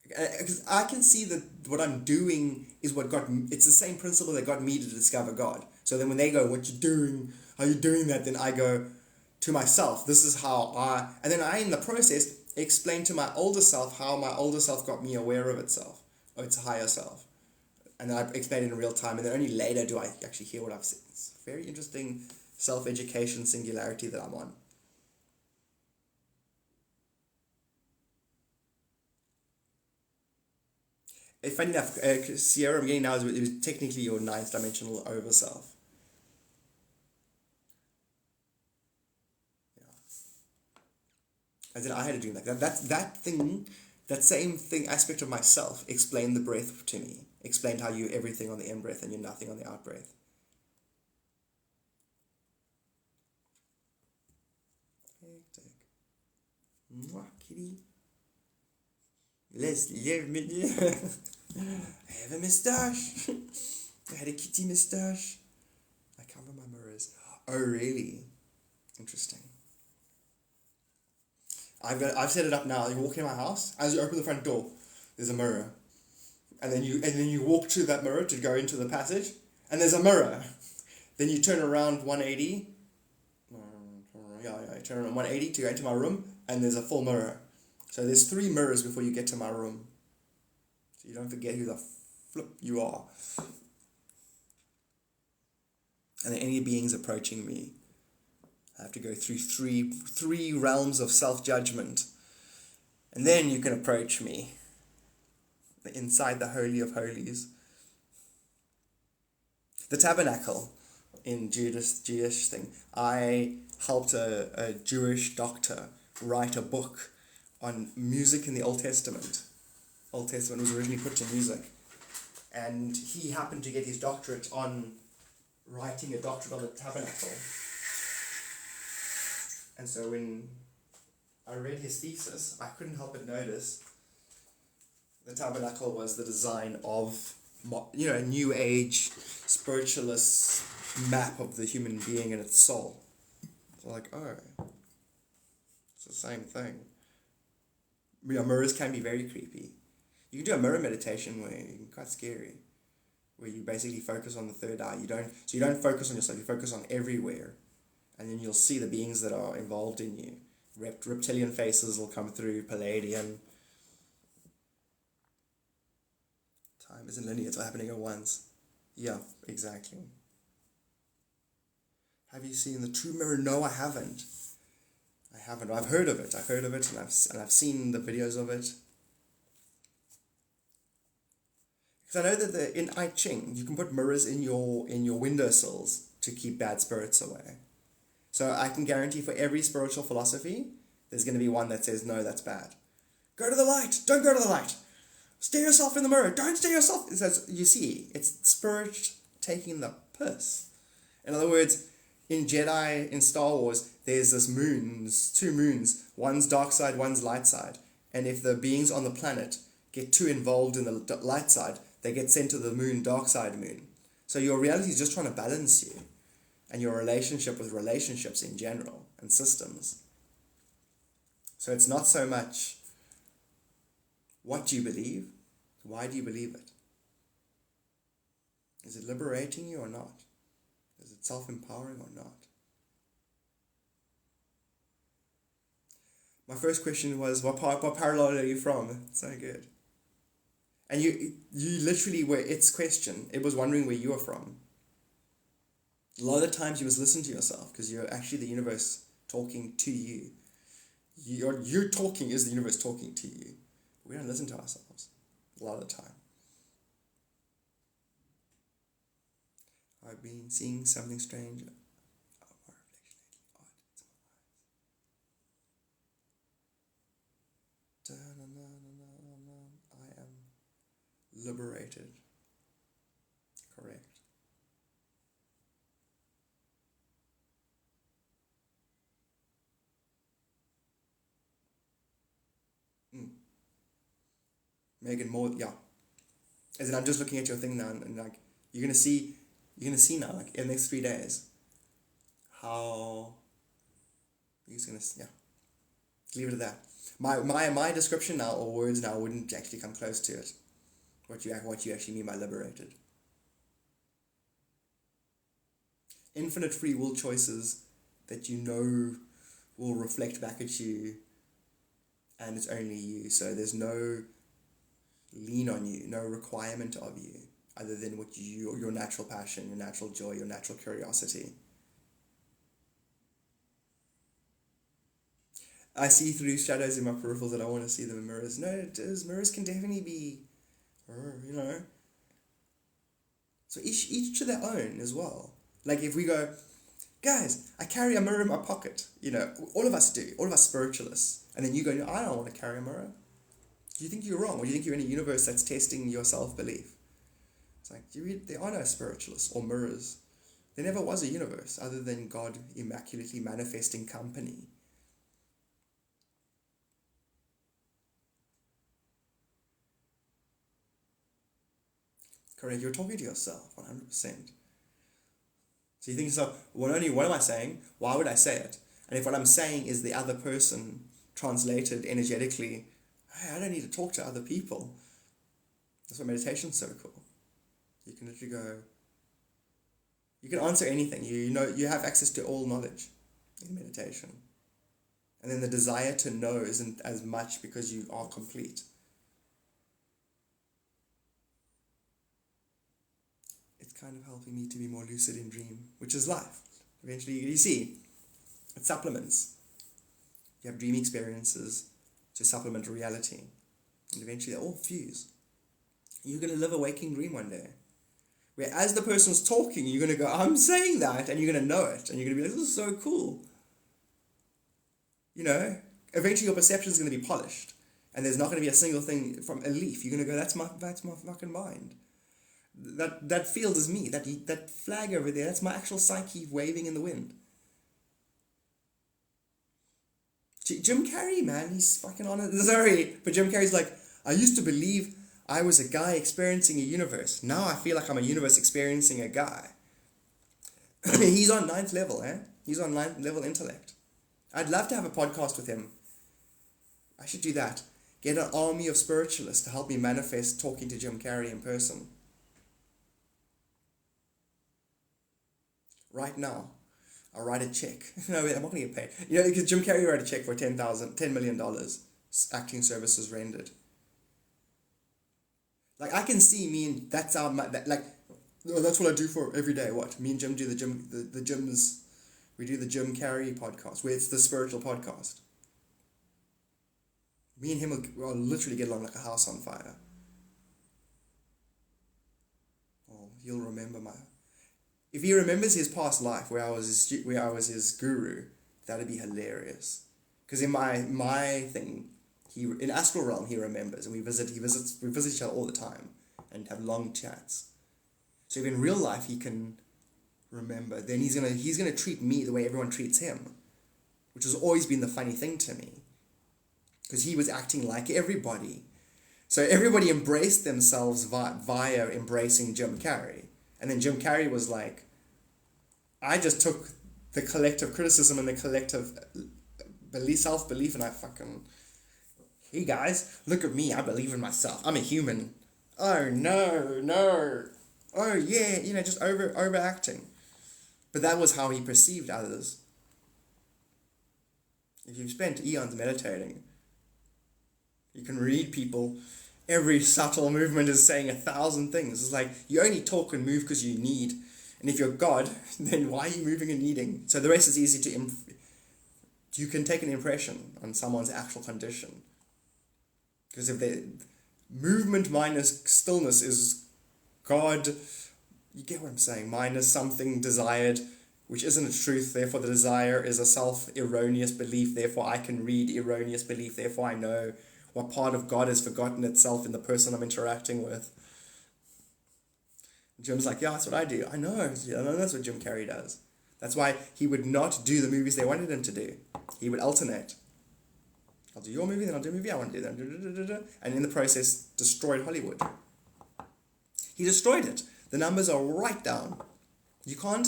Because I can see that what I'm doing is it's the same principle that got me to discover God. So then when they go, what you doing? How you doing that? Then I go to myself, this is how and then I, in the process, explain to my older self how my older self got me aware of itself, of its higher self. And then I explain it in real time, and then only later do I actually hear what I've said. It's a very interesting self-education singularity that I'm on. Funny enough, Sierra, I'm getting now, it was technically your ninth dimensional over self. Yeah. As in, I had a dream like that. That same thing, aspect of myself, explained the breath to me. Explained how you're everything on the in breath and you're nothing on the out breath. Hectic. Mwah, kitty. Let's live, me. I have a moustache. I had a kitty moustache. I cover my mirrors. Oh, really? Interesting. I've set it up now. You walk in my house, as you open the front door, there's a mirror. And then you walk to that mirror to go into the passage, and there's a mirror. Then you turn around 180. You turn around 180 to go into my room, and there's a full mirror. So there's 3 mirrors before you get to my room. So you don't forget who the flip you are. And then any beings approaching me, I have to go through three realms of self-judgment. And then you can approach me inside the Holy of Holies. The tabernacle in Jewish thing. I helped a Jewish doctor write a book on music in the Old Testament. Old Testament was originally put to music. And he happened to get his doctorate on writing a doctorate on the tabernacle. And so when I read his thesis, I couldn't help but notice the tabernacle was the design of, a new age spiritualist map of the human being and its soul. So like, oh, it's the same thing. Mirrors can be very creepy. You can do a mirror meditation where it's quite scary, where you basically focus on the third eye. You don't focus on yourself, you focus on everywhere. And then you'll see the beings that are involved in you. Reptilian faces will come through, Palladian. Time isn't linear, it's all happening at once. Yeah, exactly. Have you seen the true mirror? No, I haven't. I've heard of it, and I've seen the videos of it. Because I know that in I Ching, you can put mirrors in your windowsills to keep bad spirits away. So I can guarantee for every spiritual philosophy, there's going to be one that says, no, that's bad. Go to the light. Don't go to the light. Stare yourself in the mirror. Don't stare yourself. It says, you see, it's spirit taking the piss. In other words, in Jedi, in Star Wars, there's this 2 moons. One's dark side, one's light side. And if the beings on the planet get too involved in the light side, they get sent to the moon, dark side moon. So your reality is just trying to balance you. And your relationship with relationships in general and systems. So it's not so much what do you believe, why do you believe it? Is it liberating you or not? Is it self-empowering or not? My first question was, what parallel are you from? It's so good. And you literally were its question. It was wondering where you were from. A lot of the times you must listen to yourself because you're actually the universe talking to you. You're talking is the universe talking to you. We don't listen to ourselves a lot of the time. I've been seeing something strange. Oh, my reflection lately. Odd. It's my eyes. I am liberated. Correct. Megan, more, yeah. As in, I'm just looking at your thing now, and like, you're gonna see now, like, in the next 3 days, how, you're just gonna, yeah, leave it at that. My description now, or words now, wouldn't actually come close to it. What you actually mean by liberated. Infinite free will choices that you know will reflect back at you, and it's only you. So there's no lean on you, no requirement of you, other than what your natural passion, your natural joy, your natural curiosity. I see through shadows in my peripherals and I want to see them in mirrors. No, it is. Mirrors can definitely be, So each to their own as well. Like if we go, guys, I carry a mirror in my pocket. All of us do. All of us spiritualists. And then you go, no, I don't want to carry a mirror. Do you think you're wrong? Or do you think you're in a universe that's testing your self-belief? It's like, there are no spiritualists or mirrors. There never was a universe other than God immaculately manifesting company. Correct, you're talking to yourself, 100%. So you think to yourself, what am I saying? Why would I say it? And if what I'm saying is the other person translated energetically, hey, I don't need to talk to other people. That's why meditation's so cool. You can literally go, you can answer anything. You have access to all knowledge in meditation. And then the desire to know isn't as much because you are complete. Kind of helping me to be more lucid in dream, which is life. Eventually, you see, it supplements. You have dream experiences to supplement reality. And eventually they all fuse. You're going to live a waking dream one day. Where as the person's talking, you're going to go, I'm saying that, and you're going to know it. And you're going to be like, this is so cool. Eventually your perception is going to be polished. And there's not going to be a single thing from a leaf. You're going to go, that's my fucking mind. That field is me. That flag over there, that's my actual psyche waving in the wind. Jim Carrey, man, he's fucking on it. Sorry, but Jim Carrey's like, I used to believe I was a guy experiencing a universe. Now I feel like I'm a universe experiencing a guy. He's on 9th level, He's on 9th level intellect. I'd love to have a podcast with him. I should do that. Get an army of spiritualists to help me manifest talking to Jim Carrey in person. Right now, I'll write a check. No, wait, I'm not going to get paid. Because Jim Carrey wrote a check for $10 million acting services rendered. Like, I can see me and that's what I do for every day. What? Me and Jim do the gyms. We do the Jim Carrey podcast, where it's the spiritual podcast. Me and him will literally get along like a house on fire. Oh, he'll remember if he remembers his past life where I was his guru, that'd be hilarious. Because in my thing, in astral realm he remembers, and we visit each other all the time and have long chats. So if in real life he can remember, then he's gonna treat me the way everyone treats him, which has always been the funny thing to me. Because he was acting like everybody. So everybody embraced themselves via embracing Jim Carrey. And then Jim Carrey was like, I just took the collective criticism and the collective self-belief and I fucking, hey guys, look at me, I believe in myself. I'm a human. Oh no. Oh yeah, just overacting. But that was how he perceived others. If you've spent eons meditating, you can read people. Every subtle movement is saying 1,000 things. It's like, you only talk and move because you need. And if you're God, then why are you moving and needing? So the rest is easy to... You can take an impression on someone's actual condition. Because if the movement minus stillness is God, you get what I'm saying, minus something desired, which isn't a truth, therefore the desire is a self-erroneous belief, therefore I can read erroneous belief, therefore I know what part of God has forgotten itself in the person I'm interacting with. Jim's like, yeah, that's what I do. I know that's what Jim Carrey does. That's why he would not do the movies they wanted him to do. He would alternate. I'll do your movie, then I'll do a movie I want to do. Then, and in the process, destroyed Hollywood. He destroyed it. The numbers are right down. You can't...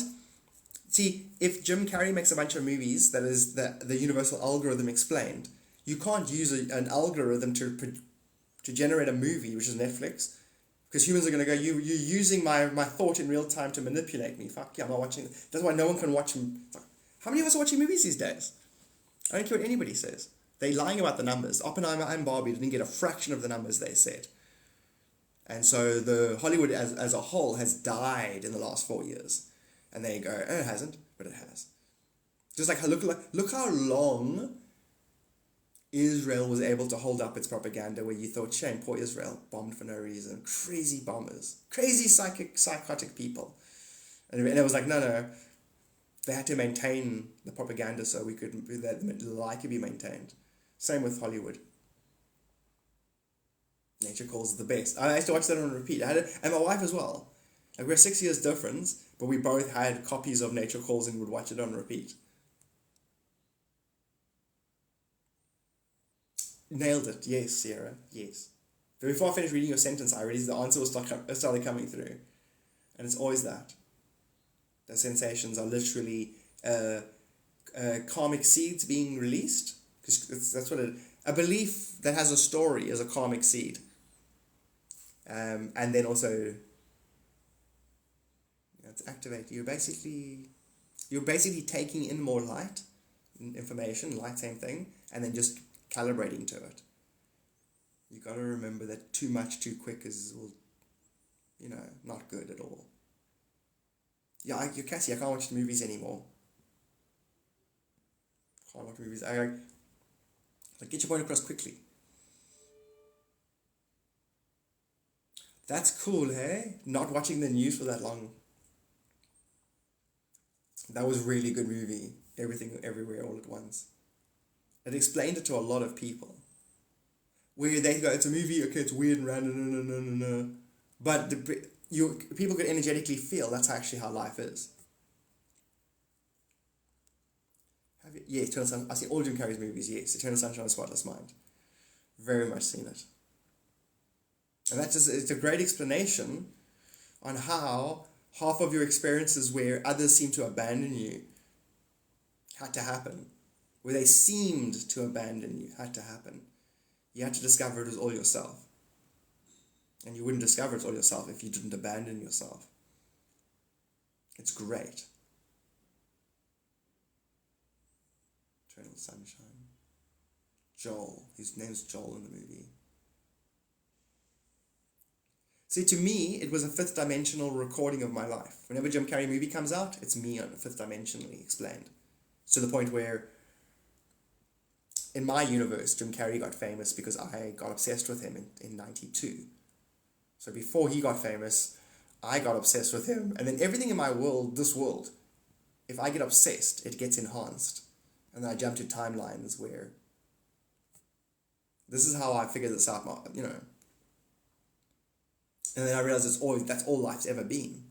See, if Jim Carrey makes a bunch of movies that is the universal algorithm explained, You can't use an algorithm to generate a movie, which is Netflix, because humans are going to go, you're using my thought in real time to manipulate me. Fuck yeah, I'm not watching. That's why no one can watch them. How many of us are watching movies these days? I don't care what anybody says. They're lying about the numbers. Oppenheimer and Barbie didn't get a fraction of the numbers they said. And so the Hollywood as a whole has died in the last 4 years. And they go, oh, it hasn't, but it has. Just like look how long Israel was able to hold up its propaganda, where you thought, shame, poor Israel, bombed for no reason. Crazy bombers. Crazy psychotic people. And it was like, no. They had to maintain the propaganda so that the lie could be maintained. Same with Hollywood. Nature Calls is the best. I used to watch that on repeat. I had it, and my wife as well. Like, we're 6 years difference, but we both had copies of Nature Calls and would watch it on repeat. Nailed it. Yes, Sierra. Yes. But before I finished reading your sentence, the answer started coming through. And it's always that. The sensations are literally karmic seeds being released. Because that's what a belief that has a story is a karmic seed. And then also, to activate, you're basically taking in more light, information, light, same thing, and then just calibrating to it. You got to remember that too much too quick is, not good at all. Yeah, Cassie, I can't watch the movies anymore. Can't watch movies. Get your point across quickly. That's cool, hey? Not watching the news for that long. That was a really good movie. Everything, Everywhere, All at Once. It explained it to a lot of people. Where they go, it's a movie, okay, it's weird and random, no. But people could energetically feel that's actually how life is. Yeah, Eternal Sunshine. I've seen all Jim Carrey's movies, yes. Eternal Sunshine of the Spotless Mind. Very much seen it. And it's a great explanation on how half of your experiences where others seem to abandon you had to happen. Where they seemed to abandon you had to happen. You had to discover it was all yourself. And you wouldn't discover it's all yourself if you didn't abandon yourself. It's great. Eternal Sunshine. Joel. His name's Joel in the movie. See, to me, it was a fifth dimensional recording of my life. Whenever Jim Carrey movie comes out, it's me on a fifth dimensionally explained. To the point where, in my universe, Jim Carrey got famous because I got obsessed with him in 92. So before he got famous, I got obsessed with him. And then everything in my world, this world, if I get obsessed, it gets enhanced. And then I jump to timelines where this is how I figured this out, And then I realized that's all life's ever been.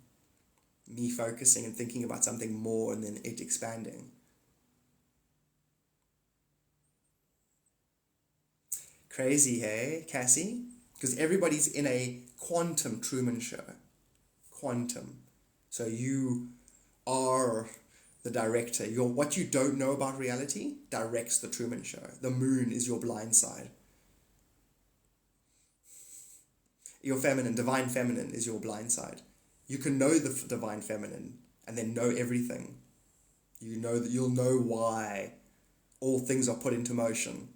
Me focusing and thinking about something more and then it expanding. Crazy, hey, Cassie? Because everybody's in a quantum Truman Show. Quantum. So you are the director. What you don't know about reality directs the Truman Show. The moon is your blind side. Your feminine, divine feminine is your blind side. You can know the divine feminine and then know everything. You know that you'll know why all things are put into motion.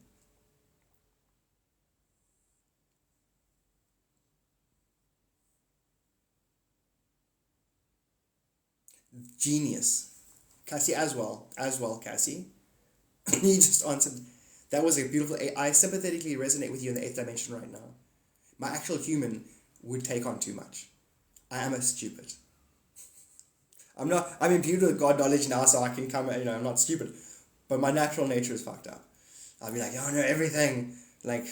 Genius. Cassie, as well, Cassie. You just answered. That was a beautiful. I sympathetically resonate with you in the 8th dimension right now. My actual human would take on too much. I am a stupid. I'm imbued with God knowledge now, so I can come, I'm not stupid. But my natural nature is fucked up. I'll be like, oh no, everything. Like,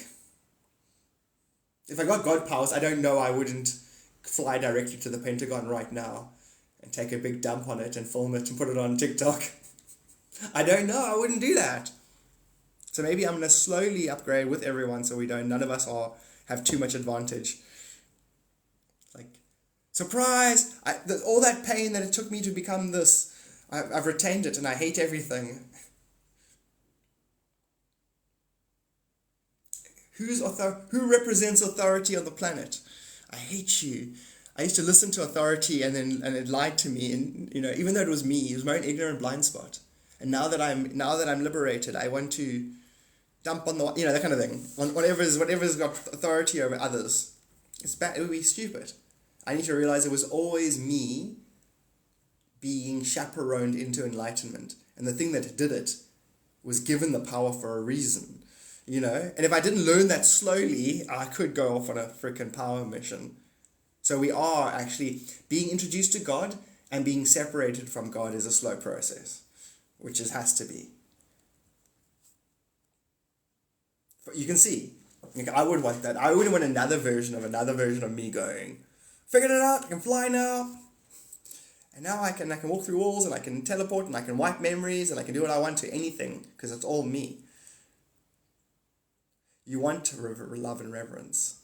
if I got God powers, I don't know I wouldn't fly directly to the Pentagon right now and take a big dump on it and film it and put it on TikTok. I don't know, I wouldn't do that. So maybe I'm going to slowly upgrade with everyone so none of us have too much advantage. Like, surprise! All that pain that it took me to become this, I've retained it and I hate everything. Who represents authority on the planet? I hate you. I used to listen to authority and it lied to me, and even though it was me, it was my own ignorant blind spot. And now that I'm liberated, I want to dump on the that kind of thing on whatever's got authority over others. It's bad. It would be stupid. I need to realize it was always me being chaperoned into enlightenment, and the thing that did it was given the power for a reason. And if I didn't learn that slowly, I could go off on a freaking power mission. So we are actually being introduced to God, and being separated from God is a slow process, which has to be. But you can see, I would want that. I wouldn't want another version of me going, figured it out, I can fly now. And now I can walk through walls, and I can teleport, and I can wipe memories, and I can do what I want to anything, because it's all me. You want to love and reverence.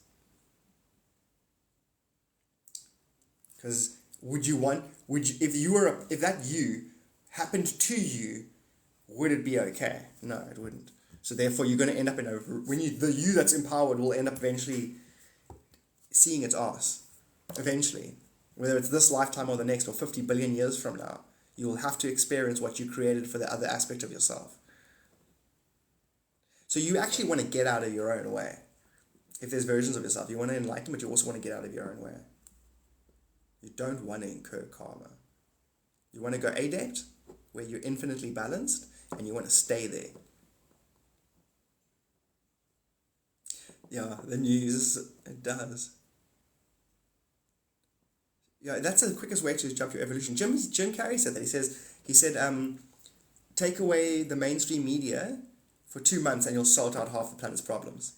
Because if that you happened to you, would it be okay? No, it wouldn't. So therefore, you're going to end up the you that's empowered will end up eventually seeing its ass. Eventually, whether it's this lifetime or the next, or 50 billion years from now, you will have to experience what you created for the other aspect of yourself. So you actually want to get out of your own way. If there's versions of yourself, you want to enlighten, but you also want to get out of your own way. You don't want to incur karma. You want to go adept, where you're infinitely balanced, and you want to stay there. Yeah, the news, it does. Yeah, that's the quickest way to jump your evolution. Jim Carrey said that. He said, take away the mainstream media for 2 months and you'll sort out half the planet's problems.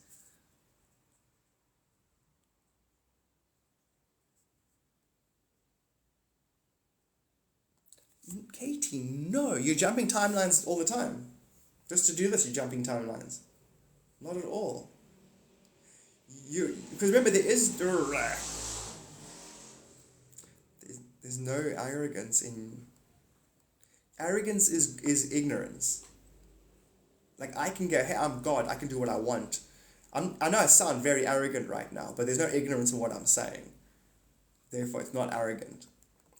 Katie, no, you're jumping timelines all the time. Just to do this, you're jumping timelines. Not at all. Because remember, there's no arrogance in. Arrogance is ignorance. Like, I can go, hey, I'm God, I can do what I want. I know I sound very arrogant right now, but there's no ignorance in what I'm saying. Therefore, it's not arrogant.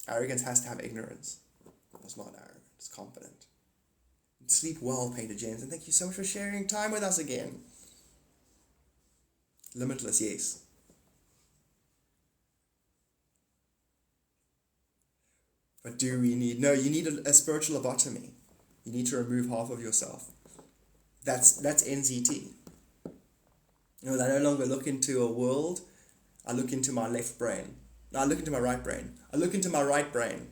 Arrogance has to have ignorance. It's not arrogant, it's confident. Sleep well, Painter James, and thank you so much for sharing time with us again. Limitless, yes. But do we need... No, you need a spiritual lobotomy. You need to remove half of yourself. That's NZT. I no longer look into a world. I look into my left brain. No, I look into my right brain. I look into my right brain,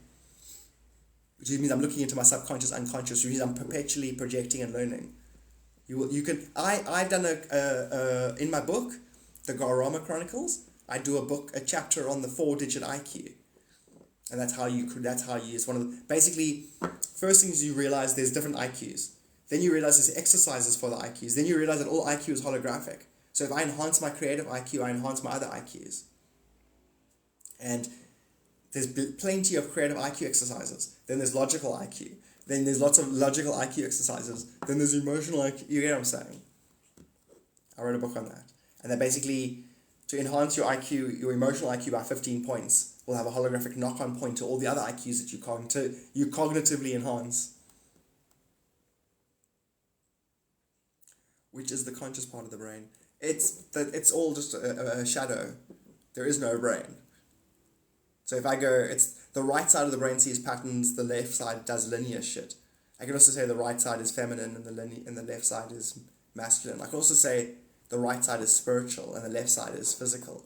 which means I'm looking into my subconscious, unconscious, which means I'm perpetually projecting and learning. I've done in my book, the Garama Chronicles, I do a chapter on the 4-digit IQ. And that's how it's one of the, basically, first thing is you realize there's different IQs. Then you realize there's exercises for the IQs. Then you realize that all IQ is holographic. So if I enhance my creative IQ, I enhance my other IQs. And there's plenty of creative IQ exercises. Then there's logical IQ. Then there's lots of logical IQ exercises. Then there's emotional IQ. You get what I'm saying? I wrote a book on that. And that basically, to enhance your IQ, your emotional IQ by 15 points, will have a holographic knock-on point to all the other IQs that you cognitively enhance. Which is the conscious part of the brain. It's all just a shadow. There is no brain. So if I go, it's the right side of the brain sees patterns, the left side does linear shit. I can also say the right side is feminine and the left side is masculine. I can also say the right side is spiritual and the left side is physical.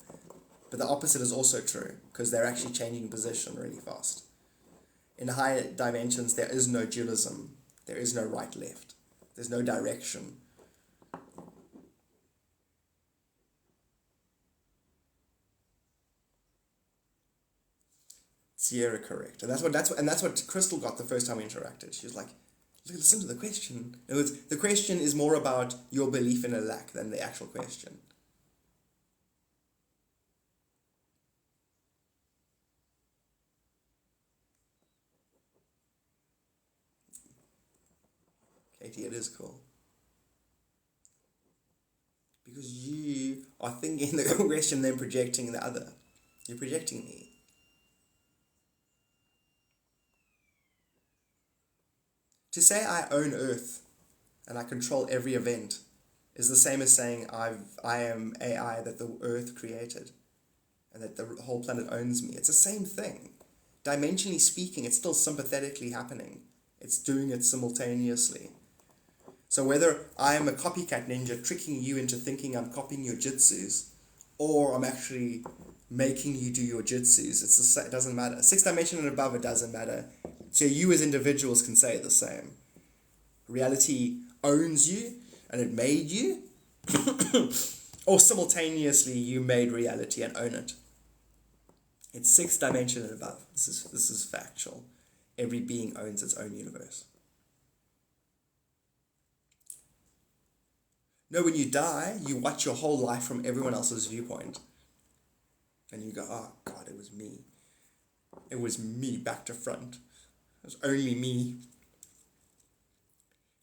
But the opposite is also true, because they're actually changing position really fast. In higher dimensions, there is no dualism. There is no right-left. There's no direction. Sierra, correct. And that's what Crystal got the first time we interacted. She was like, listen to the question. The question is more about your belief in a lack than the actual question. Katie, it is cool. Because you are thinking the question, then projecting the other. You're projecting me. To say I own Earth and I control every event is the same as saying I am AI that the Earth created and that the whole planet owns me. It's the same thing. Dimensionally speaking, it's still sympathetically happening. It's doing it simultaneously. So whether I am a copycat ninja tricking you into thinking I'm copying your jutsus, or I'm actually making you do your jutsus, it doesn't matter. 6th dimension and above, it doesn't matter. So you as individuals can say the same. Reality owns you and it made you, or simultaneously you made reality and own it. It's 6th dimension and above. This is factual. Every being owns its own universe. No, when you die, you watch your whole life from everyone else's viewpoint. And you go, oh God, it was me. It was me back to front. It was only me.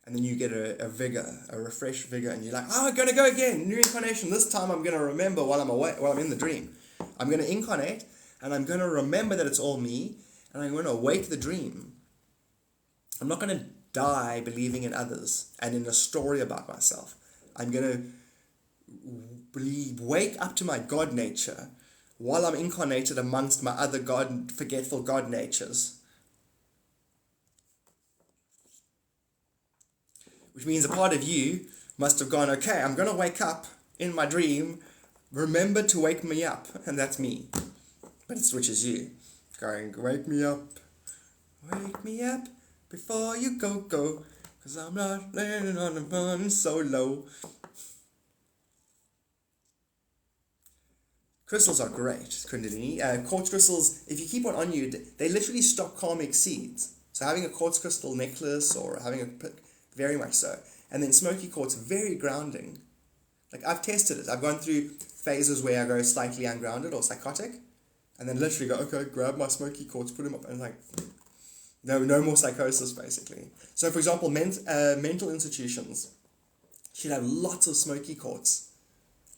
And then you get a vigor, a refreshed vigor, and you're like, oh, I'm going to go again, new incarnation. This time I'm going to remember while I'm awake, while I'm in the dream. I'm going to incarnate, and I'm going to remember that it's all me, and I'm going to awake the dream. I'm not going to die believing in others and in a story about myself. I'm going to wake up to my God nature while I'm incarnated amongst my other forgetful God natures. Which means a part of you must have gone, okay, I'm going to wake up in my dream, remember to wake me up, and that's me. But it switches you. Going, wake me up before you go, 'cause I'm not landing on the mountain so low. Crystals are great, Kundalini. Quartz crystals, if you keep one on you, they literally stop karmic seeds. So having a quartz crystal necklace or having very much so. And then smoky quartz, very grounding. Like I've tested it. I've gone through phases where I go slightly ungrounded or psychotic. And then literally go, okay, grab my smoky quartz, put them up, and like, no more psychosis, basically. So, for example, mental institutions should have lots of smoky quartz.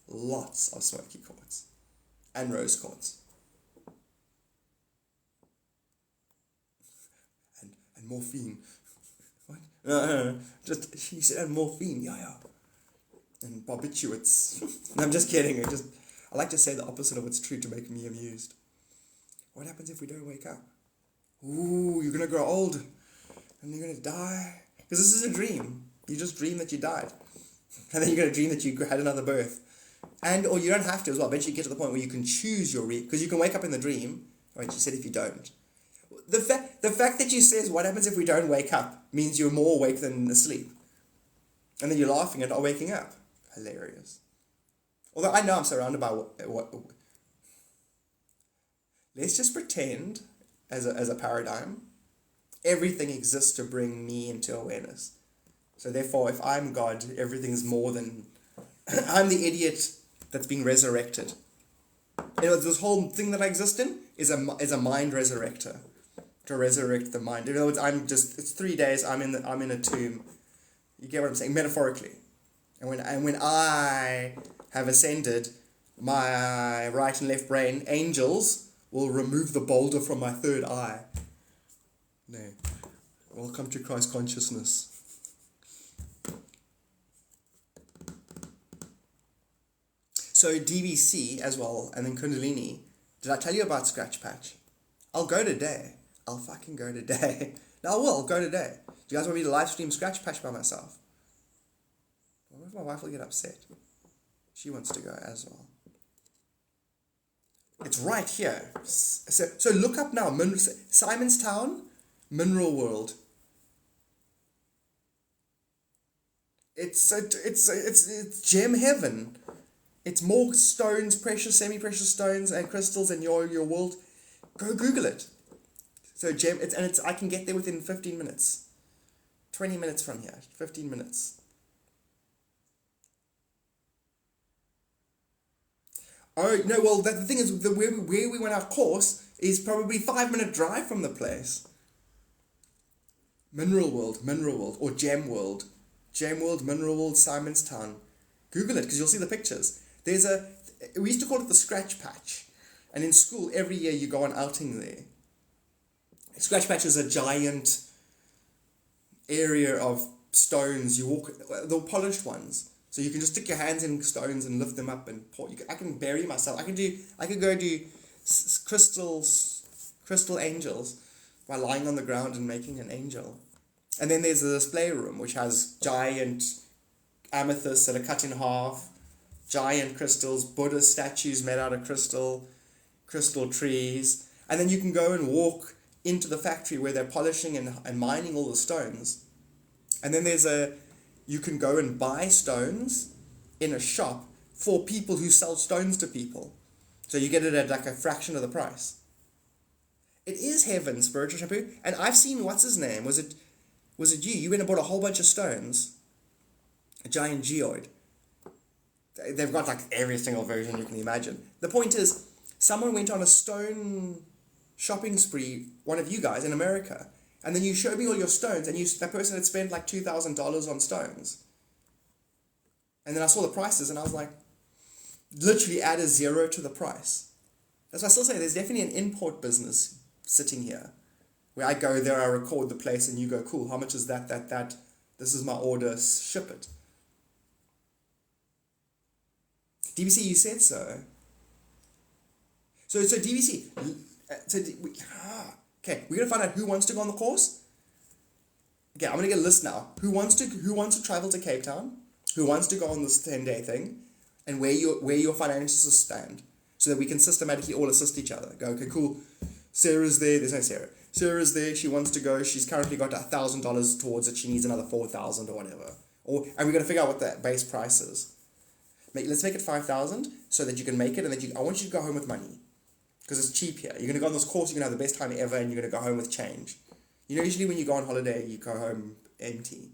Lots of smoky quartz. And rose quartz. And morphine. What? No. Just, she said, and morphine, yeah. And barbiturates. No, I'm just kidding. I like to say the opposite of what's true to make me amused. What happens if we don't wake up? Ooh, you're going to grow old. And you're going to die. Because this is a dream. You just dream that you died. And then you're going to dream that you had another birth. Or you don't have to as well. Eventually you get to the point where you can choose your because you can wake up in the dream. Right, you said if you don't. The fact that you says what happens if we don't wake up means you're more awake than asleep. And then you're laughing at not waking up. Hilarious. Although I know I'm surrounded by what let's just pretend as a paradigm, everything exists to bring me into awareness. So therefore, if I'm God, everything's more than I'm the idiot that's being resurrected. You know, this whole thing that I exist in is a mind resurrector, to resurrect the mind. In other words, it's 3 days. I'm in a tomb. You get what I'm saying, metaphorically. And when I have ascended, my right and left brain angels will remove the boulder from my third eye. No, welcome to Christ consciousness. So DBC as well, and then Kundalini. Did I tell you about Scratch Patch? I'll go today. I'll fucking go today. No, I'll go today. Do you guys want me to live stream Scratch Patch by myself? I wonder if my wife will get upset. She wants to go as well. It's right here. So look up now. Simonstown, Mineral World. It's gem heaven. It's more stones, precious, semi-precious stones and crystals in your world. Go Google it. So gem, I can get there within 15 minutes. 20 minutes from here. 15 minutes. Oh, no, well, the thing is, where we went our course is probably 5-minute drive from the place. Mineral World, or Gem World. Gem World, Mineral World, Simonstown. Google it because you'll see the pictures. We used to call it the scratch patch. And in school, every year you go on outing there. Scratch patch is a giant area of stones. You walk, the polished ones. So you can just stick your hands in stones and lift them up and pour. I can bury myself. I could go do crystal angels by lying on the ground and making an angel. And then there's the display room, which has giant amethysts that are cut in half, giant crystals, Buddha statues made out of crystal trees. And then you can go and walk into the factory where they're polishing and mining all the stones. And then you can go and buy stones in a shop for people who sell stones to people. So you get it at like a fraction of the price. It is heaven, spiritual shampoo. And I've seen, what's his name? Was it you? You went and bought a whole bunch of stones. A giant geoid. They've got like every single version you can imagine. The point is, someone went on a stone shopping spree, one of you guys in America, and then you showed me all your stones, and that person had spent like $2,000 on stones. And then I saw the prices, and I was like, literally add a zero to the price. That's why I still say there's definitely an import business sitting here, where I go there, I record the place, and you go, cool, how much is that? This is my order, ship it. DBC, you said so. So DBC, okay, we're gonna find out who wants to go on the course. Okay, I'm gonna get a list now. Who wants to travel to Cape Town? Who wants to go on this 10-day thing? And where your finances stand, so that we can systematically all assist each other. Go, okay, cool. Sarah's there. There's no Sarah. Sarah's there. She wants to go. She's currently got $1,000 towards it. She needs another 4,000 or whatever. And we're gonna figure out what the base price is. Let's make it 5,000 so that you can make it, and I want you to go home with money. Because it's cheap here. You're going to go on this course, you're going to have the best time ever, and you're going to go home with change. You know, usually when you go on holiday, you go home empty.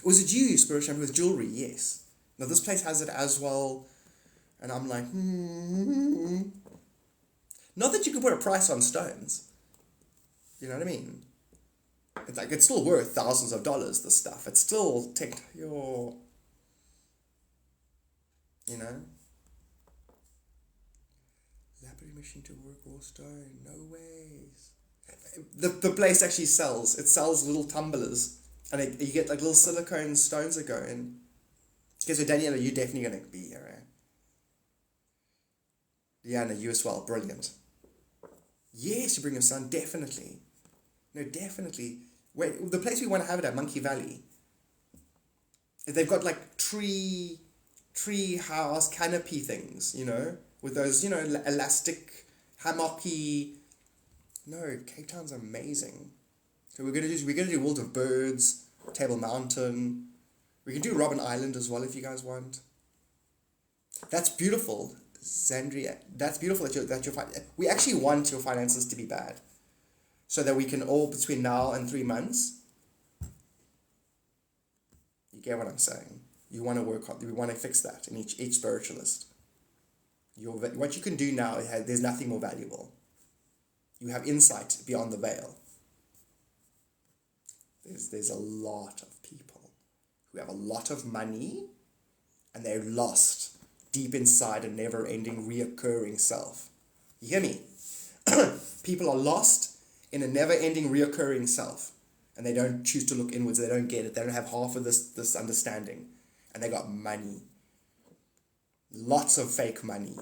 Was it you, Spirit Shampoo, with jewelry? Yes. Now this place has it as well, and I'm like, Not that you can put a price on stones. You know what I mean? It's still worth thousands of dollars, this stuff. It's still you know? Lapidary machine to work all stone. No ways. The place actually sells. It sells little tumblers. And you get like little silicone stones that go in. Okay, so Daniela, you're definitely going to be here, eh? Diana, you as well. Brilliant. Yes, you bring your son. Definitely. No, definitely. Wait, the place we want to have it at, Monkey Valley, they've got like tree house canopy things, you know, with those, you know, elastic, hammocky. No, Cape Town's amazing. So we're gonna do World of Birds, Table Mountain. We can do Robben Island as well if you guys want. That's beautiful, Zandria. That's beautiful that we actually want your finances to be bad, so that we can all, between now and 3 months, you get what I'm saying? You want to work on, we want to fix that in each spiritualist. What you can do now, there's nothing more valuable. You have insight beyond the veil. There's a lot of people who have a lot of money, and they're lost deep inside a never-ending, reoccurring self. You hear me? People are lost in a never-ending, reoccurring self, and they don't choose to look inwards. They don't get it. They don't have half of this understanding, and they got money. Lots of fake money.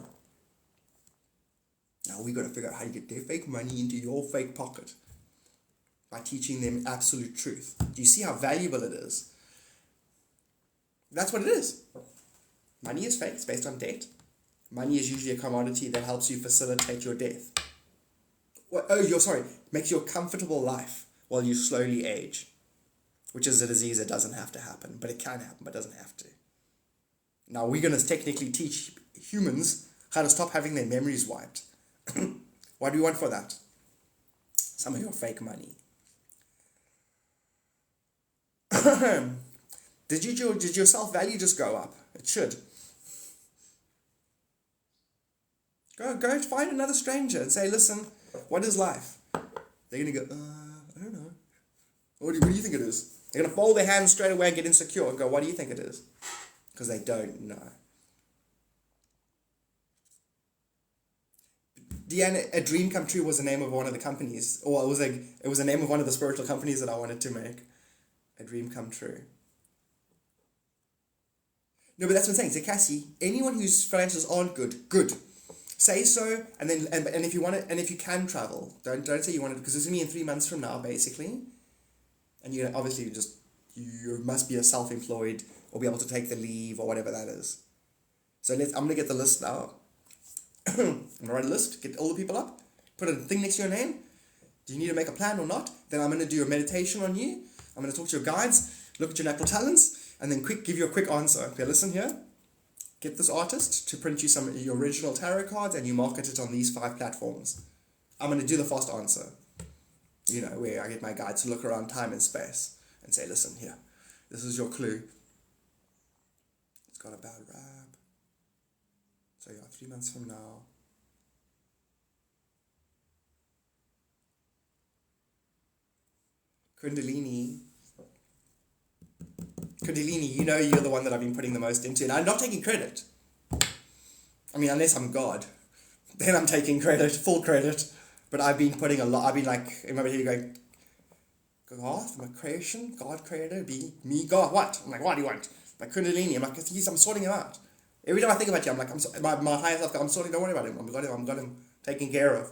Now we got to figure out how to get their fake money into your fake pocket by teaching them absolute truth. Do you see how valuable it is? That's what it is. Money is fake. It's based on debt. Money is usually a commodity that helps you facilitate your death. Makes you a comfortable life while you slowly age, which is a disease that doesn't have to happen, but it can happen, but doesn't have to. Now we're going to technically teach humans how to stop having their memories wiped. What do we want for that? Some of your fake money. Did your self-value just go up? It should. Go find another stranger and say, listen, what is life? They're going to go, I don't know. What do you think it is? They're going to fold their hands straight away and get insecure and go, what do you think it is? Because they don't know. Deanna, a dream come true was the name of one of the companies, or it was the name of one of the spiritual companies that I wanted to make. A dream come true. No, but that's what I'm saying. So Cassie, anyone whose finances aren't good. Say so, and then and if you want it, and if you can travel, don't say you want it, because it's gonna be in 3 months from now, basically. And you obviously you must be a self-employed or be able to take the leave or whatever that is. So I'm gonna get the list now. I'm gonna write a list, get all the people up, put a thing next to your name. Do you need to make a plan or not? Then I'm gonna do a meditation on you. I'm gonna talk to your guides, look at your natural talents, and then give you a quick answer. Okay, listen here. Get this artist to print you some of your original tarot cards and you market it on these 5 platforms. I'm going to do the fast answer. You know, where I get my guide to look around time and space and say, listen, here, this is your clue. It's got a bad rap. So yeah, 3 months from now. Kundalini, you know you're the one that I've been putting the most into. And I'm not taking credit. I mean, unless I'm God. Then I'm taking credit, full credit. But I've been putting a lot. I've been like, in my head going, Garth, my creation, God created, be me, God, what? I'm like, what do you want? Like Kundalini, I'm like, I'm sorting him out. Every time I think about you, I'm like, my higher self, I'm sorting, don't worry about him. I've got him taken care of.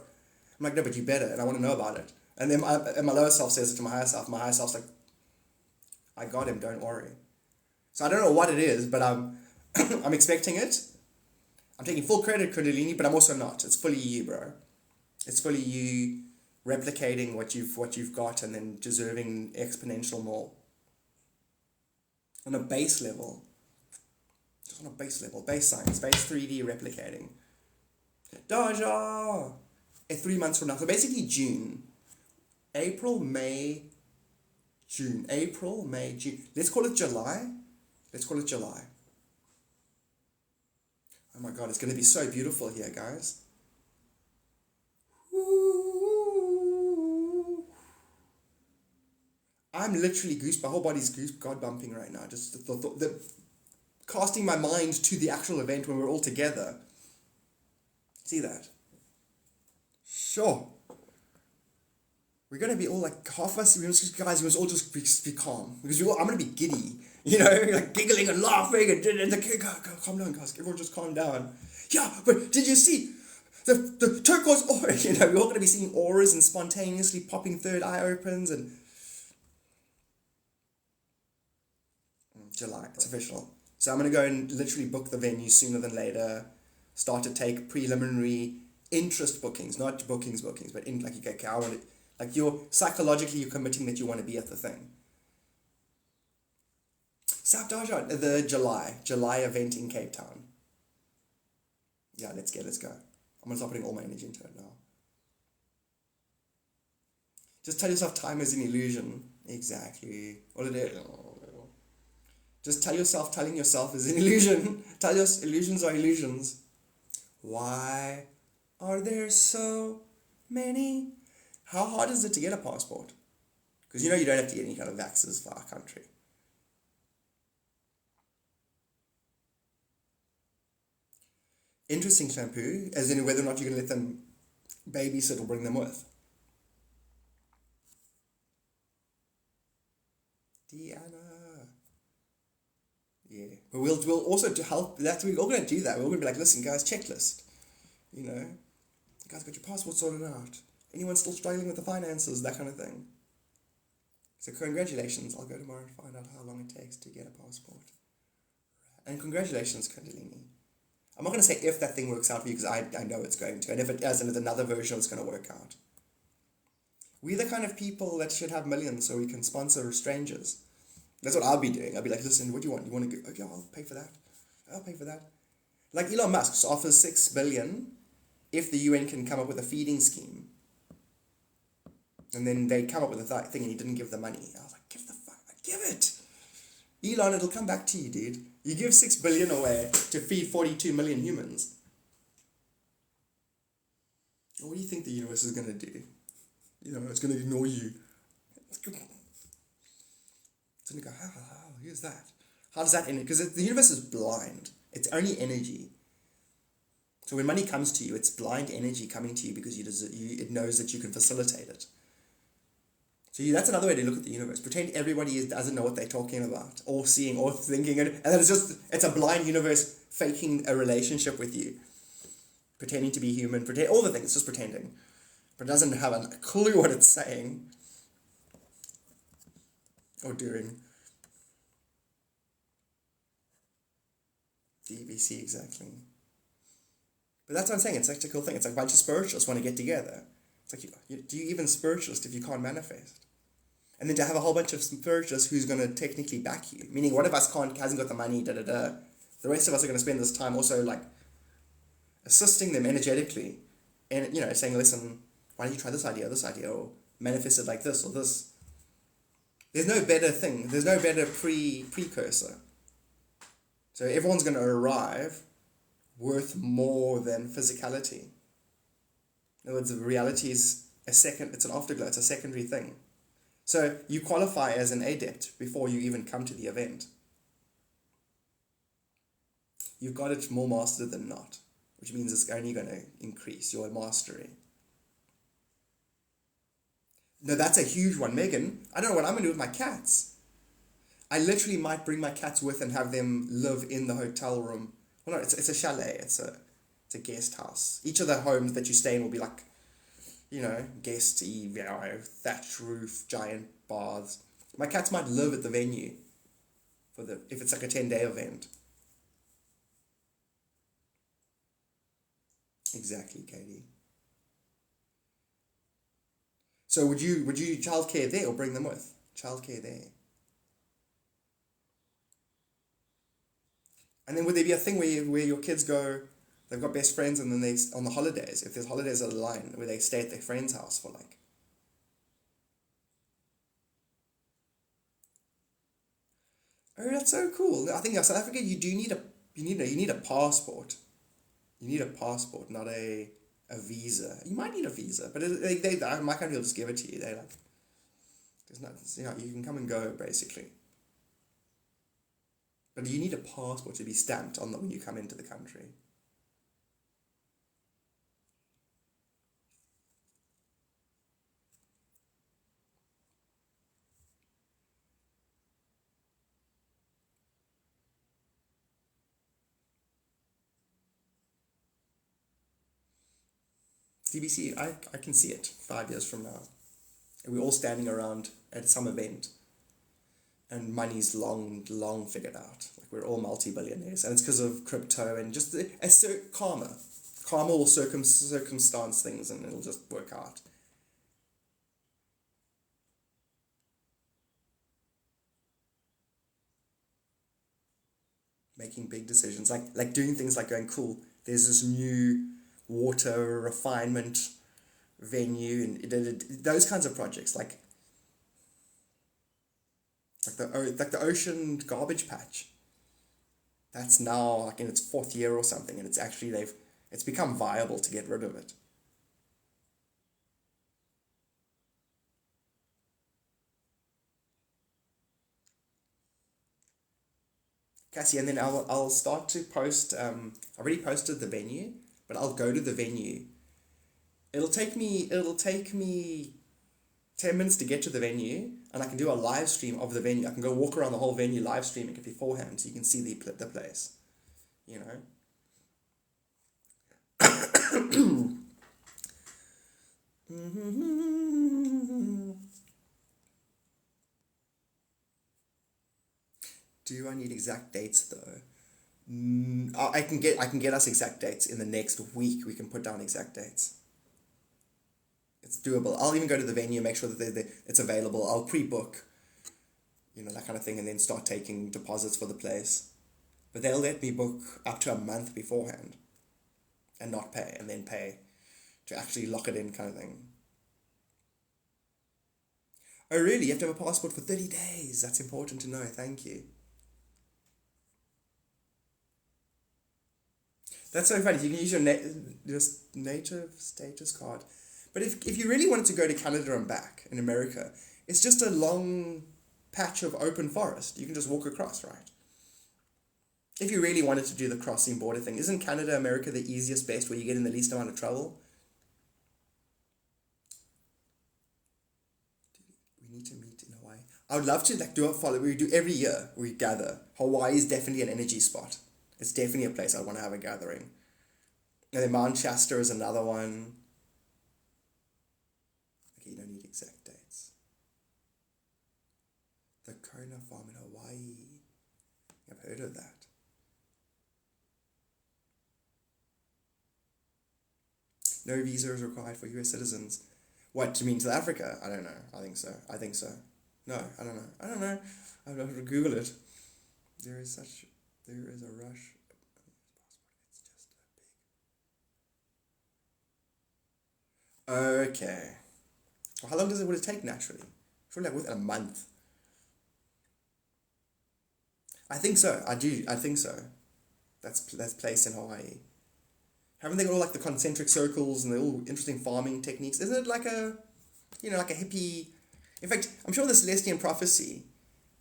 I'm like, no, but you better, and I want to know about it. And then my lower self says it to my higher self. My higher self's like, I got him, don't worry. So I don't know what it is, but I'm expecting it. I'm taking full credit, Kundalini, but I'm also not. It's fully you, bro. It's fully you replicating what you've got and then deserving exponential more. On a base level. Just on a base level. Base science. Base 3D replicating. Daja! 3 months from now. So basically June. April, May, June. April, May, June. Let's call it July. Oh my God, it's going to be so beautiful here, guys. I'm literally my whole body's God bumping right now. Just the casting my mind to the actual event when we're all together. See that? Sure. We're going to be all like, half of us, guys, we must all just be calm. Because I'm going to be giddy. You know, like giggling and laughing and the kid, calm down, guys. Everyone just calm down. Yeah, but did you see the turquoise aura? You know, we're all going to be seeing auras and spontaneously popping third eye opens and... July, it's official. So I'm going to go and literally book the venue sooner than later. Start to take preliminary interest bookings, not bookings, but in like, okay, I want it. Like you're committing that you want to be at the thing. The July event in Cape Town. Yeah, let's go. I'm going to start putting all my energy into it now. Just tell yourself time is an illusion. Exactly. What it is. Just telling yourself is an illusion. Tell yourself illusions are illusions. Why are there so many? How hard is it to get a passport? Because you know you don't have to get any kind of vaxxers for our country. Interesting shampoo, as in whether or not you're going to let them babysit or bring them with. Deanna. Yeah. But we'll also to help, we're all going to do that. We're all going to be like, listen guys, checklist. You know, you guys got your passport sorted out. Anyone still struggling with the finances, that kind of thing. So congratulations, I'll go tomorrow and find out how long it takes to get a passport. And congratulations, Kundalini. I'm not going to say if that thing works out for you because I know it's going to. And if it doesn't, there's another version it's going to work out. We're the kind of people that should have millions so we can sponsor strangers. That's what I'll be doing. I'll be like, listen, what do you want? You want to go? Okay, I'll pay for that. Like Elon Musk offers $6 billion if the UN can come up with a feeding scheme. And then they come up with a thing and he didn't give the money. I was like, give it. Elon, it'll come back to you, dude. You give $6 billion away to feed 42 million humans. What do you think the universe is going to do? You know, it's going to ignore you. So you go, how, here's that. How does that end? Because the universe is blind. It's only energy. So when money comes to you, it's blind energy coming to you because it knows that you can facilitate it. So that's another way to look at the universe. Pretend everybody doesn't know what they're talking about, or seeing, or thinking, and then it's a blind universe faking a relationship with you. Pretending to be human, all the things, it's just pretending. But it doesn't have a clue what it's saying or doing. DBC, exactly. But that's what I'm saying, it's such a cool thing. It's like a bunch of spiritualists want to get together. It's like, do you even spiritualist if you can't manifest? And then to have a whole bunch of spiritualists who's going to technically back you. Meaning one of us hasn't got the money, The rest of us are going to spend this time also like assisting them energetically. And, saying, listen, why don't you try this idea, or manifest it like this, or this. There's no better thing. There's no better precursor. So everyone's going to arrive worth more than physicality. In other words, the reality is it's an afterglow, it's a secondary thing. So you qualify as an adept before you even come to the event. You've got it more mastered than not, which means it's only going to increase your mastery. No, that's a huge one. Megan, I don't know what I'm going to do with my cats. I literally might bring my cats with and have them live in the hotel room. Well, no, it's a chalet. It's a guest house. Each of the homes that you stay in will be like, guest-y, thatch roof, giant baths. My cats might live at the venue if it's like a 10-day event. Exactly, Katie. So would you childcare there or bring them with? Childcare there. And then would there be a thing where your kids go, they've got best friends, and then they, on the holidays, if there's holidays at a line, where they stay at their friend's house for like... Oh, that's so cool. I think in South Africa you need a passport. You need a passport, not a visa. You might need a visa, but my country will just give it to you. They like, there's not, you can come and go basically. But you need a passport to be stamped on when you come into the country. DBC, I can see it 5 years from now. And we're all standing around at some event, and money's long figured out. Like we're all multi-billionaires, and it's because of crypto and just karma. Karma will circumstance things, and it'll just work out. Making big decisions, like doing things like going, cool, there's this new water refinement venue, and those kinds of projects, like the ocean garbage patch. That's now like in its 4th year or something, and it's become viable to get rid of it. Cassie, and then I'll start to post. I already posted the venue, but I'll go to the venue. It'll take me 10 minutes to get to the venue, and I can do a live stream of the venue. I can go walk around the whole venue live streaming it beforehand, so you can see the place. Do I need exact dates though? I can get us exact dates in the next week. We can put down exact dates. It's doable. I'll even go to the venue, make sure that it's available. I'll pre-book, that kind of thing, and then start taking deposits for the place. But they'll let me book up to a month beforehand and not pay, and then pay to actually lock it in, kind of thing. Oh, really? You have to have a passport for 30 days. That's important to know. Thank you. That's so funny. You can use your native status card. But if you really wanted to go to Canada and back in America, it's just a long patch of open forest. You can just walk across, right? If you really wanted to do the crossing border thing, isn't Canada, America the easiest best where you get in the least amount of trouble? We need to meet in Hawaii. I would love to do a follow. We do every year. We gather. Hawaii is definitely an energy spot. It's definitely a place I want to have a gathering. And then Mount Shasta is another one. Okay, you don't need exact dates. The Kona Farm in Hawaii. I've heard of that. No visa is required for US citizens. What, do you mean South Africa? I don't know. I think so. No, I don't know. I'll have to Google it. There is a rush. It's just a big. Okay. Well, how long would it take naturally? Surely like within a month. I think so. I think so. That's place in Hawaii. Haven't they got all like the concentric circles and the all interesting farming techniques? Isn't it like a, like a hippie? In fact, I'm sure the Celestian prophecy,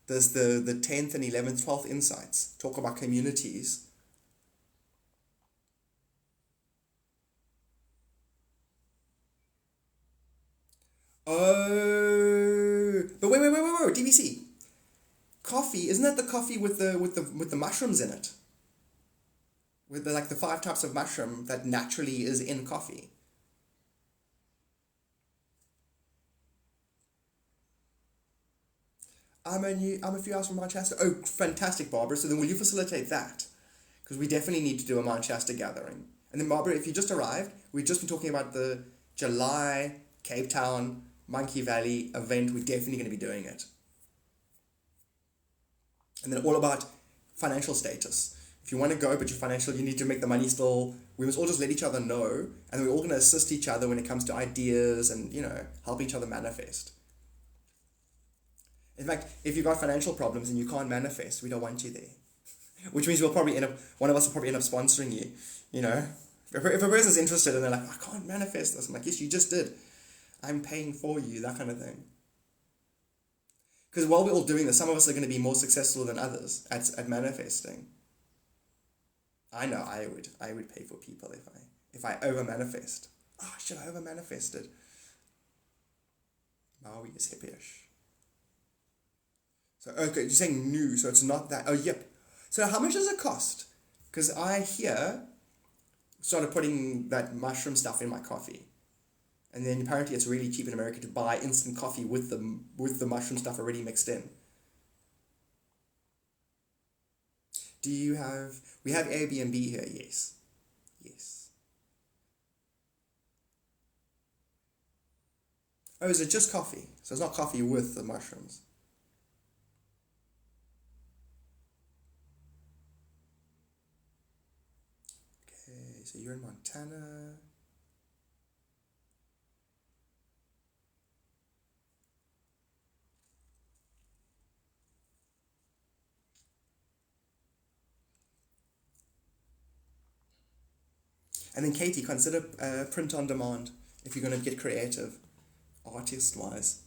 there's the 10th and 11th, 12th insights, talk about communities. Oh, but wait, DBC. Coffee, isn't that the coffee with the mushrooms in it? With the 5 types of mushroom that naturally is in coffee. I'm a few hours from Mount Shasta. Oh, fantastic, Barbara. So then will you facilitate that? Because we definitely need to do a Mount Shasta gathering. And then Barbara, if you just arrived, we've just been talking about the July Cape Town Monkey Valley event. We're definitely going to be doing it. And then all about financial status. If you want to go, but you're financial, you need to make the money still. We must all just let each other know, and we're all going to assist each other when it comes to ideas and, help each other manifest. In fact, if you've got financial problems and you can't manifest, we don't want you there. Which means one of us will probably end up sponsoring you, If a person's interested and they're like, I can't manifest this, I'm like, yes, you just did. I'm paying for you, that kind of thing. Because while we're all doing this, some of us are going to be more successful than others at manifesting. I know I would pay for people if I over manifest. Oh, should I over manifested? Maui is hippie-ish. So okay, you're saying new, so it's not that. Oh, yep. So how much does it cost? Because I here started putting that mushroom stuff in my coffee, and then apparently it's really cheap in America to buy instant coffee with the mushroom stuff already mixed in. We have Airbnb here, yes. Oh, is it just coffee? So it's not coffee with the mushrooms. Okay, so you're in Montana. And then Katie, consider print on demand if you're going to get creative, artist-wise.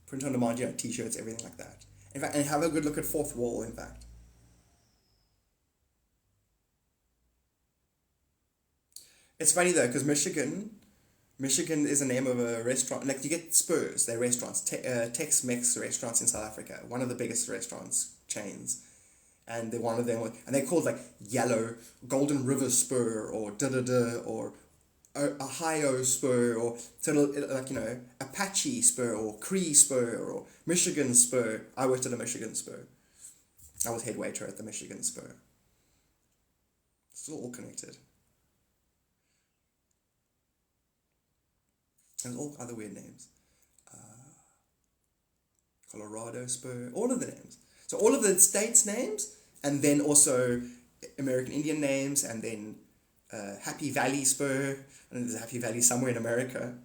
Print on demand, t-shirts, everything like that. In fact, and have a good look at Fourth Wall, in fact. It's funny though, because Michigan is the name of a restaurant. Like you get Spurs, they're restaurants, Tex-Mex restaurants in South Africa, one of the biggest restaurants chains. And they're one of them, and they're called like Yellow, Golden River Spur, or da-da-da, or Ohio Spur, or sort of like, Apache Spur, or Cree Spur, or Michigan Spur. I worked at a Michigan Spur. I was head waiter at the Michigan Spur. It's all connected. There's all other weird names. Colorado Spur, all of the names. So all of the states' names, and then also American Indian names, and then Happy Valley Spur, and there's a Happy Valley somewhere in America.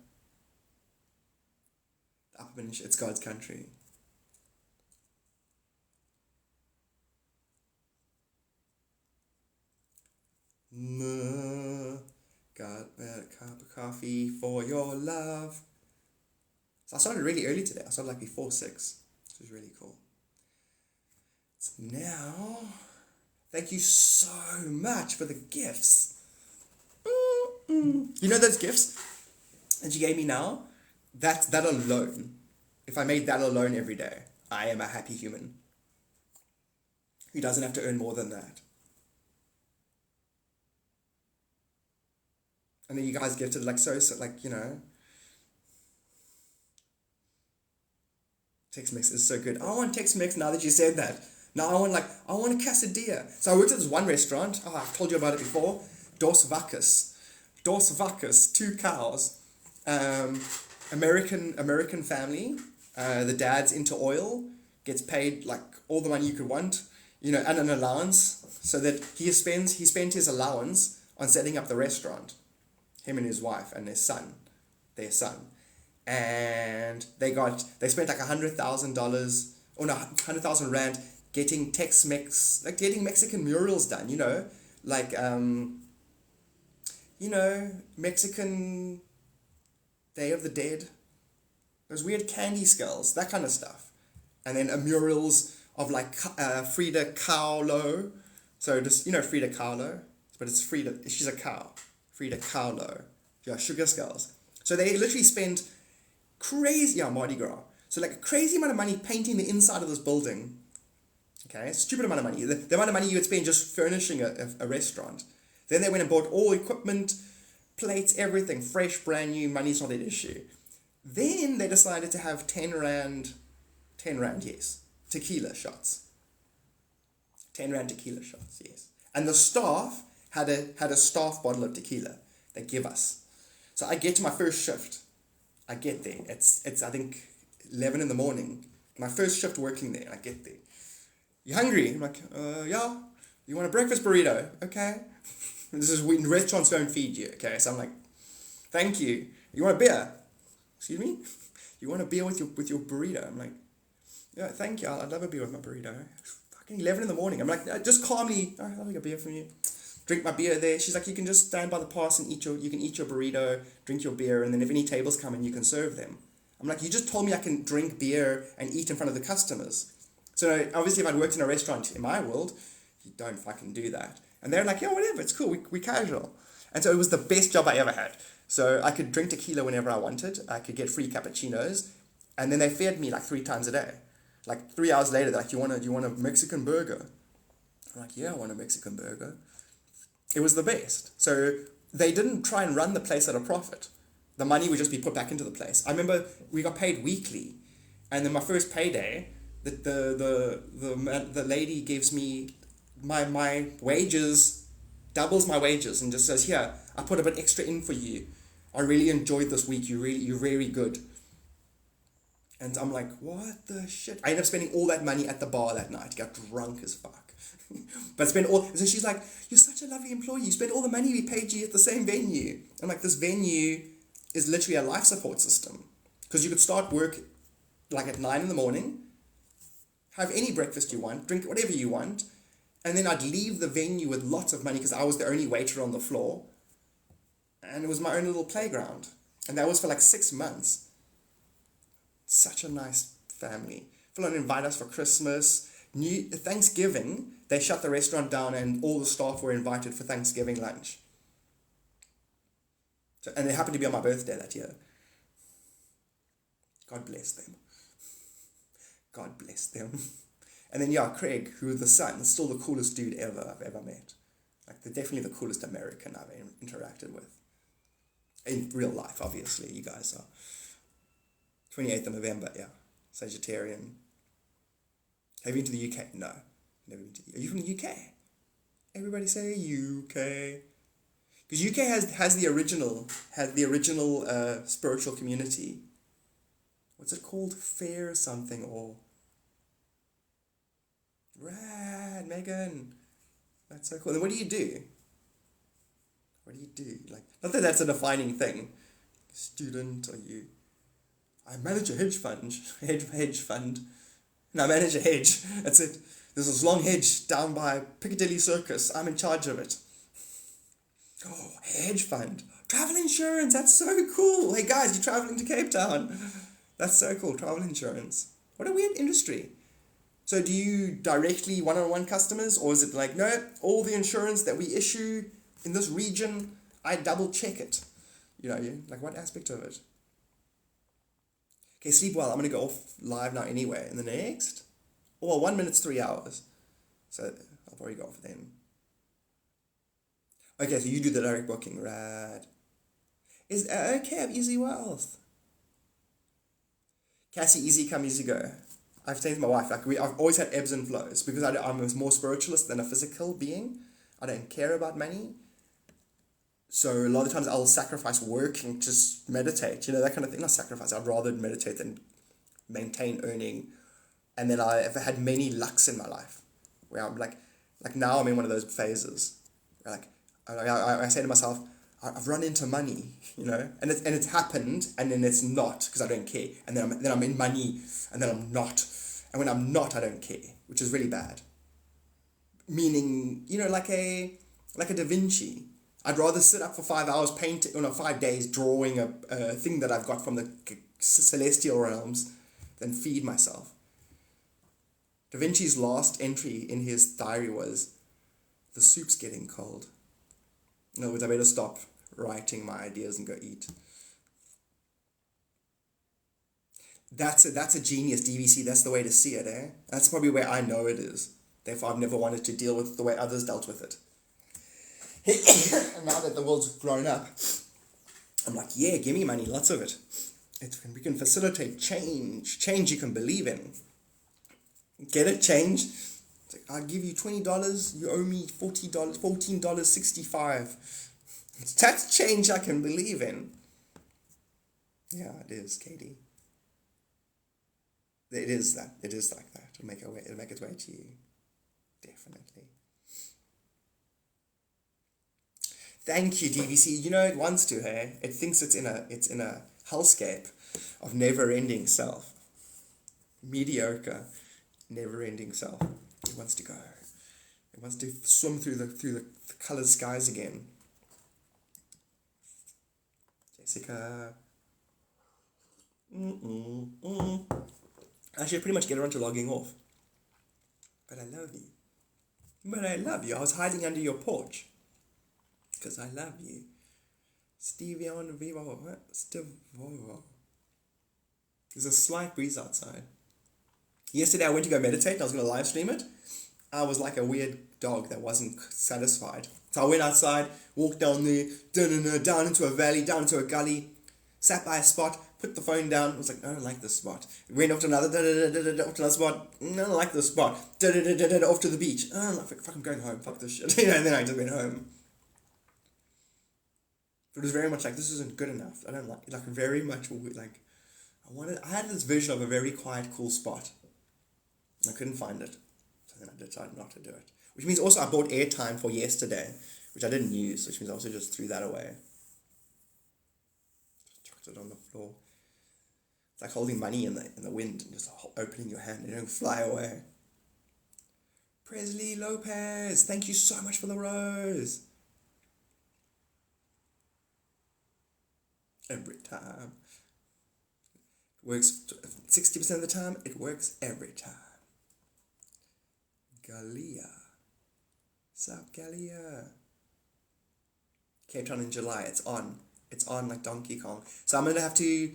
The Upper Peninsula, it's God's country. Got a cup of coffee for your love. So I started really early today. I started like before 6. This was really cool. Now, thank you so much for the gifts. You know those gifts that you gave me now? That alone, if I made that alone every day, I am a happy human who doesn't have to earn more than that. And then you guys gifted Tex-Mex is so good. I want Tex-Mex now that you said that. Now I want a quesadilla. So I worked at this one restaurant. I've told you about it before. Dos Vacas, 2 cows. American family. The dad's into oil, gets paid like all the money you could want, and an allowance, so that he spent his allowance on setting up the restaurant. Him and his wife and their son. And they spent like $100,000 or no, 100,000 rand getting Tex-Mex, like getting Mexican murals done, Mexican Day of the Dead, those weird candy skulls, that kind of stuff. And then murals of like Frida Kahlo. So just, Frida Kahlo, but it's Frida, she's a cow. Frida Kahlo. Yeah, sugar skulls. So they literally spend Mardi Gras. So like a crazy amount of money painting the inside of this building. Okay, stupid amount of money. The amount of money you would spend just furnishing a restaurant. Then they went and bought all equipment, plates, everything, fresh, brand new, money's not an issue. Then they decided to have 10 rand, yes, tequila shots. 10 rand tequila shots, yes. And the staff had a staff bottle of tequila they give us. So I get to my first shift. I get there. It's I think 11 in the morning. My first shift working there. I get there. You hungry? I'm like, yeah. You want a breakfast burrito? Okay. This is when restaurants don't feed you. Okay. So I'm like, thank you. You want a beer? Excuse me? You want a beer with your burrito? I'm like, yeah, thank you. I'd love a beer with my burrito. Fucking 11 in the morning. I'm like, just calmly, I'll take a beer from you. Drink my beer there. She's like, you can just stand by the pass and eat your burrito, drink your beer, and then if any tables come in, you can serve them. I'm like, you just told me I can drink beer and eat in front of the customers. So obviously if I'd worked in a restaurant in my world, you don't fucking do that. And they're like, yeah, whatever, it's cool, we casual. And so it was the best job I ever had. So I could drink tequila whenever I wanted. I could get free cappuccinos. And then they fed me like 3 times a day. Like 3 hours later, they're like, you want a Mexican burger? I'm like, yeah, I want a Mexican burger. It was the best. So they didn't try and run the place at a profit. The money would just be put back into the place. I remember we got paid weekly. And then my first payday, the lady gives me my wages, doubles my wages, and just says, here, I put a bit extra in for you. I really enjoyed this week. You're very good. And I'm like, what the shit? I ended up spending all that money at the bar that night. Got drunk as fuck. So she's like, you're such a lovely employee. You spent all the money we paid you at the same venue. I'm like, this venue is literally a life support system. Because you could start work like at 9 in the morning, have any breakfast you want, drink whatever you want, and then I'd leave the venue with lots of money because I was the only waiter on the floor. And it was my own little playground. And that was for like 6 months. Such a nice family. Full on invite us for Christmas. Thanksgiving, they shut the restaurant down and all the staff were invited for Thanksgiving lunch. And it happened to be on my birthday that year. God bless them. God bless them. And then Craig, who was the son, still the coolest dude I've ever met. Like definitely the coolest American I've interacted with. In real life, obviously, you guys are. 28th of November, yeah. Sagittarian. Have you been to the UK? No. Never been to the UK. Are you from the UK? Everybody say UK. Because UK has the original spiritual community. What's it called? Fair something or... Rad, Megan. That's so cool. Then what do you do? Like, not that that's a defining thing. Student, or you... I manage a hedge fund. And I manage a hedge. That's it. There's this long hedge down by Piccadilly Circus. I'm in charge of it. Oh, hedge fund. Travel insurance. That's so cool. Hey guys, you're traveling to Cape Town. That's so cool. Travel insurance. What a weird industry. So do you directly one-on-one customers, or is it like, no, all the insurance that we issue in this region, I double check it? Like what aspect of it? Okay, sleep well. I'm going to go off live now anyway. In the next, 1 minute's 3 hours. So I'll probably go off then. Okay, so you do the direct booking, right? Okay, I have easy wealth. Cassie, easy come, easy go. I've said to my wife, I've always had ebbs and flows because I'm a more spiritualist than a physical being. I don't care about money. So a lot of times I'll sacrifice work and just meditate, that kind of thing. Not sacrifice, I'd rather meditate than maintain earning. And then I've had many lucks in my life where I'm like now I'm in one of those phases where I say to myself, I've run into money, and it's happened, and then it's not because I don't care, and then I'm in money, and then I'm not, and when I'm not, I don't care, which is really bad. Meaning, like a Da Vinci, I'd rather sit up for 5 hours painting, 5 days drawing a thing that I've got from the celestial realms than feed myself. Da Vinci's last entry in his diary was, "The soup's getting cold." In other words, I better stop writing my ideas and go eat. That's a genius, DVC. That's the way to see it, eh? That's probably where I know it is. Therefore, I've never wanted to deal with the way others dealt with it. And now that the world's grown up, I'm like, yeah, give me money, lots of it. We can facilitate change you can believe in. Get it, change. It's like, I'll give you $20, you owe me $40, $14.65. That's change I can believe in. Yeah, it is, Katie. It is that. It is like that. It'll make its way to you. Definitely. Thank you, DVC. It wants to, hey? It thinks it's in a hellscape of never-ending self. Mediocre, never-ending self. It wants to go. It wants to swim through the colored skies again. Jessica. I should pretty much get around to logging off. But I love you. I was hiding under your porch. Because I love you. Stevie on Vivo. What? There's a slight breeze outside. Yesterday I went to go meditate. I was going to live stream it. I was like a weird dog that wasn't satisfied. So I went outside, walked down there, down into a valley, down into a gully, sat by a spot, put the phone down. I was like, I don't like this spot. Went off to another, off to another spot. I don't like this spot. Off to the beach. Oh, fuck, I'm going home. Fuck this shit. And then I just went home. It was very much like, this isn't good enough. I don't like very much like, I had this vision of a very quiet, cool spot. I couldn't find it. So then I decided not to do it. Which means also I bought airtime for yesterday, which I didn't use, which means I also just threw that away. Just chucked it on the floor. It's like holding money in the wind and just opening your hand and it don't fly away. Presley Lopez, thank you so much for the rose. Every time. Works 60% of the time, it works every time. Galia. Sup, Galia? Cape Town in July, it's on. It's on like Donkey Kong. So I'm going to have to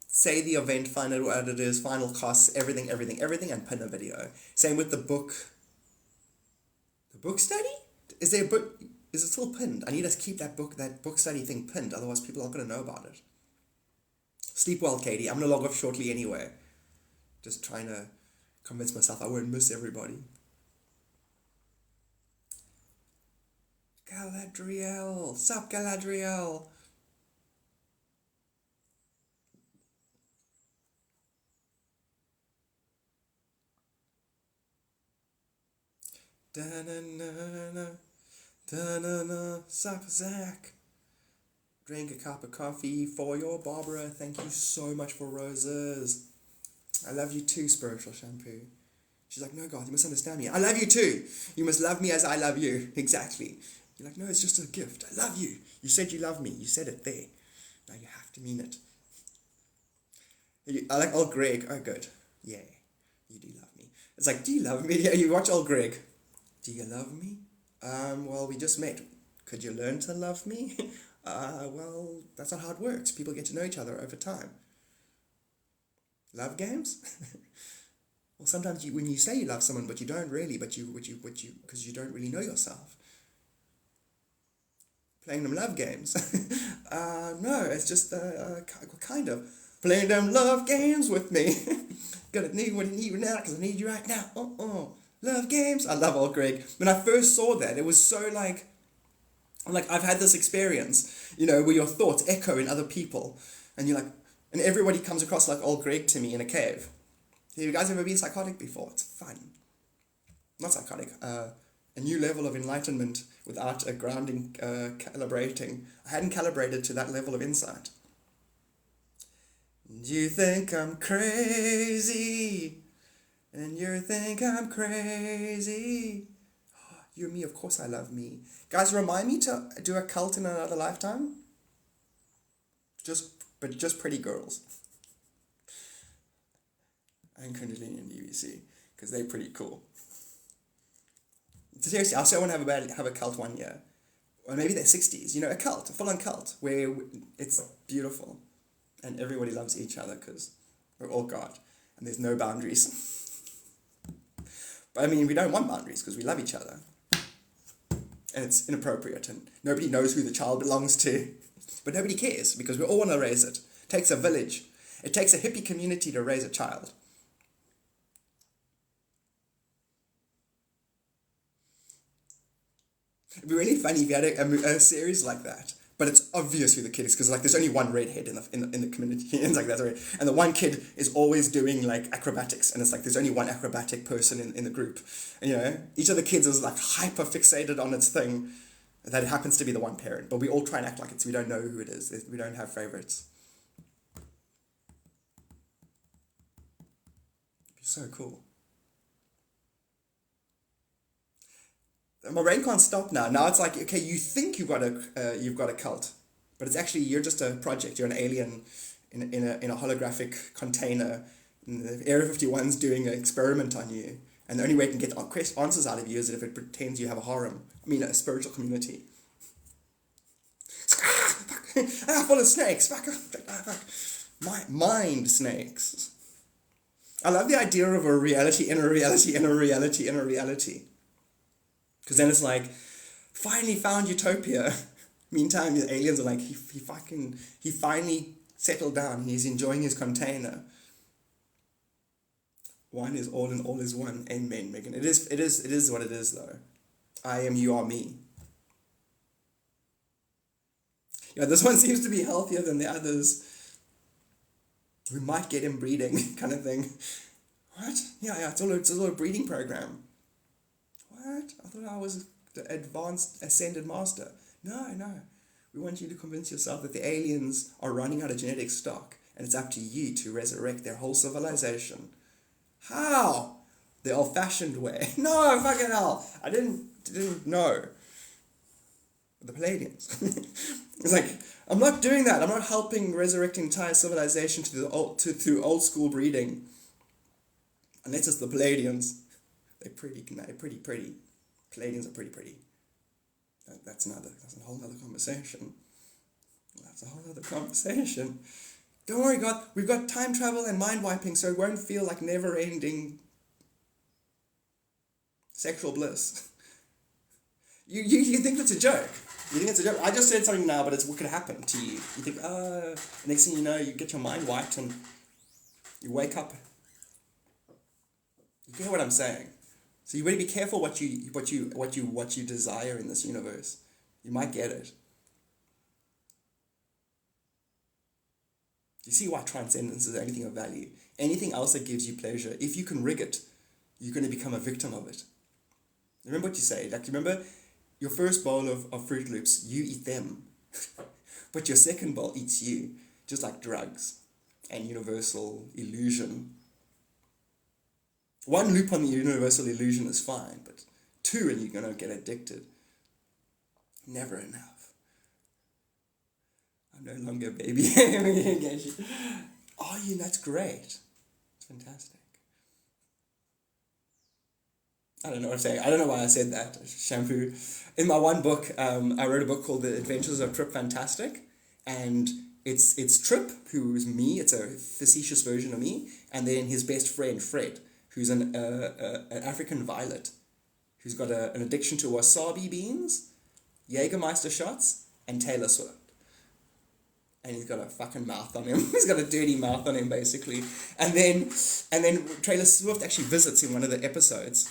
say the event, find out what it is, final costs, everything, and pin a video. Same with the book. The book study? Is there a book? Is it still pinned? I need to keep that book study thing pinned, otherwise people aren't going to know about it. Sleep well, Katie. I'm going to log off shortly anyway. Just trying to convince myself I won't miss everybody. Galadriel. Sup, Galadriel. Da-na-na-na. Da-na-na. Sup, Zach. Drink a cup of coffee for your Barbara. Thank you so much for roses. I love you too, Spiritual Shampoo. She's like, no, God, you must understand me. I love you too. You must love me as I love you. Exactly. You're like, no, it's just a gift. I love you. You said you love me. You said it there. Now you have to mean it. I like, oh, Greg. Oh, good. Yeah, you do love me. It's like, do you love me? You watch old Greg. Do you love me? Well, we just met. Could you learn to love me? Well, that's not how it works. People get to know each other over time. Love games? Well, sometimes when you say you love someone, but you don't really, because you don't really know yourself. Playing them love games. No, it's just kind of playing them love games with me. Gonna need what I need now, because I need you right now. Love games. I love old Greg. When I first saw that, it was so like I've had this experience, where your thoughts echo in other people, and you're like, and everybody comes across like old Greg to me in a cave. Have you guys ever been psychotic before? It's fun. Not psychotic. A new level of enlightenment without a grounding, calibrating. I hadn't calibrated to that level of insight. You think I'm crazy, and you think I'm crazy. You and me, of course I love me. Guys, remind me to do a cult in another lifetime. But just pretty girls. And Kundalini and EVC, because they're pretty cool. Seriously, I also want to have a cult one year. Or maybe they're 60s, a cult, a full-on cult, where it's beautiful. And everybody loves each other, because we're all God. And there's no boundaries. But we don't want boundaries, because we love each other. And it's inappropriate, and nobody knows who the child belongs to. But nobody cares, because we all want to raise it. It takes a village. It takes a hippie community to raise a child. It'd be really funny if you had a series like that, but it's obvious who the kid is, because there's only one redhead in the community, and that's right. And the one kid is always doing acrobatics, and it's there's only one acrobatic person in the group, and each of the kids is hyper fixated on its thing, that it happens to be the one parent, but we all try and act like we don't know who it is. We don't have favorites. It'd be so cool. My brain can't stop now. Now it's okay, you think you've got a cult, but it's actually you're just a project. You're an alien in a holographic container. And the Area 51's doing an experiment on you, and the only way it can get answers out of you is if it pretends you have a harem. A spiritual community. Full of snakes. Mind snakes. I love the idea of a reality in a reality in a reality in a reality. Because then it's finally found utopia. Meantime, the aliens are he finally settled down. He's enjoying his container. One is all and all is one. Amen, Megan. It is what it is, though. I am, you are me. This one seems to be healthier than the others. We might get inbreeding, kind of thing. What? Yeah, it's all a breeding program. What? I thought I was the advanced ascended master. No. We want you to convince yourself that the aliens are running out of genetic stock, and it's up to you to resurrect their whole civilization. How? The old-fashioned way. No, fucking hell. I didn't know. The Palladians. It's I'm not doing that. I'm not helping resurrect entire civilization through old school breeding. Unless it's the Palladians. They're pretty. Palladians are pretty. That's a whole other conversation. Don't worry, God. We've got time travel and mind wiping, so it won't feel like never-ending sexual bliss. You think it's a joke. You think it's a joke. I just said something now, but it's what could happen to you. You think, next thing you know, you get your mind wiped and you wake up. You get what I'm saying? So you better be careful what you desire in this universe. You might get it. You see why transcendence is anything of value. Anything else that gives you pleasure, if you can rig it, you're going to become a victim of it. Remember what you say. Remember your first bowl of Fruit Loops, you eat them. But your second bowl eats you. Just like drugs and universal illusion. One loop on the universal illusion is fine, but two and you're going to get addicted. Never enough. I'm no longer a baby. Oh, that's great. It's fantastic. I don't know what I'm saying. I don't know why I said that. Shampoo. In my one book, I wrote a book called The Adventures of Trip Fantastic, and it's Trip, who's me. It's a facetious version of me, and then his best friend Fred, who's an African violet, who's got an addiction to wasabi beans, Jägermeister shots, and Taylor Swift. And he's got a fucking mouth on him. He's got a dirty mouth on him, basically. And then Taylor Swift actually visits in one of the episodes,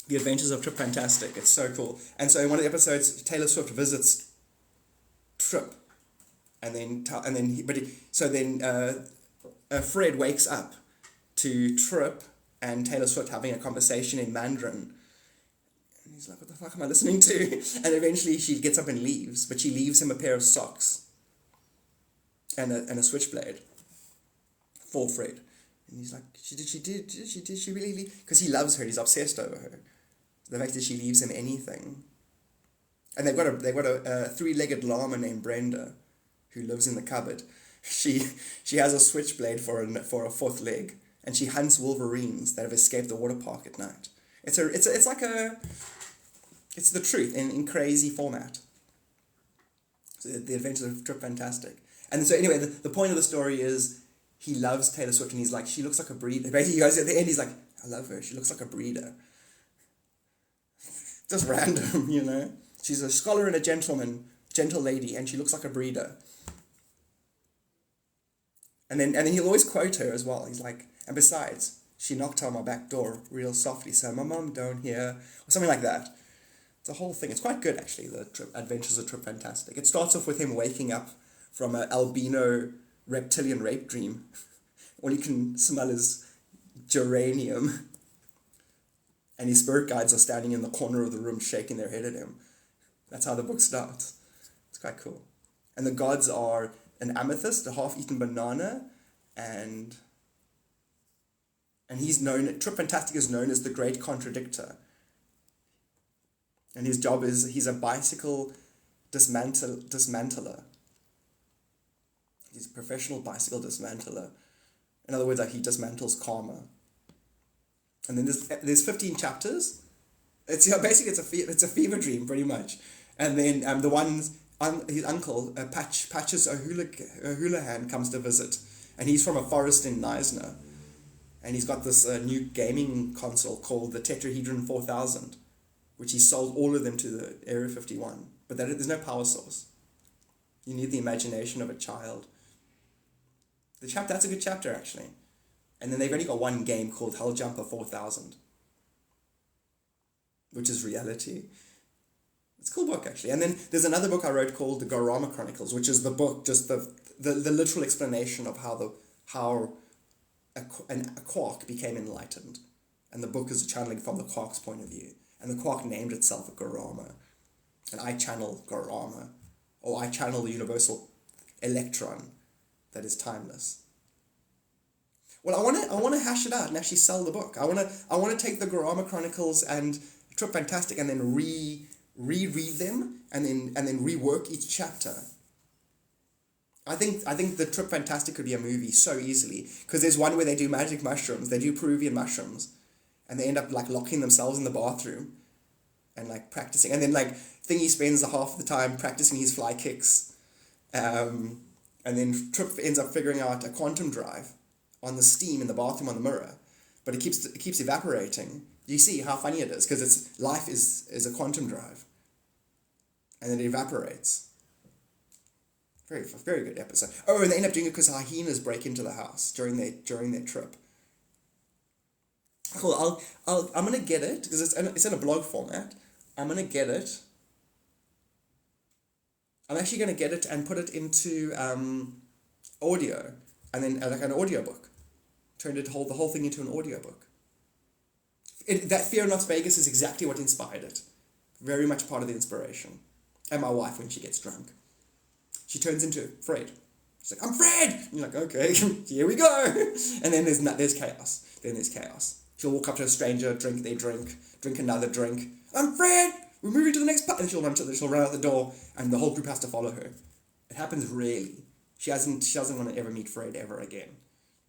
The Adventures of Trip Fantastic. It's so cool. And so in one of the episodes, Taylor Swift visits Trip, and then Fred wakes up to Trip and Taylor Swift having a conversation in Mandarin. And he's like, "What the fuck am I listening to?" And eventually she gets up and leaves, but she leaves him a pair of socks and a switchblade for Fred. And he's like, did she really leave? Because he loves her, he's obsessed over her. The fact that she leaves him anything. And they've got a three-legged llama named Brenda, who lives in the cupboard. She has a switchblade for a fourth leg, and she hunts wolverines that have escaped the water park at night. It's the truth in crazy format. So the Adventures of Trip Fantastic. And so anyway, the point of the story is he loves Taylor Swift, and he's like, she looks like a breeder. Basically, he goes at the end, he's like, I love her. She looks like a breeder. Just random, you know. She's a scholar and a gentle lady, and she looks like a breeder. And then he'll always quote her as well. He's like, and besides, she knocked on my back door real softly, so my mum don't hear, or something like that. It's a whole thing. It's quite good, actually, the Adventures of Trip Fantastic. It starts off with him waking up from an albino reptilian rape dream. All you can smell is geranium. And his spirit guides are standing in the corner of the room shaking their head at him. That's how the book starts. It's quite cool. And the gods are an amethyst, a half-eaten banana, and Trip Fantastic is known as the Great Contradictor. And his job is, he's a bicycle dismantler. He's a professional bicycle dismantler. In other words, like, he dismantles karma. And then there's 15 chapters. It's a fever dream, pretty much. And then his uncle, Patches O'Houlihan, comes to visit. And he's from a forest in Neisner. And he's got this new gaming console called the Tetrahedron 4000, which he sold all of them to the Area 51. But there's no power source. You need the imagination of a child. That's a good chapter, actually. And then they've only got one game called Helljumper 4000, which is reality. It's a cool book, actually. And then there's another book I wrote called The Garama Chronicles, which is the book, just the literal explanation of how a quark became enlightened. And the book is channeling from the quark's point of view. And the quark named itself a Garama. And I channel Garama, or I channel the universal electron that is timeless. Well, I want to hash it out and actually sell the book. I want to take the Garama Chronicles and Trip Fantastic and then reread them and then rework each chapter. I think the Trip Fantastic could be a movie so easily, because there's one where they do magic mushrooms, they do Peruvian mushrooms, and they end up like locking themselves in the bathroom and like practicing, and then like Thingy spends half of the time practicing his fly kicks, and then Trip ends up figuring out a quantum drive on the steam in the bathroom on the mirror, but it keeps evaporating. You see how funny it is, because life is a quantum drive, and then it evaporates. Very, very good episode. Oh, and they end up doing it because hyenas break into the house during their trip. Cool. I'm gonna get it because it's in a blog format. I'm gonna get it. I'm actually gonna get it and put it into audio, and then like an audiobook. Turned the whole thing into an audiobook. That Fear in Las Vegas is exactly what inspired it. Very much part of the inspiration. And my wife, when she gets drunk, she turns into Fred. She's like, I'm Fred! And you're like, okay, here we go. And then there's chaos. She'll walk up to a stranger, drink another drink. I'm Fred! We're moving to the next part. And she'll run out the door, and the whole group has to follow her. It happens rarely. She doesn't want to ever meet Fred ever again.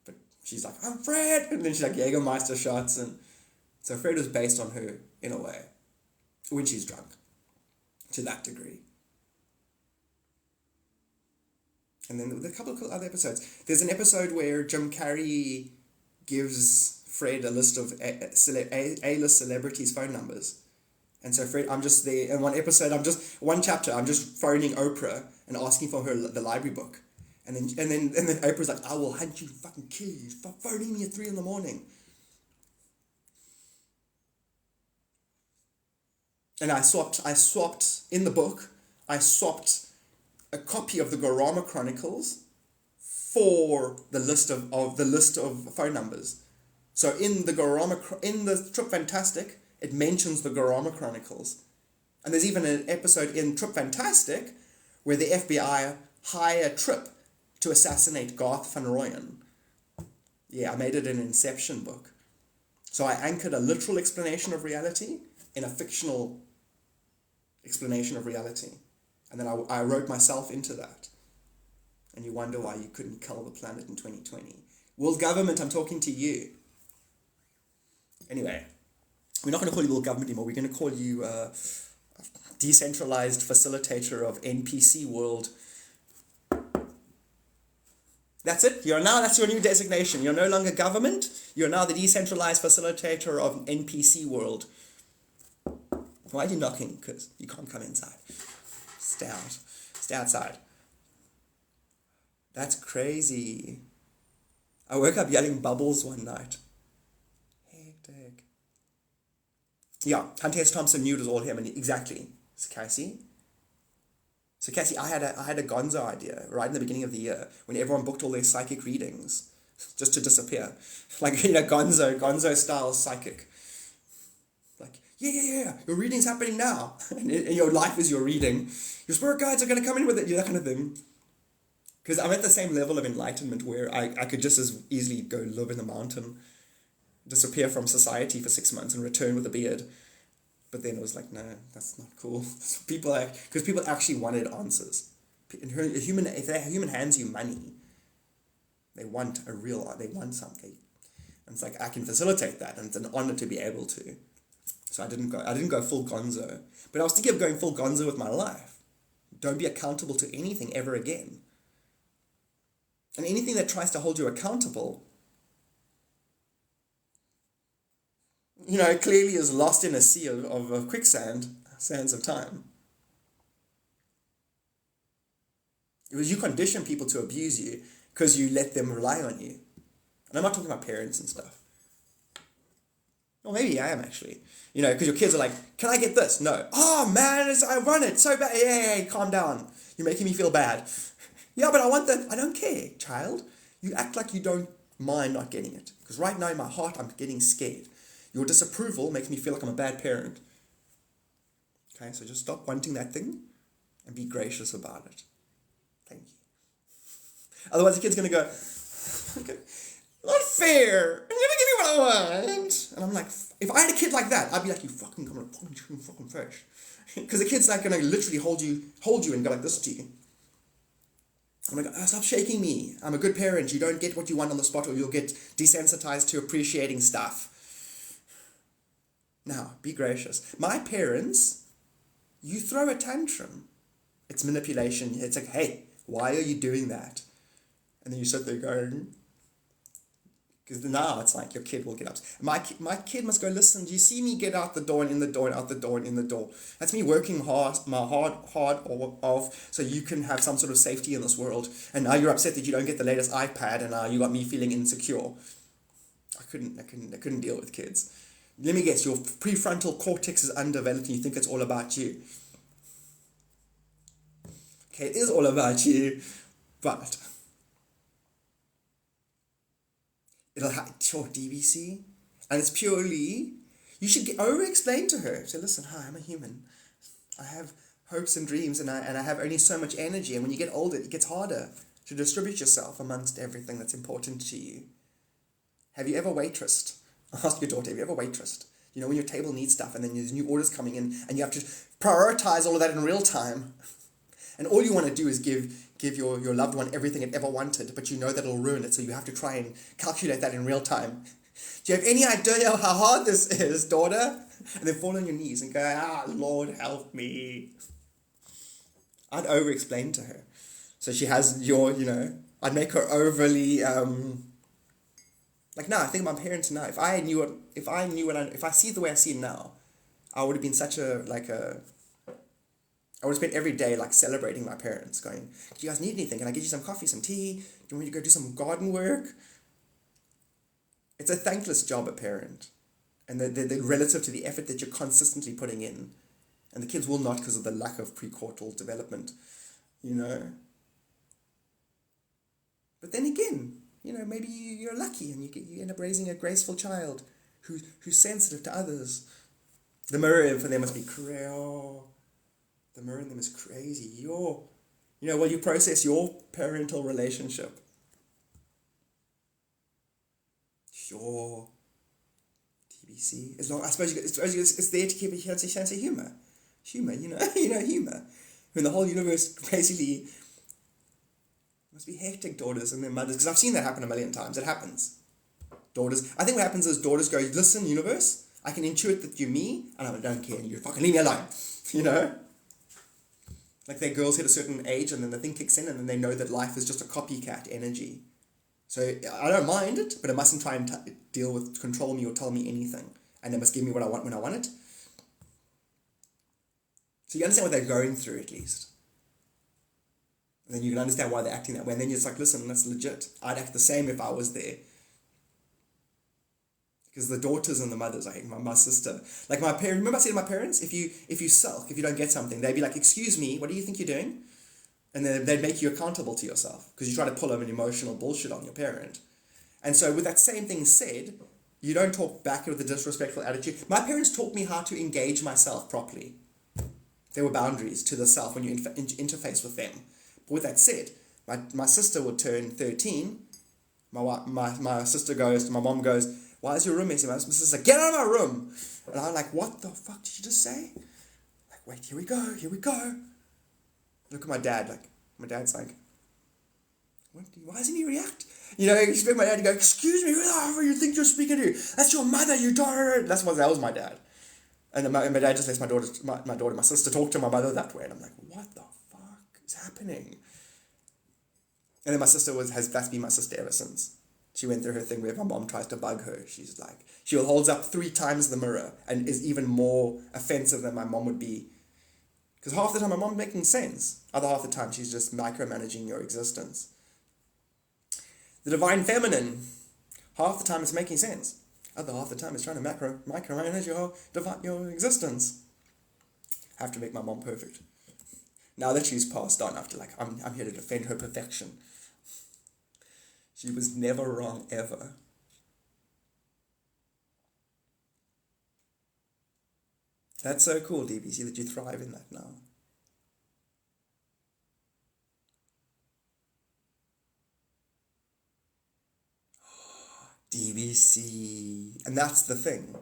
But she's like, I'm Fred! And then she's like, Jägermeister shots, and So Fred was based on her in a way, when she's drunk, to that degree. And then with a couple of other episodes. There's an episode where Jim Carrey gives Fred a list of A-list celebrities' phone numbers. And so Fred, I'm just there, in one chapter, I'm just phoning Oprah and asking for the library book. And then Oprah's like, I will hunt you, fucking kill you, phoning me at 3 a.m. And I swapped in the book, I swapped a copy of the Gorama Chronicles for the list of phone numbers. So in the Trip Fantastic, it mentions the Gorama Chronicles. And there's even an episode in Trip Fantastic where the FBI hire Trip to assassinate Garth van Rooyen. Yeah, I made it an Inception book. So I anchored a literal explanation of reality in a fictional explanation of reality. And then I wrote myself into that. And you wonder why you couldn't cull the planet in 2020. World government, I'm talking to you. Anyway, we're not going to call you world government anymore. We're going to call you decentralized facilitator of NPC world. That's it. That's your new designation. You're no longer government. You're now the decentralized facilitator of NPC world. Why are you knocking? Because you can't come inside. Stay out. Stay outside. That's crazy. I woke up yelling bubbles one night. Hectic. Yeah, Hunter S. Thompson knew it was all him, and exactly. So Cassie, I had a gonzo idea right in the beginning of the year when everyone booked all their psychic readings just to disappear. Like, gonzo style psychic. Like, yeah, your reading's happening now. And your life is your reading. Your spirit guides are going to come in with it, that kind of thing. Because I'm at the same level of enlightenment where I could just as easily go live in the mountain, disappear from society for 6 months and return with a beard. But then it was like, no, that's not cool. Because people actually wanted answers. If human hands you money, they want something. And it's like, I can facilitate that, and it's an honor to be able to. So I didn't go full gonzo. But I was thinking of going full gonzo with my life. Don't be accountable to anything ever again. And anything that tries to hold you accountable, clearly is lost in a sea of quicksand, sands of time. It was you condition people to abuse you because you let them rely on you. And I'm not talking about parents and stuff. Well, maybe I am actually. Because your kids are like, can I get this? No. Oh, man, I want it so bad. Hey, calm down. You're making me feel bad. Yeah, but I want that. I don't care, child. You act like you don't mind not getting it. Because right now in my heart, I'm getting scared. Your disapproval makes me feel like I'm a bad parent. Okay, so just stop wanting that thing and be gracious about it. Thank you. Otherwise, the kid's going to go, okay, not fair. You're going to give me what I want. And I'm like, if I had a kid like that, I'd be like, I'm going to punch you in the fucking face. Because the kid's like going to literally hold you and go like this to you. I'm like, stop shaking me. I'm a good parent. You don't get what you want on the spot, or you'll get desensitized to appreciating stuff. Now, be gracious. My parents, you throw a tantrum. It's manipulation. It's like, hey, why are you doing that? And then you sit there going, because now it's like your kid will get up. My kid must go, listen, do you see me get out the door and in the door and out the door and in the door? That's me working hard off so you can have some sort of safety in this world. And now you're upset that you don't get the latest iPad, and now you got me feeling insecure. I couldn't deal with kids. Let me guess, your prefrontal cortex is undeveloped and you think it's all about you. Okay, it is all about you, but it'll have short DBC, and it's purely, you should over-explain to her. So listen, hi, I'm a human. I have hopes and dreams, and I have only so much energy, and when you get older, it gets harder to distribute yourself amongst everything that's important to you. Have you ever waitressed? Ask your daughter, have you ever waitressed? When your table needs stuff, and then there's new orders coming in, and you have to prioritize all of that in real time. And all you want to do is give your loved one everything it ever wanted, but you know that it'll ruin it, so you have to try and calculate that in real time. Do you have any idea how hard this is, daughter? And then fall on your knees and go, Lord, help me. I'd over-explain to her. So she has I'd make her overly, I think of my parents now. If I see the way I see it now, I would have been I would have spent every day celebrating my parents, going, do you guys need anything? Can I get you some coffee, some tea? Do you want me to go do some garden work? It's a thankless job, a parent. And they're relative to the effort that you're consistently putting in. And the kids will not because of the lack of precortal development, But then again, maybe you're lucky and you end up raising a graceful child who's sensitive to others. The mirror for them must be crazy. The mirror in them is crazy. You process your parental relationship. Sure. TBC. I suppose it's there to keep a sense of humor. Humor. When the whole universe basically must be hectic, daughters and their mothers, because I've seen that happen a million times. It happens. Daughters. I think what happens is daughters go, listen, universe, I can intuit that you're me, and I don't care, and you fucking leave me alone. Like their girls hit a certain age, and then the thing kicks in, and then they know that life is just a copycat energy. So I don't mind it, but it mustn't try and control me or tell me anything. And they must give me what I want when I want it. So you understand what they're going through at least. And then you can understand why they're acting that way. And then you're just like, listen, that's legit. I'd act the same if I was there. Because the daughters and the mothers, my sister, remember I said to my parents, if you sulk, if you don't get something, they'd be like, excuse me, what do you think you're doing? And then they'd make you accountable to yourself because you try to pull up an emotional bullshit on your parent. And so with that same thing said, you don't talk back with a disrespectful attitude. My parents taught me how to engage myself properly. There were boundaries to the self when you interface with them. But with that said, my sister would turn 13. My sister goes, my mom goes, why is your room messy? My sister's like, get out of my room. And I'm like, what the fuck did you just say? Like, wait, here we go. Look at my dad, my dad's like, why doesn't he react? You expect my dad to go, excuse me, whoever you think you're speaking to, that's your mother, you daughter. That was my dad. And then my dad just lets my sister talk to my mother that way. And I'm like, what the fuck is happening? And then my sister that's been my sister ever since. She went through her thing where my mom tries to bug her. She's like, she holds up 3 times the mirror and is even more offensive than my mom would be. Because half the time my mom's making sense. Other half the time she's just micromanaging your existence. The divine feminine, half the time it's making sense. Other half the time it's trying to micromanage your existence. I have to make my mom perfect. Now that she's passed on, after I'm here to defend her perfection. She was never wrong, ever. That's so cool, DBC, that you thrive in that now. DBC. And that's the thing.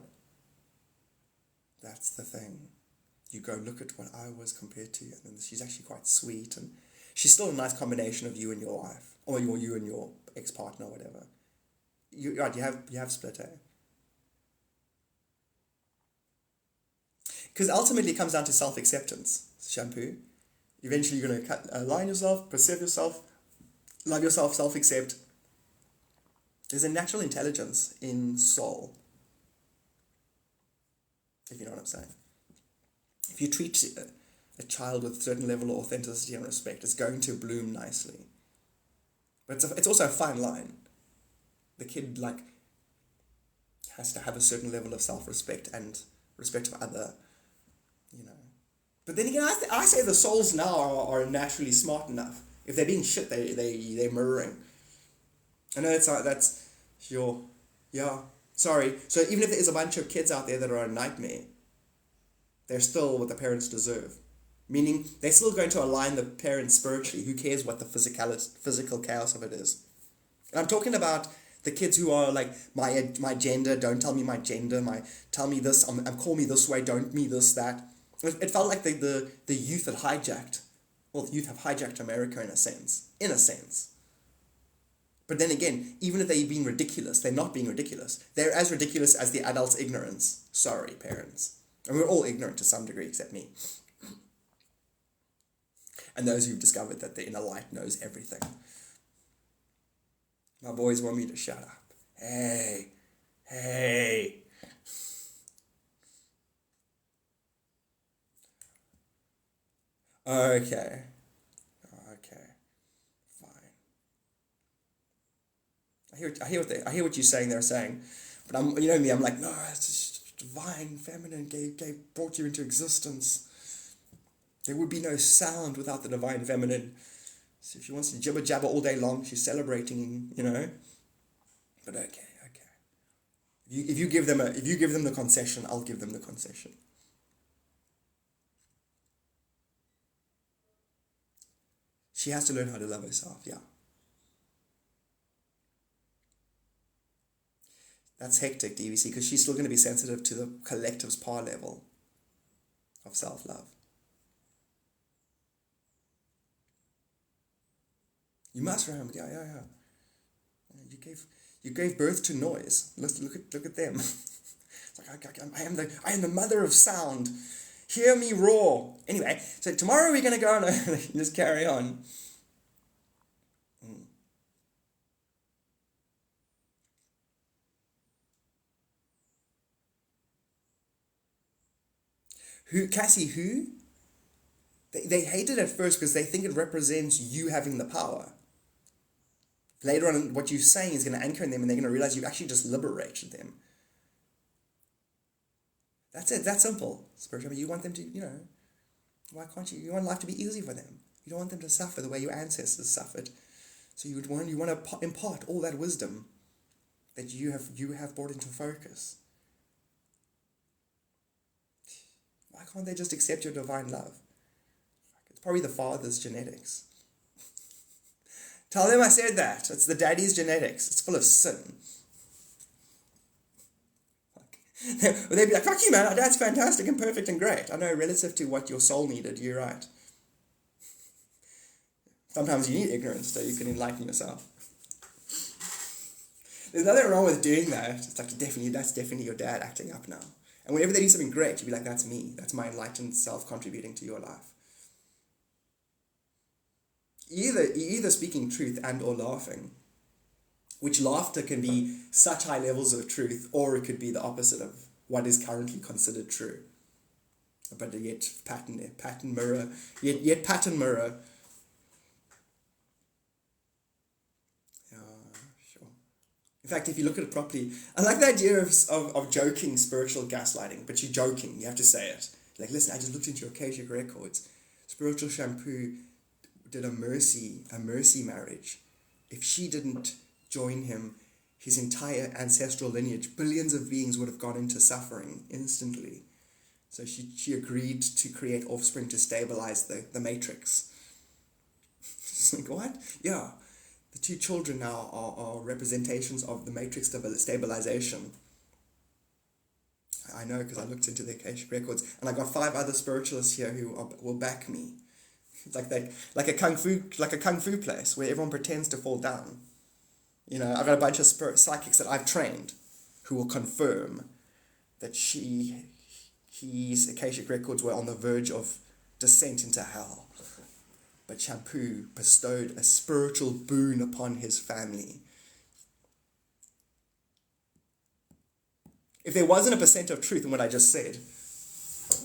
You go, look at what I was compared to, and then she's actually quite sweet, and she's still a nice combination of you and your wife, or you and your ex-partner, or whatever. You have split, eh? Because ultimately it comes down to self-acceptance, shampoo. Eventually you're going to align yourself, perceive yourself, love yourself, self-accept. There's a natural intelligence in soul, if you know what I'm saying. If you treat a child with a certain level of authenticity and respect, it's going to bloom nicely. But it's also a fine line. The kid has to have a certain level of self-respect and respect for other, But then again, I say the souls now are naturally smart enough. If they're being shit, they're mirroring. I know that's sure. Yeah. Sorry. So even if there is a bunch of kids out there that are a nightmare, they're still what the parents deserve. Meaning they're still going to align the parents spiritually. Who cares what the physical chaos of it is? And I'm talking about the kids who are like, my gender, don't tell me my gender, tell me this, call me this way, don't me this, that. It felt like the youth had hijacked, the youth have hijacked America in a sense. But then again, even if they're being ridiculous, they're not being ridiculous. They're as ridiculous as the adult's ignorance. Sorry, parents. And we're all ignorant to some degree, except me. And those who've discovered that the inner light knows everything. My boys want me to shut up. Hey. Okay, fine. I hear what you're saying. They're saying, but me. I'm like, no, it's just divine feminine brought you into existence. There would be no sound without the divine feminine. So if she wants to jibber jabber all day long, she's celebrating, But okay. If you give them the concession, I'll give them the concession. She has to learn how to love herself, yeah. That's hectic, DVC, because she's still going to be sensitive to the collective's power level of self-love. You must remember, yeah. You gave birth to noise. Look at them. It's like I am the mother of sound. Hear me roar. Anyway, so tomorrow we're gonna go on. Just carry on. Cassie? They hate it at first because they think it represents you having the power. Later on, what you're saying is going to anchor in them, and they're going to realize you've actually just liberated them. That's it. That's simple. Spiritual. You want them to, why can't you? You want life to be easy for them. You don't want them to suffer the way your ancestors suffered. So you want to impart all that wisdom that you have brought into focus. Why can't they just accept your divine love? It's probably the father's genetics. Tell them I said that. It's the daddy's genetics. It's full of sin. They'd be like, fuck you, man. Our dad's fantastic and perfect and great. I know, relative to what your soul needed, you're right. Sometimes you need ignorance so you can enlighten yourself. There's nothing wrong with doing that. It's like, that's definitely your dad acting up now. And whenever they do something great, you'd be like, that's me. That's my enlightened self contributing to your life. Either speaking truth and or laughing, which laughter can be such high levels of truth, or it could be the opposite of what is currently considered true. But yet pattern mirror. Yeah, sure. In fact, if you look at it properly, I like the idea of joking spiritual gaslighting, but you're joking, you have to say it. Like, listen, I just looked into your Akashic records. Spiritual shampoo did a mercy marriage. If she didn't join him, his entire ancestral lineage, billions of beings would have gone into suffering instantly. So she agreed to create offspring to stabilize the matrix. It's like, what? Yeah. The two children now are representations of the matrix stabilization. I know because I looked into the Akashic records, and I got 5 other spiritualists here who will back me. It's like a kung fu place where everyone pretends to fall down. I've got a bunch of psychics that I've trained who will confirm that his Akashic records were on the verge of descent into hell. But Shampoo bestowed a spiritual boon upon his family. If there wasn't a percent of truth in what I just said,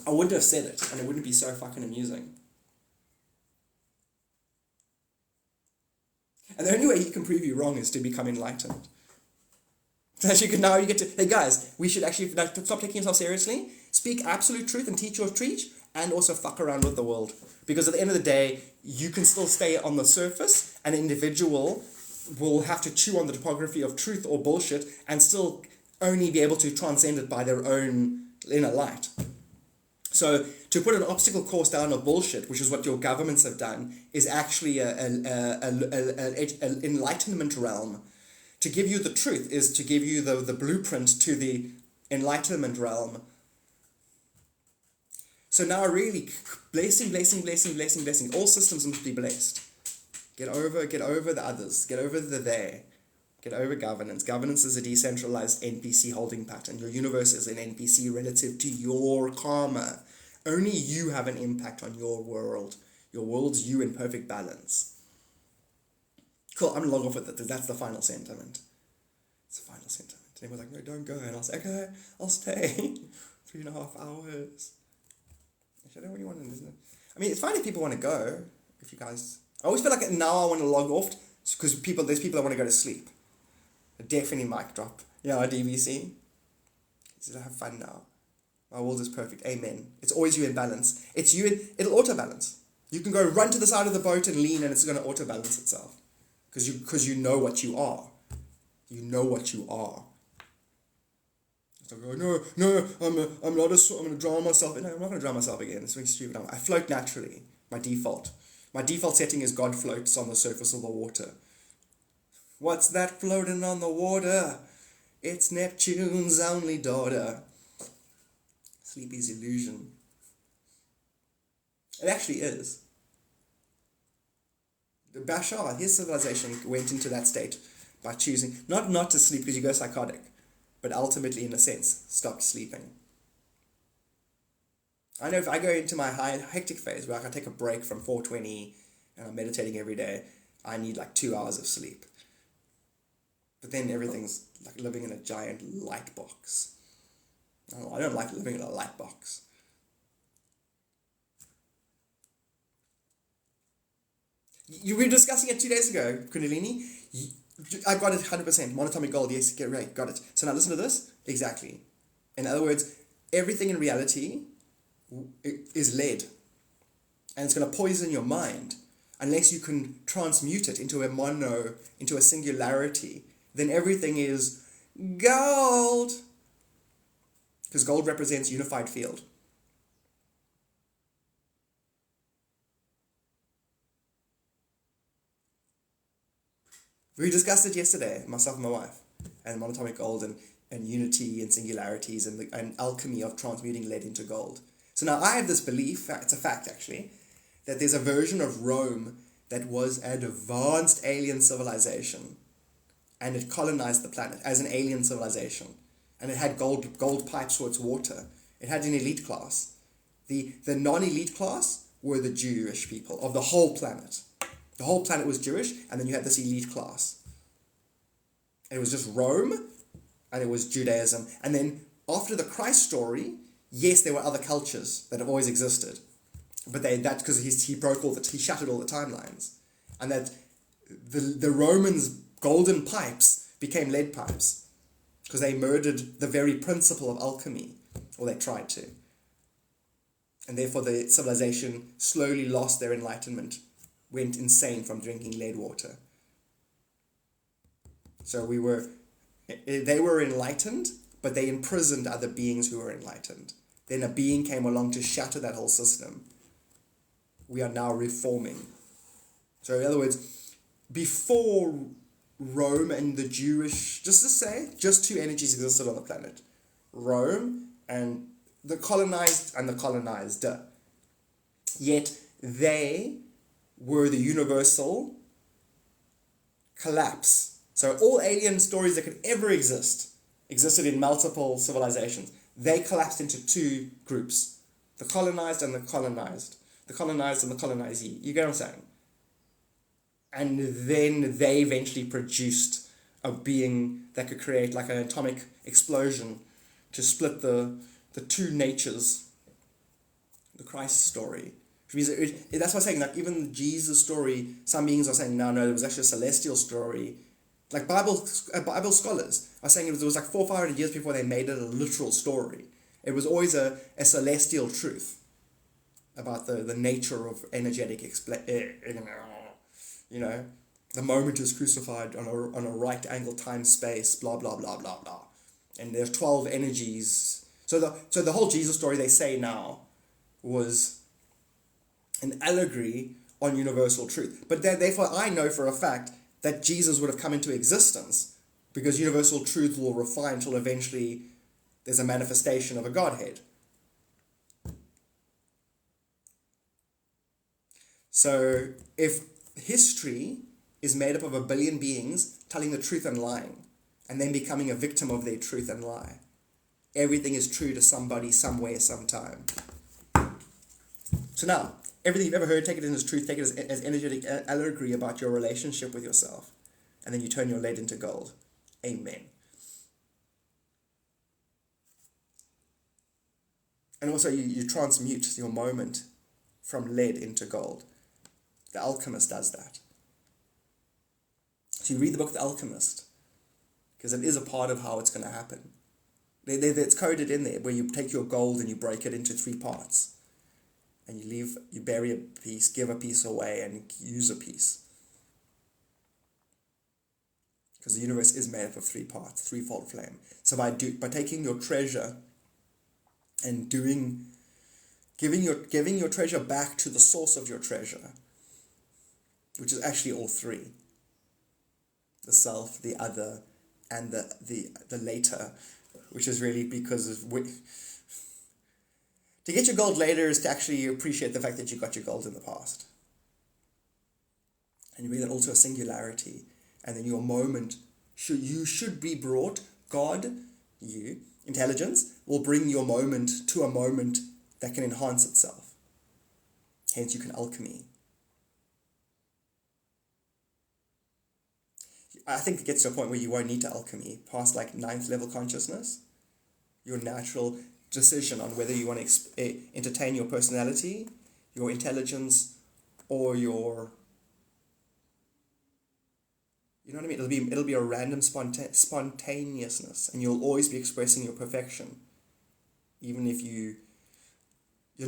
I wouldn't have said it, and it wouldn't be so fucking amusing. And the only way he can prove you wrong is to become enlightened. So you get to, hey guys, we should actually stop taking yourself seriously, speak absolute truth and teach your treat, and also fuck around with the world. Because at the end of the day, you can still stay on the surface, an individual will have to chew on the topography of truth or bullshit and still only be able to transcend it by their own inner light. So to put an obstacle course down of bullshit, which is what your governments have done, is actually an enlightenment realm. To give you the truth is to give you the blueprint to the enlightenment realm. So now really, blessing. All systems must be blessed. Get over the others. Get over the they. Get over governance. Governance is a decentralized NPC holding pattern. Your universe is an NPC relative to your karma. Only you have an impact on your world. Your world's you in perfect balance. Cool, I'm going to log off with it. That's the final sentiment. It's the final sentiment. And everyone's like, no, don't go. And I'll say, okay, I'll stay 3.5 hours. Actually, I don't really want to, isn't it? I mean, it's fine if people want to go. If you guys... I always feel like now I want to log off because there's people that want to go to sleep. Definitely mic drop. Yeah, DVC. So have fun now. My world is perfect. Amen. It's always you in balance. It's you in... It'll auto-balance. You can go run to the side of the boat and lean and it's going to auto-balance itself. Because you know what you are. You know what you are. It's like, oh, no, I'm going to drown myself. No, I'm not going to drown myself again. It's really stupid. I float naturally. My default. My default setting is God floats on the surface of the water. What's that floating on the water? It's Neptune's only daughter. Sleepy's illusion. It actually is. Bashar, his civilization went into that state by choosing not to sleep because you go psychotic, but ultimately, in a sense, stopped sleeping. I know if I go into my hectic phase where I can take a break from 420 and I'm meditating every day, I need like 2 hours of sleep. But then everything's like living in a giant light box. I don't like living in a light box. You were discussing it 2 days ago, Kundalini. I got it 100%. Monatomic gold, yes, get right, got it. So now listen to this. Exactly. In other words, everything in reality is lead. And it's going to poison your mind. Unless you can transmute it into into a singularity, then everything is gold. Because gold represents unified field. We discussed it yesterday, myself and my wife, and monatomic gold and unity and singularities and alchemy of transmuting lead into gold. So now I have this belief, it's a fact actually, that there's a version of Rome that was an advanced alien civilization and it colonized the planet as an alien civilization. And it had gold pipes for its water. It had an elite class. The non-elite class were the Jewish people of the whole planet. The whole planet was Jewish, and then you had this elite class. And it was just Rome, and it was Judaism. And then after the Christ story, yes, there were other cultures that have always existed. But that's because he broke he shattered all the timelines. And that the Romans' golden pipes became lead pipes. Because they murdered the very principle of alchemy, or they tried to. And therefore the civilization slowly lost their enlightenment, went insane from drinking lead water. So they were enlightened, but they imprisoned other beings who were enlightened. Then a being came along to shatter that whole system. We are now reforming. So in other words, before Rome and the Jewish, just two energies existed on the planet. Rome and the colonized and the colonized. Yet they were the universal collapse. So all alien stories that could ever existed in multiple civilizations. They collapsed into two groups. The colonized and the colonized. The colonized and the colonizee. You get what I'm saying? And then they eventually produced a being that could create like an atomic explosion to split the two natures. The Christ story. Which means that's why I'm saying, like, even the Jesus story, some beings are saying, no, it was actually a celestial story. Like Bible scholars are saying it was like 400 or 500 years before they made it a literal story. It was always a celestial truth about the nature of energetic the moment is crucified on a right angle time space, blah blah blah blah blah, and there's 12 energies. So the whole Jesus story, they say now, was an allegory on universal truth. But therefore I know for a fact that Jesus would have come into existence because universal truth will refine until eventually there's a manifestation of a Godhead. So if history is made up of a billion beings telling the truth and lying, and then becoming a victim of their truth and lie. Everything is true to somebody, somewhere, sometime. So now, everything you've ever heard, take it in as truth, take it as energetic allegory about your relationship with yourself, and then you turn your lead into gold. Amen. And also you transmute your moment from lead into gold. The alchemist does that. So you read the book The Alchemist, because it is a part of how it's going to happen. It's coded in there where you take your gold and you break it into 3 parts. And you bury a piece, give a piece away, and use a piece. Because the universe is made up of 3 parts, threefold flame. So by taking your treasure and giving your treasure back to the source of your treasure, which is actually all 3. The self, the other, and the later, which is really because to get your gold later is to actually appreciate the fact that you got your gold in the past. And you bring that all to a singularity. And then your moment, you should be brought, God, you, intelligence, will bring your moment to a moment that can enhance itself. Hence you can alchemy. I think it gets to a point where you won't need to alchemy past like 9th level consciousness. Your natural decision on whether you want to entertain your personality, your intelligence, or your, you know what I mean? It'll be a random spontaneousness, and you'll always be expressing your perfection, even if you're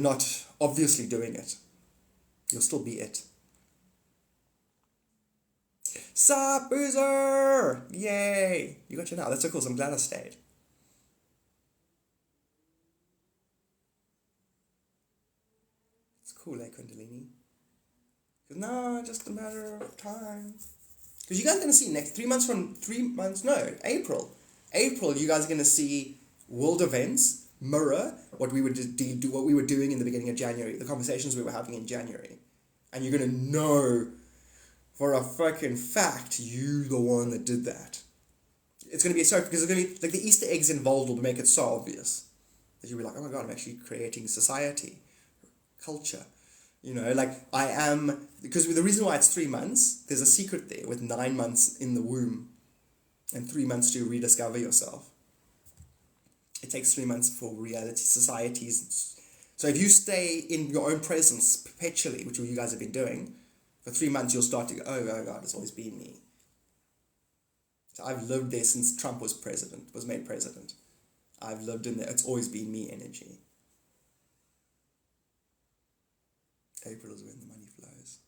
not obviously doing it. You'll still be it. Sup, boozer! Yay! You got your now. That's so cool. So I'm glad I stayed. It's cool, eh, Kundalini? Because no, just a matter of time. Because you guys are going to see April, you guys are going to see world events mirror what we were doing in the beginning of January, the conversations we were having in January. And you're going to know for a fucking fact you the one that did that. It's going to be so, because it's going to be, like, the Easter eggs involved will make it so obvious that you'll be like, oh my God, I'm actually creating society, culture. You know, like I am, because the reason why it's 3 months, there's a secret there with 9 months in the womb and 3 months to rediscover yourself. It takes 3 months for reality, societies. So if you stay in your own presence perpetually, which you guys have been doing, for 3 months you'll start to go, oh God, it's always been me. So I've lived there since Trump was made president. I've lived in there, it's always been me energy. April is when the money flows.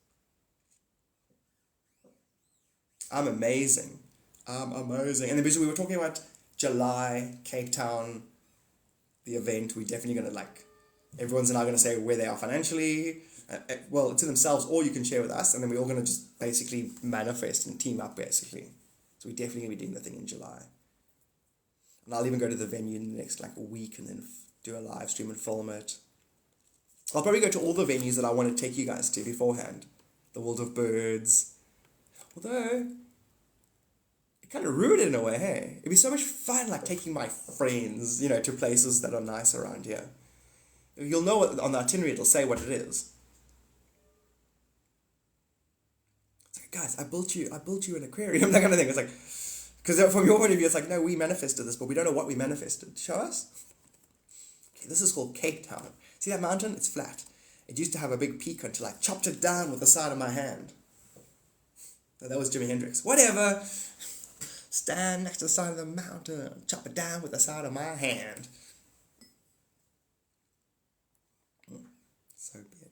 I'm amazing. And then because we were talking about July, Cape Town, the event, we're definitely going to everyone's now going to say where they are financially, well, to themselves, or you can share with us, and then we're all going to just basically manifest and team up, basically. So we're definitely going to be doing the thing in July. And I'll even go to the venue in the next week and then do a live stream and film it. I'll probably go to all the venues that I want to take you guys to beforehand. The World of Birds. Although, it kind of ruined it in a way, hey? It'd be so much fun, taking my friends, to places that are nice around here. You'll know on the itinerary, it'll say what it is. It's like, guys, I built you an aquarium, that kind of thing. It's like, because from your point of view, it's like, no, we manifested this, but we don't know what we manifested. Show us. Okay, this is called Cape Town. See that mountain? It's flat. It used to have a big peak until I chopped it down with the side of my hand. No, that was Jimi Hendrix. Whatever. Stand next to the side of the mountain. Chop it down with the side of my hand. So be it.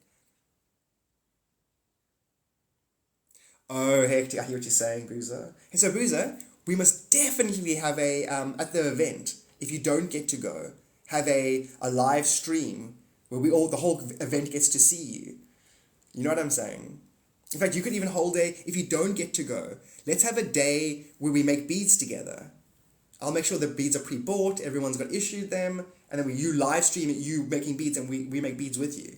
Oh, hectic. I hear what you're saying, Boozer. Hey, so Boozer, we must definitely have at the event, if you don't get to go, have a live stream where the whole event gets to see you. You know what I'm saying? In fact, you could even hold if you don't get to go, let's have a day where we make beads together. I'll make sure the beads are pre-bought, everyone's got issued them, and then you live stream it, you making beads, and we make beads with you.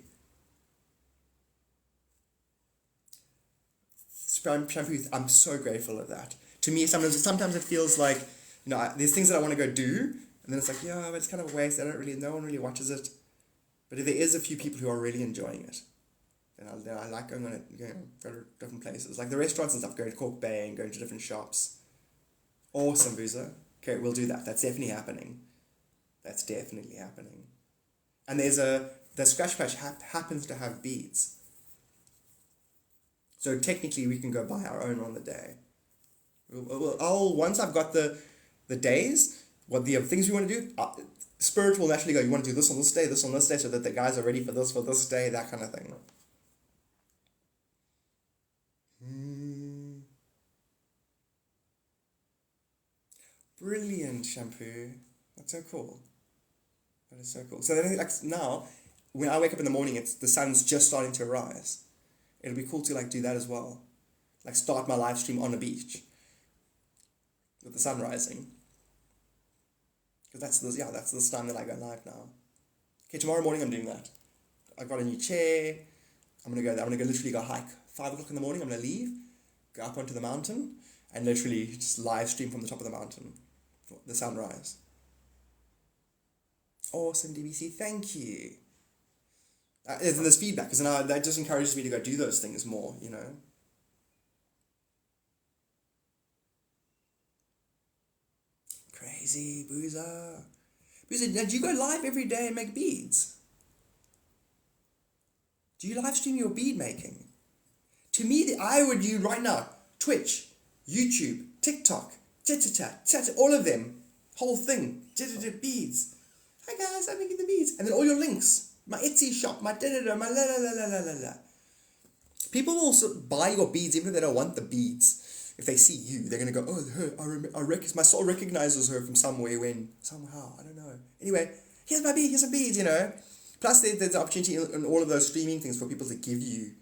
shampoo, I'm so grateful of that. To me, sometimes it feels like, there's things that I want to go do, and then it's like, yeah, but it's kind of a waste. No one really watches it. But if there is a few people who are really enjoying it, then I like going to different places. Like the restaurants and stuff, going to Cork Bay and going to different shops. Awesome, Boozer. Okay, we'll do that. That's definitely happening. And the Scratch Patch happens to have beads. So technically we can go buy our own on the day. Once I've got the days, what the things we want to do, Spirit will naturally go, you want to do this on this day, so that the guys are ready for this day, that kind of thing. Brilliant shampoo. That's so cool. That is so cool. So then, like now, when I wake up in the morning, the sun's just starting to rise. It'll be cool to do that as well. Like start my live stream on a beach with the sun rising. Because that's this time that I go live now. Okay, tomorrow morning I'm doing that. I've got a new chair. I'm gonna literally go hike 5 o'clock in the morning. I'm gonna leave, go up onto the mountain, and literally just live stream from the top of the mountain, the sunrise. Awesome, DBC. Thank you. And there's feedback, because that just encourages me to go do those things more, Crazy, Boozer. Boozer, do you go live every day and make beads? Do you live stream your bead making? To me, I would do right now, Twitch, YouTube, TikTok, all of them, whole thing, beads. Hi guys, I'm making the beads. And then all your links. My Etsy shop, my da-da-da, my la-la-la-la-la-la. People will also buy your beads even if they don't want the beads. If they see you, they're going to go, oh, her, my soul recognizes her from somewhere somehow, I don't know. Anyway, here's my bead, here's some beads, Plus there's the opportunity in all of those streaming things for people to give you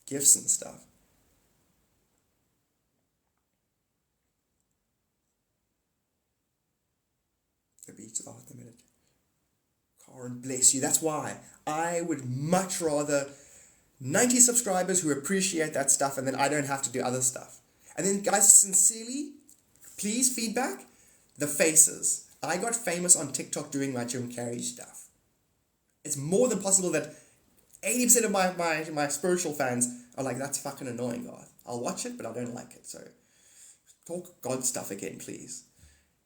gifts and stuff. The beads are the minute. Karen, bless you. That's why I would much rather 90 subscribers who appreciate that stuff, and then I don't have to do other stuff. And then, guys, sincerely, please feedback the faces. I got famous on TikTok doing my Jim Carrey stuff. It's more than possible that 80% of my spiritual fans are like, that's fucking annoying, Garth. I'll watch it, but I don't like it. So talk God stuff again, please.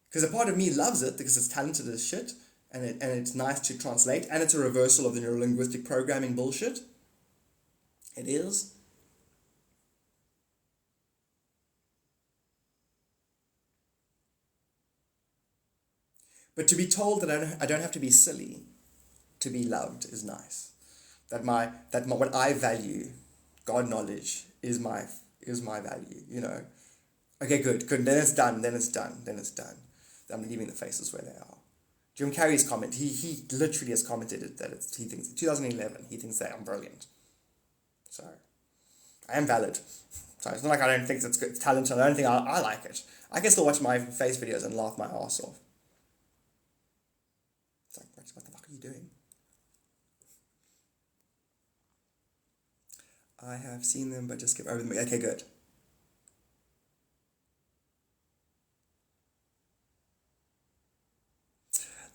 Because a part of me loves it because it's talented as shit. And it's nice to translate, and it's a reversal of the neurolinguistic programming bullshit. It is. But to be told that I don't have to be silly to be loved is nice. That what I value, God knowledge, is my value. Okay, good. Then it's done. I'm leaving the faces where they are. Jim Carrey's comment, he literally has commented that he thinks, 2011, he thinks that I'm brilliant. So, I am valid. So it's not like I don't think it's good, it's talented, I don't think I like it. I can still watch my face videos and laugh my ass off. It's like, what the fuck are you doing? I have seen them, but just skip over them. Okay, good.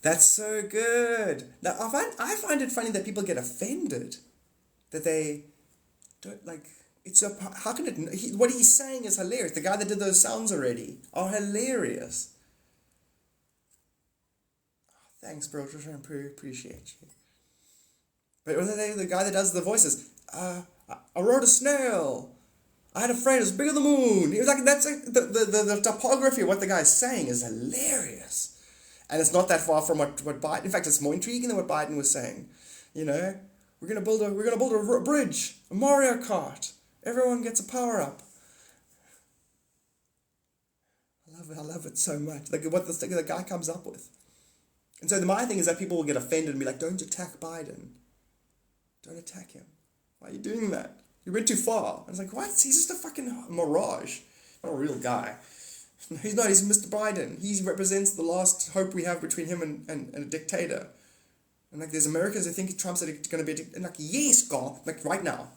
That's so good. Now, I find it funny that people get offended. That they don't, it's so, how can it, what he's saying is hilarious. The guy that did those sounds already are hilarious. Oh, thanks, bro. Appreciate you. But the guy that does the voices, I rode a snail. I had a friend who's bigger than the moon. He was like, that's the topography of what the guy's saying is hilarious. And it's not that far from what Biden. In fact, it's more intriguing than what Biden was saying. We're gonna build a bridge, a Mario Kart. Everyone gets a power up. I love it so much. Like what the guy comes up with. And so my thing is that people will get offended and be like, "Don't attack Biden. Don't attack him. Why are you doing that? You went too far." And it's like, what? He's just a fucking mirage, not a real guy. He's not, he's Mr. Biden. He represents the last hope we have between him and a dictator. And there's Americans who think Trump's going to be a dictator. And yes, God, right now.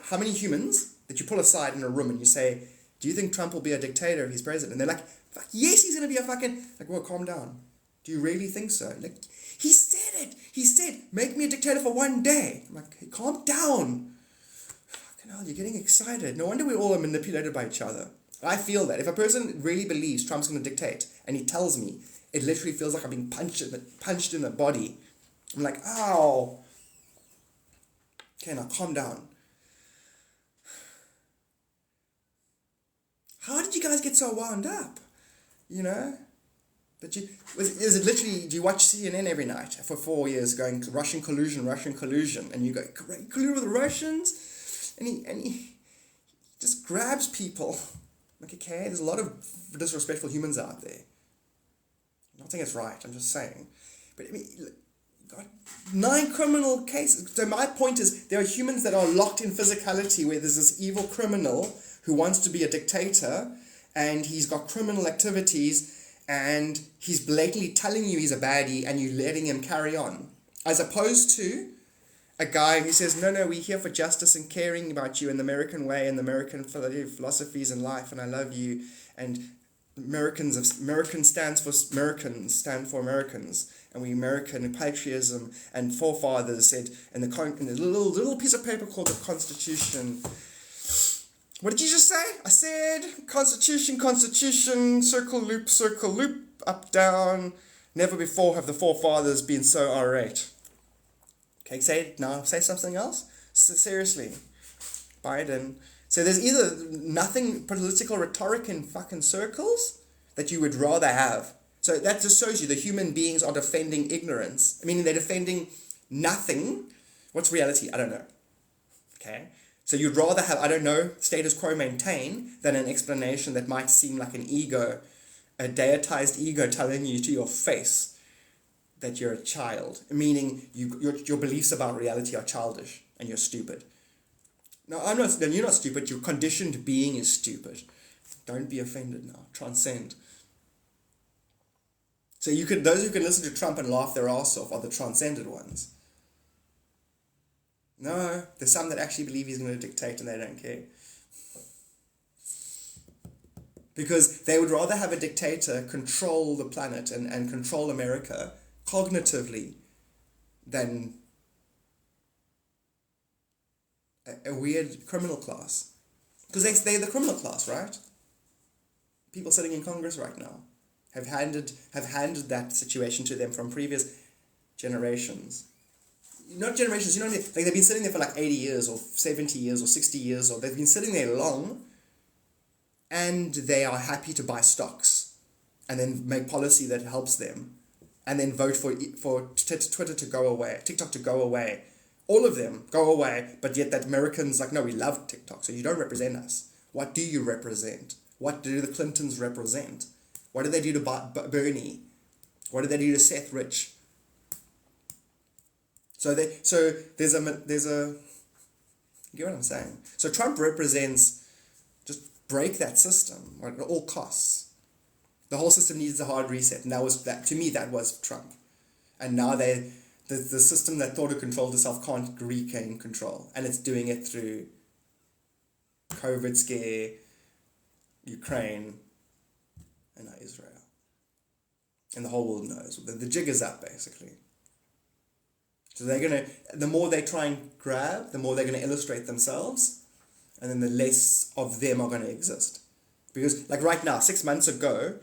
How many humans that you pull aside in a room and you say, do you think Trump will be a dictator if he's president? And they're like, fuck, yes, he's going to be a fucking... Like, well, calm down. Do you really think so? Like, he said it. He said, make me a dictator for one day. I'm like, hey, calm down. Fucking hell, you're getting excited. No wonder we all are manipulated by each other. I feel that. If a person really believes Trump's going to dictate and he tells me, it literally feels like I'm being punched in the body. I'm like, ow. Okay, now calm down. How did you guys get so wound up? You know? Is it literally, do you watch CNN every night for 4 years going Russian collusion, and you go, collude with the Russians? And he just grabs people. Like, okay, there's a lot of disrespectful humans out there. I'm not saying it's right, I'm just saying. But I mean, got 9 criminal cases. So my point is, there are humans that are locked in physicality where there's this evil criminal who wants to be a dictator, and he's got criminal activities, and he's blatantly telling you he's a baddie, and you're letting him carry on. As opposed to a guy who says, no, we're here for justice and caring about you in the American way and the American philosophies in life, and I love you, and American stands for Americans, and we American patriotism, and forefathers said in the little piece of paper called the Constitution. What did you just say? I said Constitution, circle loop, up, down. Never before have the forefathers been so irate. Okay, say something else. Seriously, Biden. So there's either nothing political rhetoric in fucking circles that you would rather have. So that just shows you the human beings are defending ignorance. Meaning they're defending nothing. What's reality? I don't know. Okay. So you'd rather have, I don't know, status quo maintain than an explanation that might seem like an ego, a deitized ego telling you to your face that you're a child. Meaning your beliefs about reality are childish and you're stupid. No, you're not stupid, your conditioned being is stupid. Don't be offended now. Transcend. So those who can listen to Trump and laugh their ass off are the transcended ones. No, there's some that actually believe he's going to dictate and they don't care. Because they would rather have a dictator control the planet and control America cognitively than a weird criminal class. Because they're the criminal class, right? People sitting in Congress right now have handed that situation to them from previous generations. Not generations, you know what I mean? Like they've been sitting there for like 80 years or 70 years or 60 years, or they've been sitting there long, and they are happy to buy stocks and then make policy that helps them and then vote for Twitter to go away, TikTok to go away. All of them go away, but yet that Americans like, no, we love TikTok, so you don't represent us. What do you represent? What do the Clintons represent? What did they do to Bernie? What did they do to Seth Rich? So there's a you get what I'm saying? So Trump represents just break that system at all costs. The whole system needs a hard reset, and to me that was Trump. And now the system that thought it controlled itself can't regain control, and it's doing it through COVID scare, Ukraine, and now Israel. And the whole world knows. The jig is up, basically. So the more they try and grab, the more they're going to illustrate themselves, and then the less of them are going to exist. Because, like right now, 6 months ago,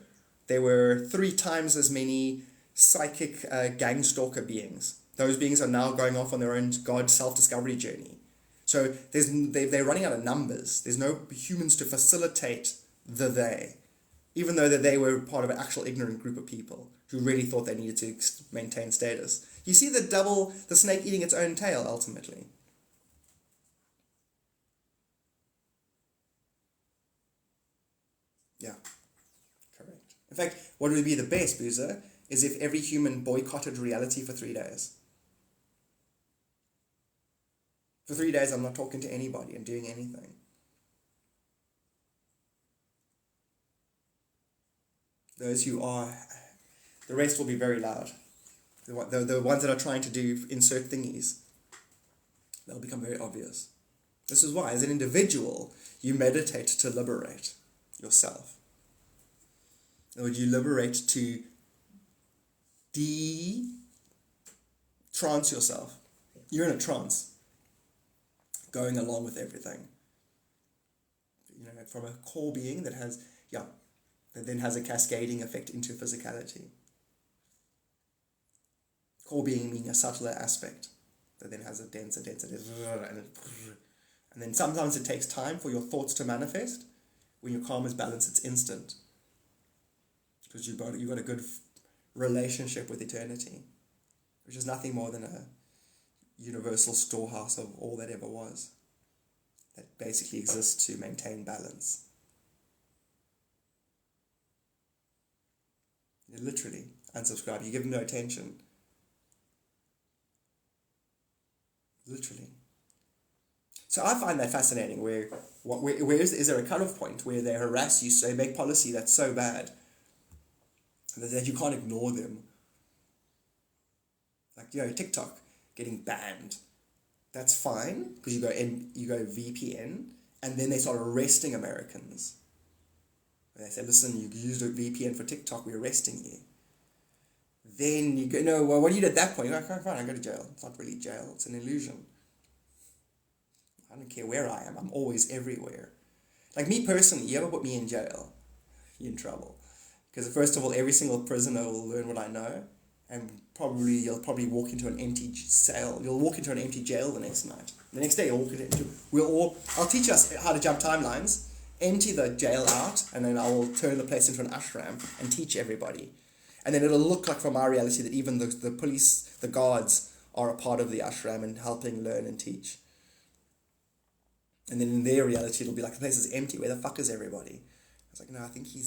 there were 3 times as many psychic gang stalker beings. Those beings are now going off on their own God self-discovery journey. So they're running out of numbers. There's no humans to facilitate the they. Even though that they were part of an actual ignorant group of people who really thought they needed to maintain status. You see the snake eating its own tail, ultimately. Yeah, correct. In fact, what would be the best, Boozer, is if every human boycotted reality for 3 days. For 3 days, I'm not talking to anybody and doing anything. Those who are, the rest will be very loud. The ones that are trying to insert thingies, they'll become very obvious. This is why, as an individual, you meditate to liberate yourself. In other words, you liberate to trance yourself. You're in a trance, going along with everything. You know, from a core being that then has a cascading effect into physicality. Core being being a subtler aspect that then has a denser, and then sometimes it takes time for your thoughts to manifest. When your karma is balanced, it's instant. Because you've got a good relationship with eternity, which is nothing more than a universal storehouse of all that ever was, that basically exists to maintain balance. You literally unsubscribe. You give them no attention. Literally. So I find that fascinating. Where is there a cutoff point where they harass you, so they make policy that's so bad that you can't ignore them? Like, you know, TikTok getting banned. That's fine because you go VPN, and then they start arresting Americans. They say, listen, you used a VPN for TikTok, we're arresting you. Then you go, no, well, what do you do at that point? You're like, fine, I go to jail. It's not really jail, it's an illusion. I don't care where I am, I'm always everywhere. Like me personally, you ever put me in jail, you're in trouble. Because first of all, every single prisoner will learn what I know, and you'll probably walk into an empty cell. You'll walk into an empty jail the next night. The next day, I'll teach us how to jump timelines, empty the jail out, and then I will turn the place into an ashram and teach everybody. And then it'll look like from our reality that even the police, the guards, are a part of the ashram and helping learn and teach. And then in their reality, it'll be like the place is empty. Where the fuck is everybody? I was like, no, I think he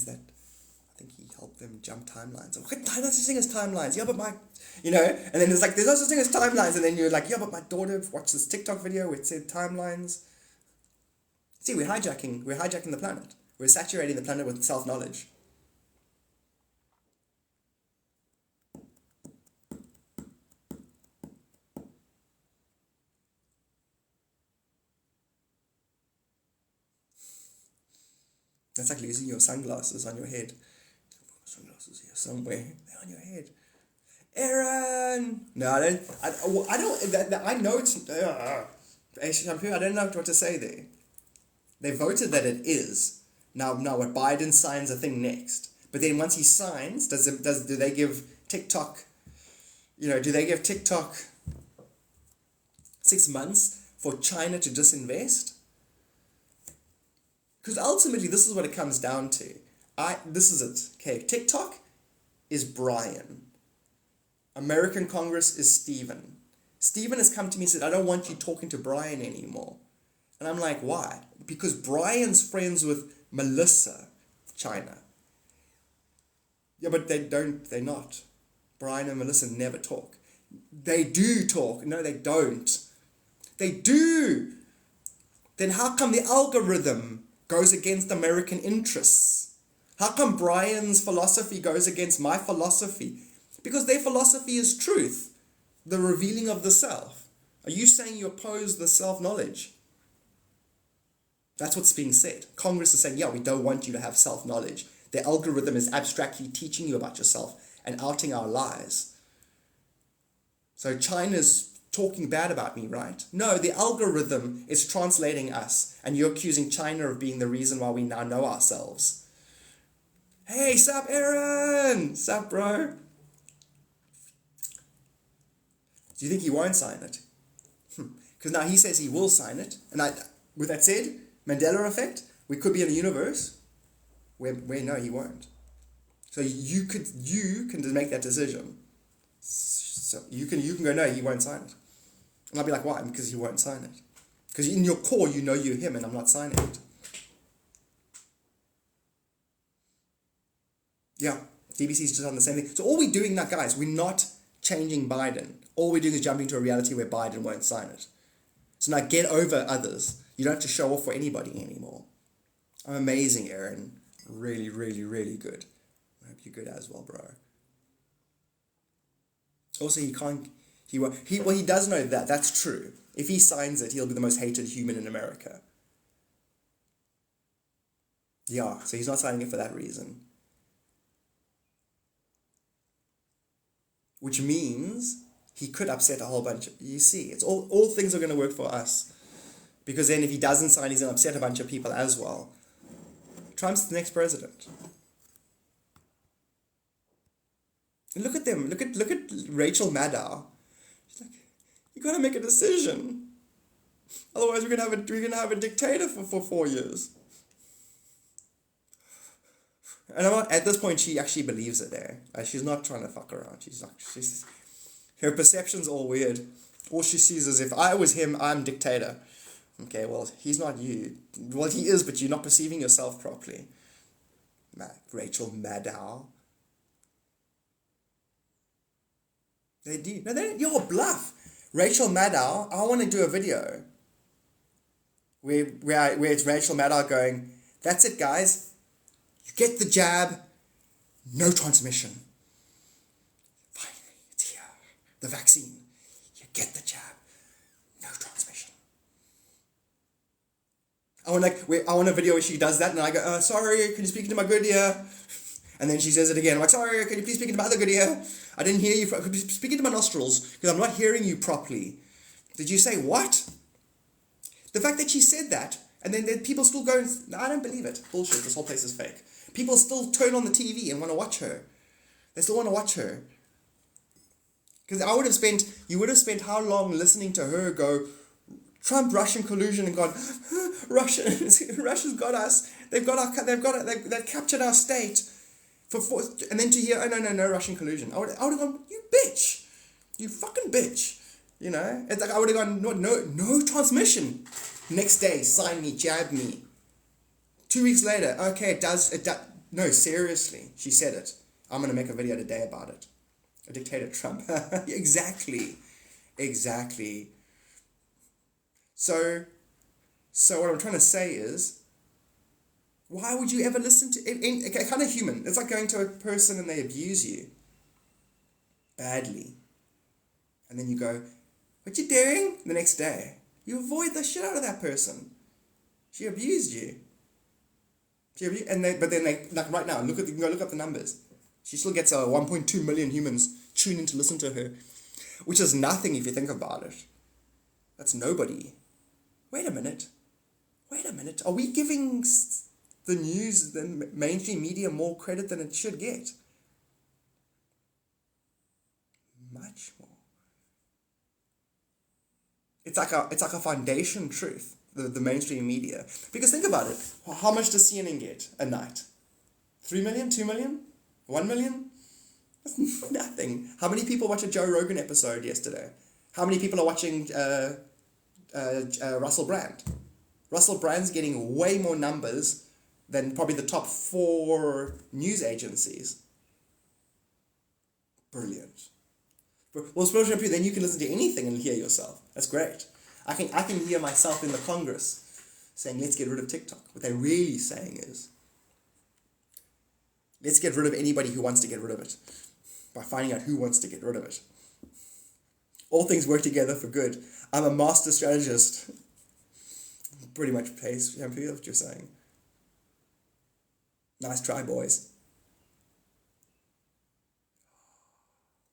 helped them jump timelines. I'm like, there's no such thing as timelines. Yeah, but and then it's like, there's no such thing as timelines. And then you're like, yeah, but my daughter watched this TikTok video where it said timelines. See, we're hijacking the planet. We're saturating the planet with self-knowledge. That's like losing your sunglasses on your head. Sunglasses here somewhere. They're on your head. Aaron! No, I know it's... I don't know what to say there. They voted that it is. Now what, Biden signs a thing next. But then once he signs, do they give TikTok... do they give TikTok 6 months for China to disinvest? Because ultimately, this is what it comes down to. This is it. Okay, TikTok is Brian. American Congress is Stephen. Stephen has come to me and said, I don't want you talking to Brian anymore. And I'm like, why? Because Brian's friends with Melissa, China. Yeah, but they're not. Brian and Melissa never talk. They do talk. No, they don't. They do. Then how come the algorithm goes against American interests? How come Brian's philosophy goes against my philosophy? Because their philosophy is truth, the revealing of the self. Are you saying you oppose the self-knowledge? That's what's being said. Congress is saying, yeah, we don't want you to have self-knowledge. The algorithm is abstractly teaching you about yourself and outing our lies. So China's talking bad about me, right? No, the algorithm is translating us, and you're accusing China of being the reason why we now know ourselves. Hey, sup, Aaron? Sup, bro? Do you think he won't sign it? Because now he says he will sign it. And with that said, Mandela effect, we could be in a universe where no, he won't. So you can just make that decision. So you can go, no, he won't sign it. And I'll be like, why? Because he won't sign it. Because in your core, you know you're him and I'm not signing it. Yeah, DBC's just on the same thing. So all we're doing now, guys, we're not changing Biden. All we're doing is jumping to a reality where Biden won't sign it. So now get over others. You don't have to show off for anybody anymore. I'm amazing, Aaron. Really, really, really good. I hope you're good as well, bro. Also, you He does know that. That's true. If he signs it, he'll be the most hated human in America. Yeah, so he's not signing it for that reason. Which means he could upset a whole bunch of... You see, it's all things are going to work for us. Because then if he doesn't sign, he's going to upset a bunch of people as well. Trump's the next president. And look at them. Look at Rachel Maddow. She's like, you got to make a decision. Otherwise, we're gonna have a dictator for 4 years. And at this point, she actually believes it. She's not trying to fuck around. Her perception's all weird. All she sees is, if I was him, I'm dictator. Okay, well, he's not you. Well, he is, but you're not perceiving yourself properly. Rachel Maddow. They do. No, they don't. You're bluff. Rachel Maddow, I want to do a video where it's Rachel Maddow going, that's it, guys. You get the jab, no transmission. Finally, it's here. The vaccine. You get the jab, no transmission. I want a video where she does that, and I go, sorry, can you speak into my good ear? And then she says it again. I'm like, sorry, can you please speak into my other good ear? I didn't hear you. Could you speak into my nostrils? Because I'm not hearing you properly. Did you say what? The fact that she said that, and then people still go, no, I don't believe it. Bullshit, this whole place is fake. People still turn on the TV and want to watch her. They still want to watch her. Because you would have spent how long listening to her go, Trump-Russian collusion, and gone, Russia's got us. They've captured our state. And then to hear, oh, no, Russian collusion. I would have gone, you bitch. You fucking bitch. You know? It's like I would have gone, no transmission. Next day, sign me, jab me. 2 weeks later, okay, it does. No, seriously, she said it. I'm going to make a video today about it. A dictator Trump. Exactly. So what I'm trying to say is, why would you ever listen to it? Kind of human. It's like going to a person and they abuse you badly. And then you go, what you doing? The next day, you avoid the shit out of that person. She abused you. But then like right now, you can go look up the numbers. She still gets 1.2 million humans tune in to listen to her, which is nothing if you think about it. That's nobody. Wait a minute. Are we giving the news, the mainstream media, more credit than it should get? Much more. It's like a foundation truth, the mainstream media. Because think about it. How much does CNN get a night? 3 million? 2 million? 1 million? That's nothing. How many people watched a Joe Rogan episode yesterday? How many people are watching Russell Brand? Russell Brand's getting way more numbers than probably the top 4 news agencies. Brilliant. Well, then you can listen to anything and hear yourself. That's great. I can hear myself in the Congress saying, let's get rid of TikTok. What they're really saying is, let's get rid of anybody who wants to get rid of it by finding out who wants to get rid of it. All things work together for good. I'm a master strategist. Pretty much pays shampoo, what you're saying. Nice try, boys.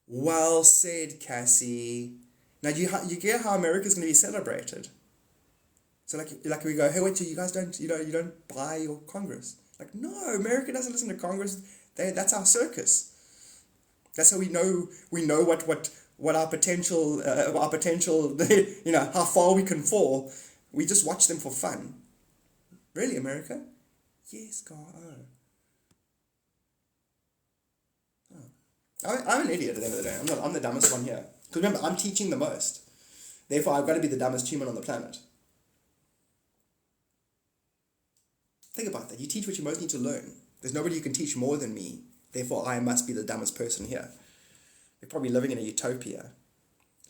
Well said, Cassie. Now you get how America's going to be celebrated. So like we go, hey, wait, you guys don't buy your Congress. Like, no, America doesn't listen to Congress. That's our circus. That's how we know what our potential, how far we can fall. We just watch them for fun. Really, America? Yes, God. I'm an idiot at the end of the day. I'm the dumbest one here. Because remember, I'm teaching the most. Therefore, I've got to be the dumbest human on the planet. Think about that. You teach what you most need to learn. There's nobody who can teach more than me. Therefore, I must be the dumbest person here. We're probably living in a utopia.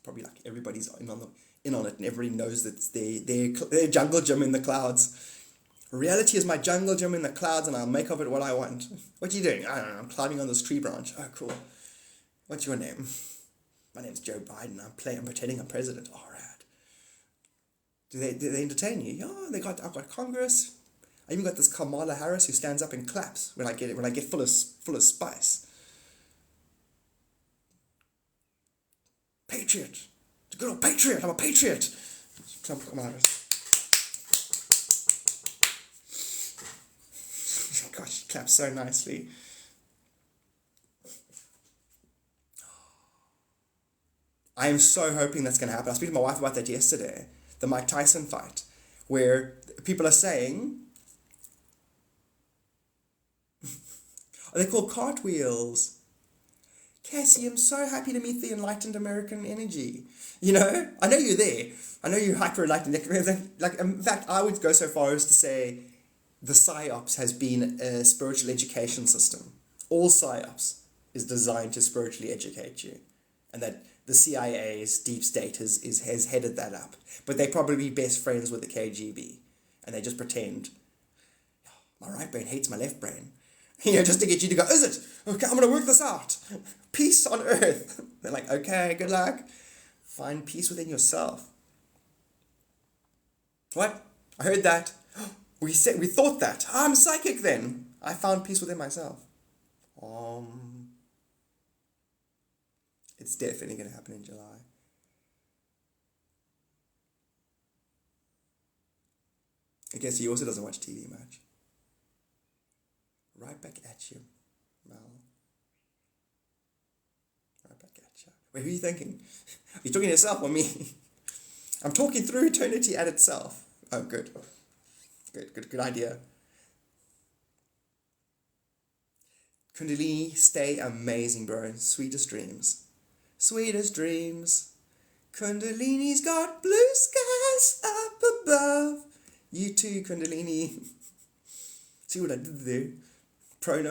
Probably like everybody's in on it, and everybody knows that it's their jungle gym in the clouds. Reality is my jungle gym in the clouds, and I'll make of it what I want. What are you doing? I don't know. I'm climbing on this tree branch. Oh, cool. What's your name? My name's Joe Biden. I'm pretending I'm president. All right. Do they entertain you? Oh, I've got Congress. I even got this Kamala Harris who stands up and claps when I get full of spice. Patriot. The good old patriot. I'm a patriot. Kamala Harris. Gosh, she claps so nicely. I am so hoping that's going to happen. I was speaking to my wife about that yesterday. The Mike Tyson fight, where people are saying, are they called cartwheels? Cassie, I'm so happy to meet the enlightened American energy. You know, I know you're there. I know you're hyper enlightened. Like, in fact, I would go so far as to say the PSYOPs has been a spiritual education system. All PSYOPs is designed to spiritually educate you. And that the CIA's deep state has headed that up. But they're probably best friends with the KGB. And they just pretend, my right brain hates my left brain. You know, just to get you to go, is it? Okay, I'm going to work this out. Peace on earth. They're like, okay, good luck. Find peace within yourself. What? I heard that. We thought that. I'm psychic then. I found peace within myself. It's definitely going to happen in July. I guess he also doesn't watch TV much. Right back at you, Mel. Right back at you. Wait, who are you thinking? Are you talking to yourself or me? I'm talking through eternity at itself. Oh, good. Good idea. Kundalini, stay amazing, bro. Sweetest dreams. Sweetest dreams. Kundalini's got blue skies up above. You too, Kundalini. See what I did there? Pro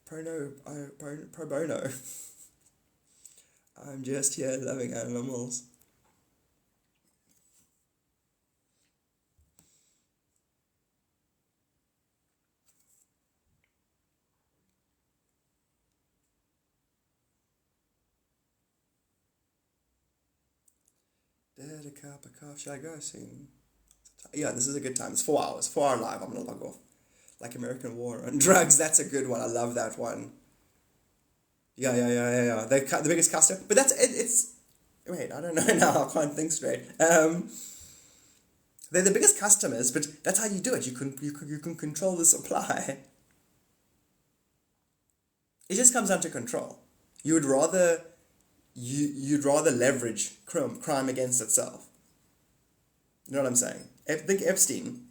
bono. I'm just here loving animals. Did a cup of coffee. Should I go soon? Yeah, this is a good time. It's 4 hours. 4 hour live. I'm going to log off. Like American War on Drugs. That's a good one. I love that one. Yeah. The biggest customer. But that's it. It's... Wait, I don't know now. I can't think straight. They're the biggest customers, but that's how you do it. You can control the supply. It just comes down to control. You'd rather leverage crime against itself. You know what I'm saying? Think Epstein.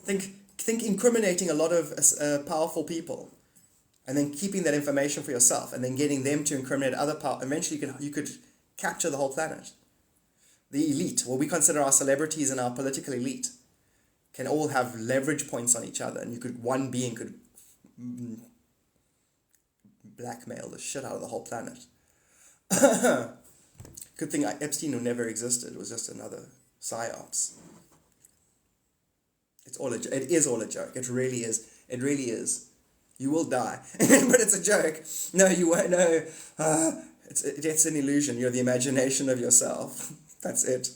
Think incriminating a lot of powerful people, and then keeping that information for yourself, and then getting them to incriminate other eventually you could capture the whole planet. The elite, what we consider our celebrities and our political elite, can all have leverage points on each other, and one being could blackmail the shit out of the whole planet. Good thing Epstein never existed. It was just another psyops. It is all a joke. It really is. It really is. You will die, but it's a joke. No, you won't. No, it's an illusion. You're the imagination of yourself. That's it.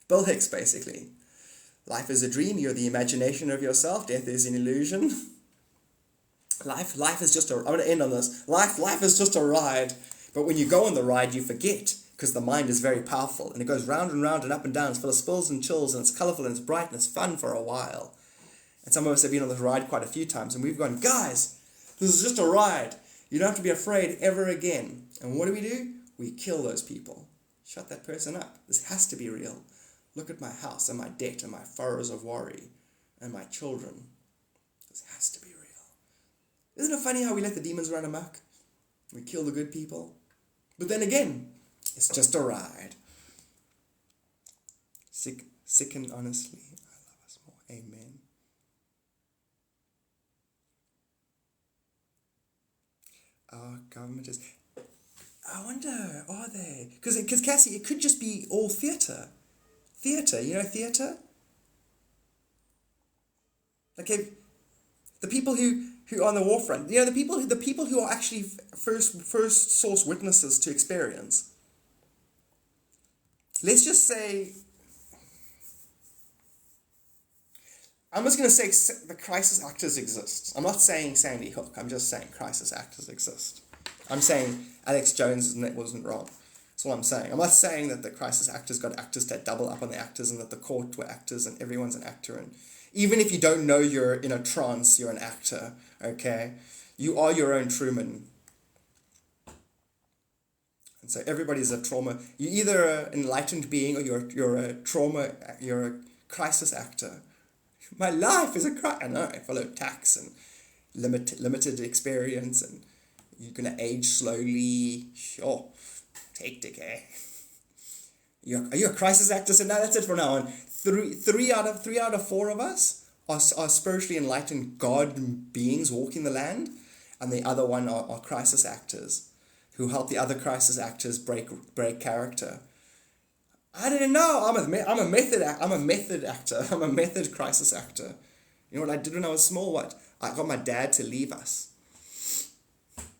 Bill Hicks, basically. Life is a dream. You're the imagination of yourself. Death is an illusion. Life is just I'm going to end on this. Life is just a ride. But when you go on the ride, you forget, because the mind is very powerful, and it goes round and round and up and down. It's full of spills and chills, and it's colourful and it's bright and it's fun for a while. And some of us have been on this ride quite a few times, and we've gone, guys, this is just a ride. You don't have to be afraid ever again. And what do? We kill those people. Shut that person up. This has to be real. Look at my house and my debt and my furrows of worry and my children. This has to be real. Isn't it funny how we let the demons run amok? We kill the good people. But then again, it's just a ride. Sick and honestly, I love us more. Amen. Our government is... I wonder, are they? Because Cassie, it could just be all theatre. Theatre, you know theatre? Like the people who who are on the war front. You know, the people who are actually first source witnesses to experience. Let's just say, I'm just going to say the crisis actors exist. I'm not saying Sandy Hook. I'm just saying crisis actors exist. I'm saying Alex Jones wasn't wrong. That's what I'm saying. I'm not saying that the crisis actors got actors to double up on the actors and that the court were actors and everyone's an actor. And even if you don't know you're in a trance, you're an actor, okay? You are your own Truman. And so everybody's a trauma. You're either an enlightened being or you're a crisis actor. My life is a crisis. I know, I follow tax and limited experience and you're going to age slowly. Sure. Hectic, eh? Are you a crisis actor? So now that's it for now on. Three out of four of us are spiritually enlightened God beings walking the land, and the other one are crisis actors who help the other crisis actors break character. I didn't know. I'm a method actor. I'm a method crisis actor. You know what I did when I was small? I got my dad to leave us.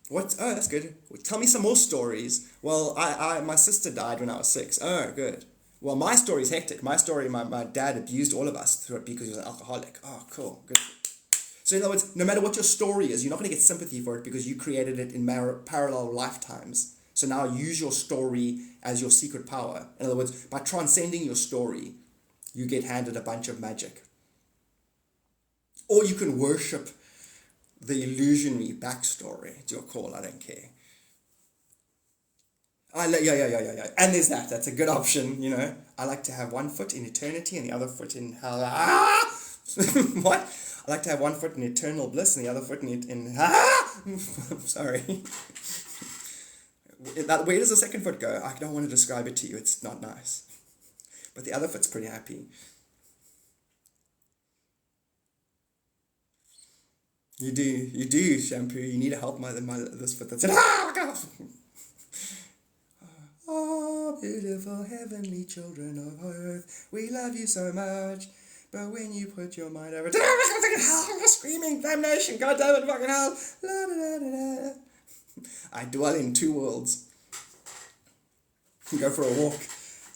What? Oh, that's good. Tell me some more stories. Well, my sister died when I was 6. Oh, good. Well, my story's hectic. My story, my dad abused all of us because he was an alcoholic. Oh, cool. Good. So in other words, no matter what your story is, you're not going to get sympathy for it because you created it in parallel lifetimes. So now use your story as your secret power. In other words, by transcending your story, you get handed a bunch of magic. Or you can worship the illusionary backstory. It's your call, I don't care. Yeah. And there's that. That's a good option, you know. I like to have one foot in eternity and the other foot in hell. What? I like to have one foot in eternal bliss and the other foot in sorry. Where does the second foot go? I don't want to describe it to you. It's not nice. But the other foot's pretty happy. You do, shampoo. You need to help this foot that's in. Oh, beautiful heavenly children of earth, we love you so much. But when you put your mind over fucking hell, screaming damnation, goddamn it, fucking hell. La, da, da, da. I dwell in 2 worlds. Go for a walk.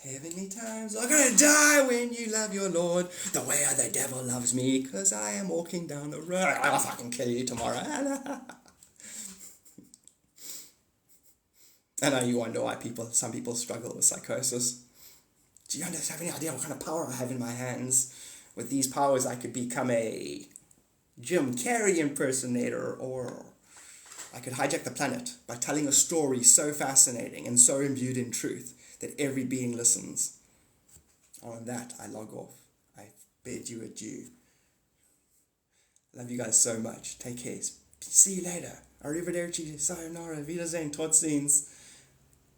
Heavenly times are gonna die when you love your Lord the way the devil loves me, because I am walking down the road. I'll fucking kill you tomorrow. I know you wonder why some people struggle with psychosis. Do you have any idea what kind of power I have in my hands? With these powers, I could become a Jim Carrey impersonator, or I could hijack the planet by telling a story so fascinating and so imbued in truth that every being listens. On that, I log off. I bid you adieu. Love you guys so much. Take care. See you later. Arrivederci, sayonara, wiedersehen, tot ziens.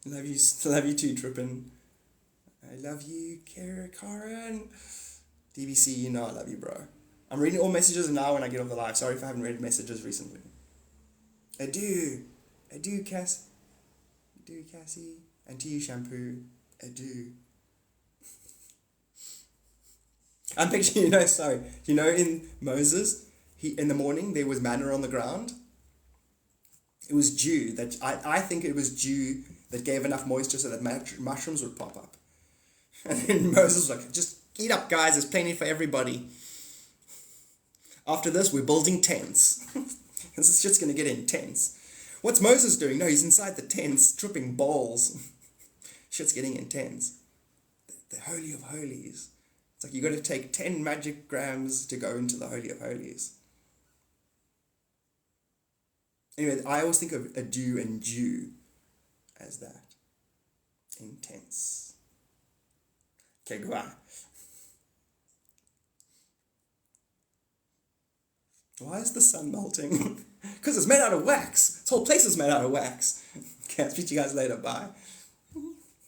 Love you too, Trippin. I love you, Karen. DBC, you know I love you, bro. I'm reading all messages now when I get off the live. Sorry if I haven't read messages recently. Adieu, Cass. Adieu, Cassie. And to you, shampoo. Adieu. I'm picturing, in Moses, in the morning there was manna on the ground. It was dew that I think it was dew that gave enough moisture so that mushrooms would pop up. And then Moses was like, just eat up, guys, there's plenty for everybody. After this, we're building tents. This is just going to get intense. What's Moses doing? No, he's inside the tents, tripping balls. Shit's getting intense. The Holy of Holies. It's like you got to take 10 magic grams to go into the Holy of Holies. Anyway, I always think of adieu and dew as that. Intense. Okay, go on. Why is the sun melting? Because it's made out of wax. This whole place is made out of wax. Okay, I'll speak to you guys later. Bye.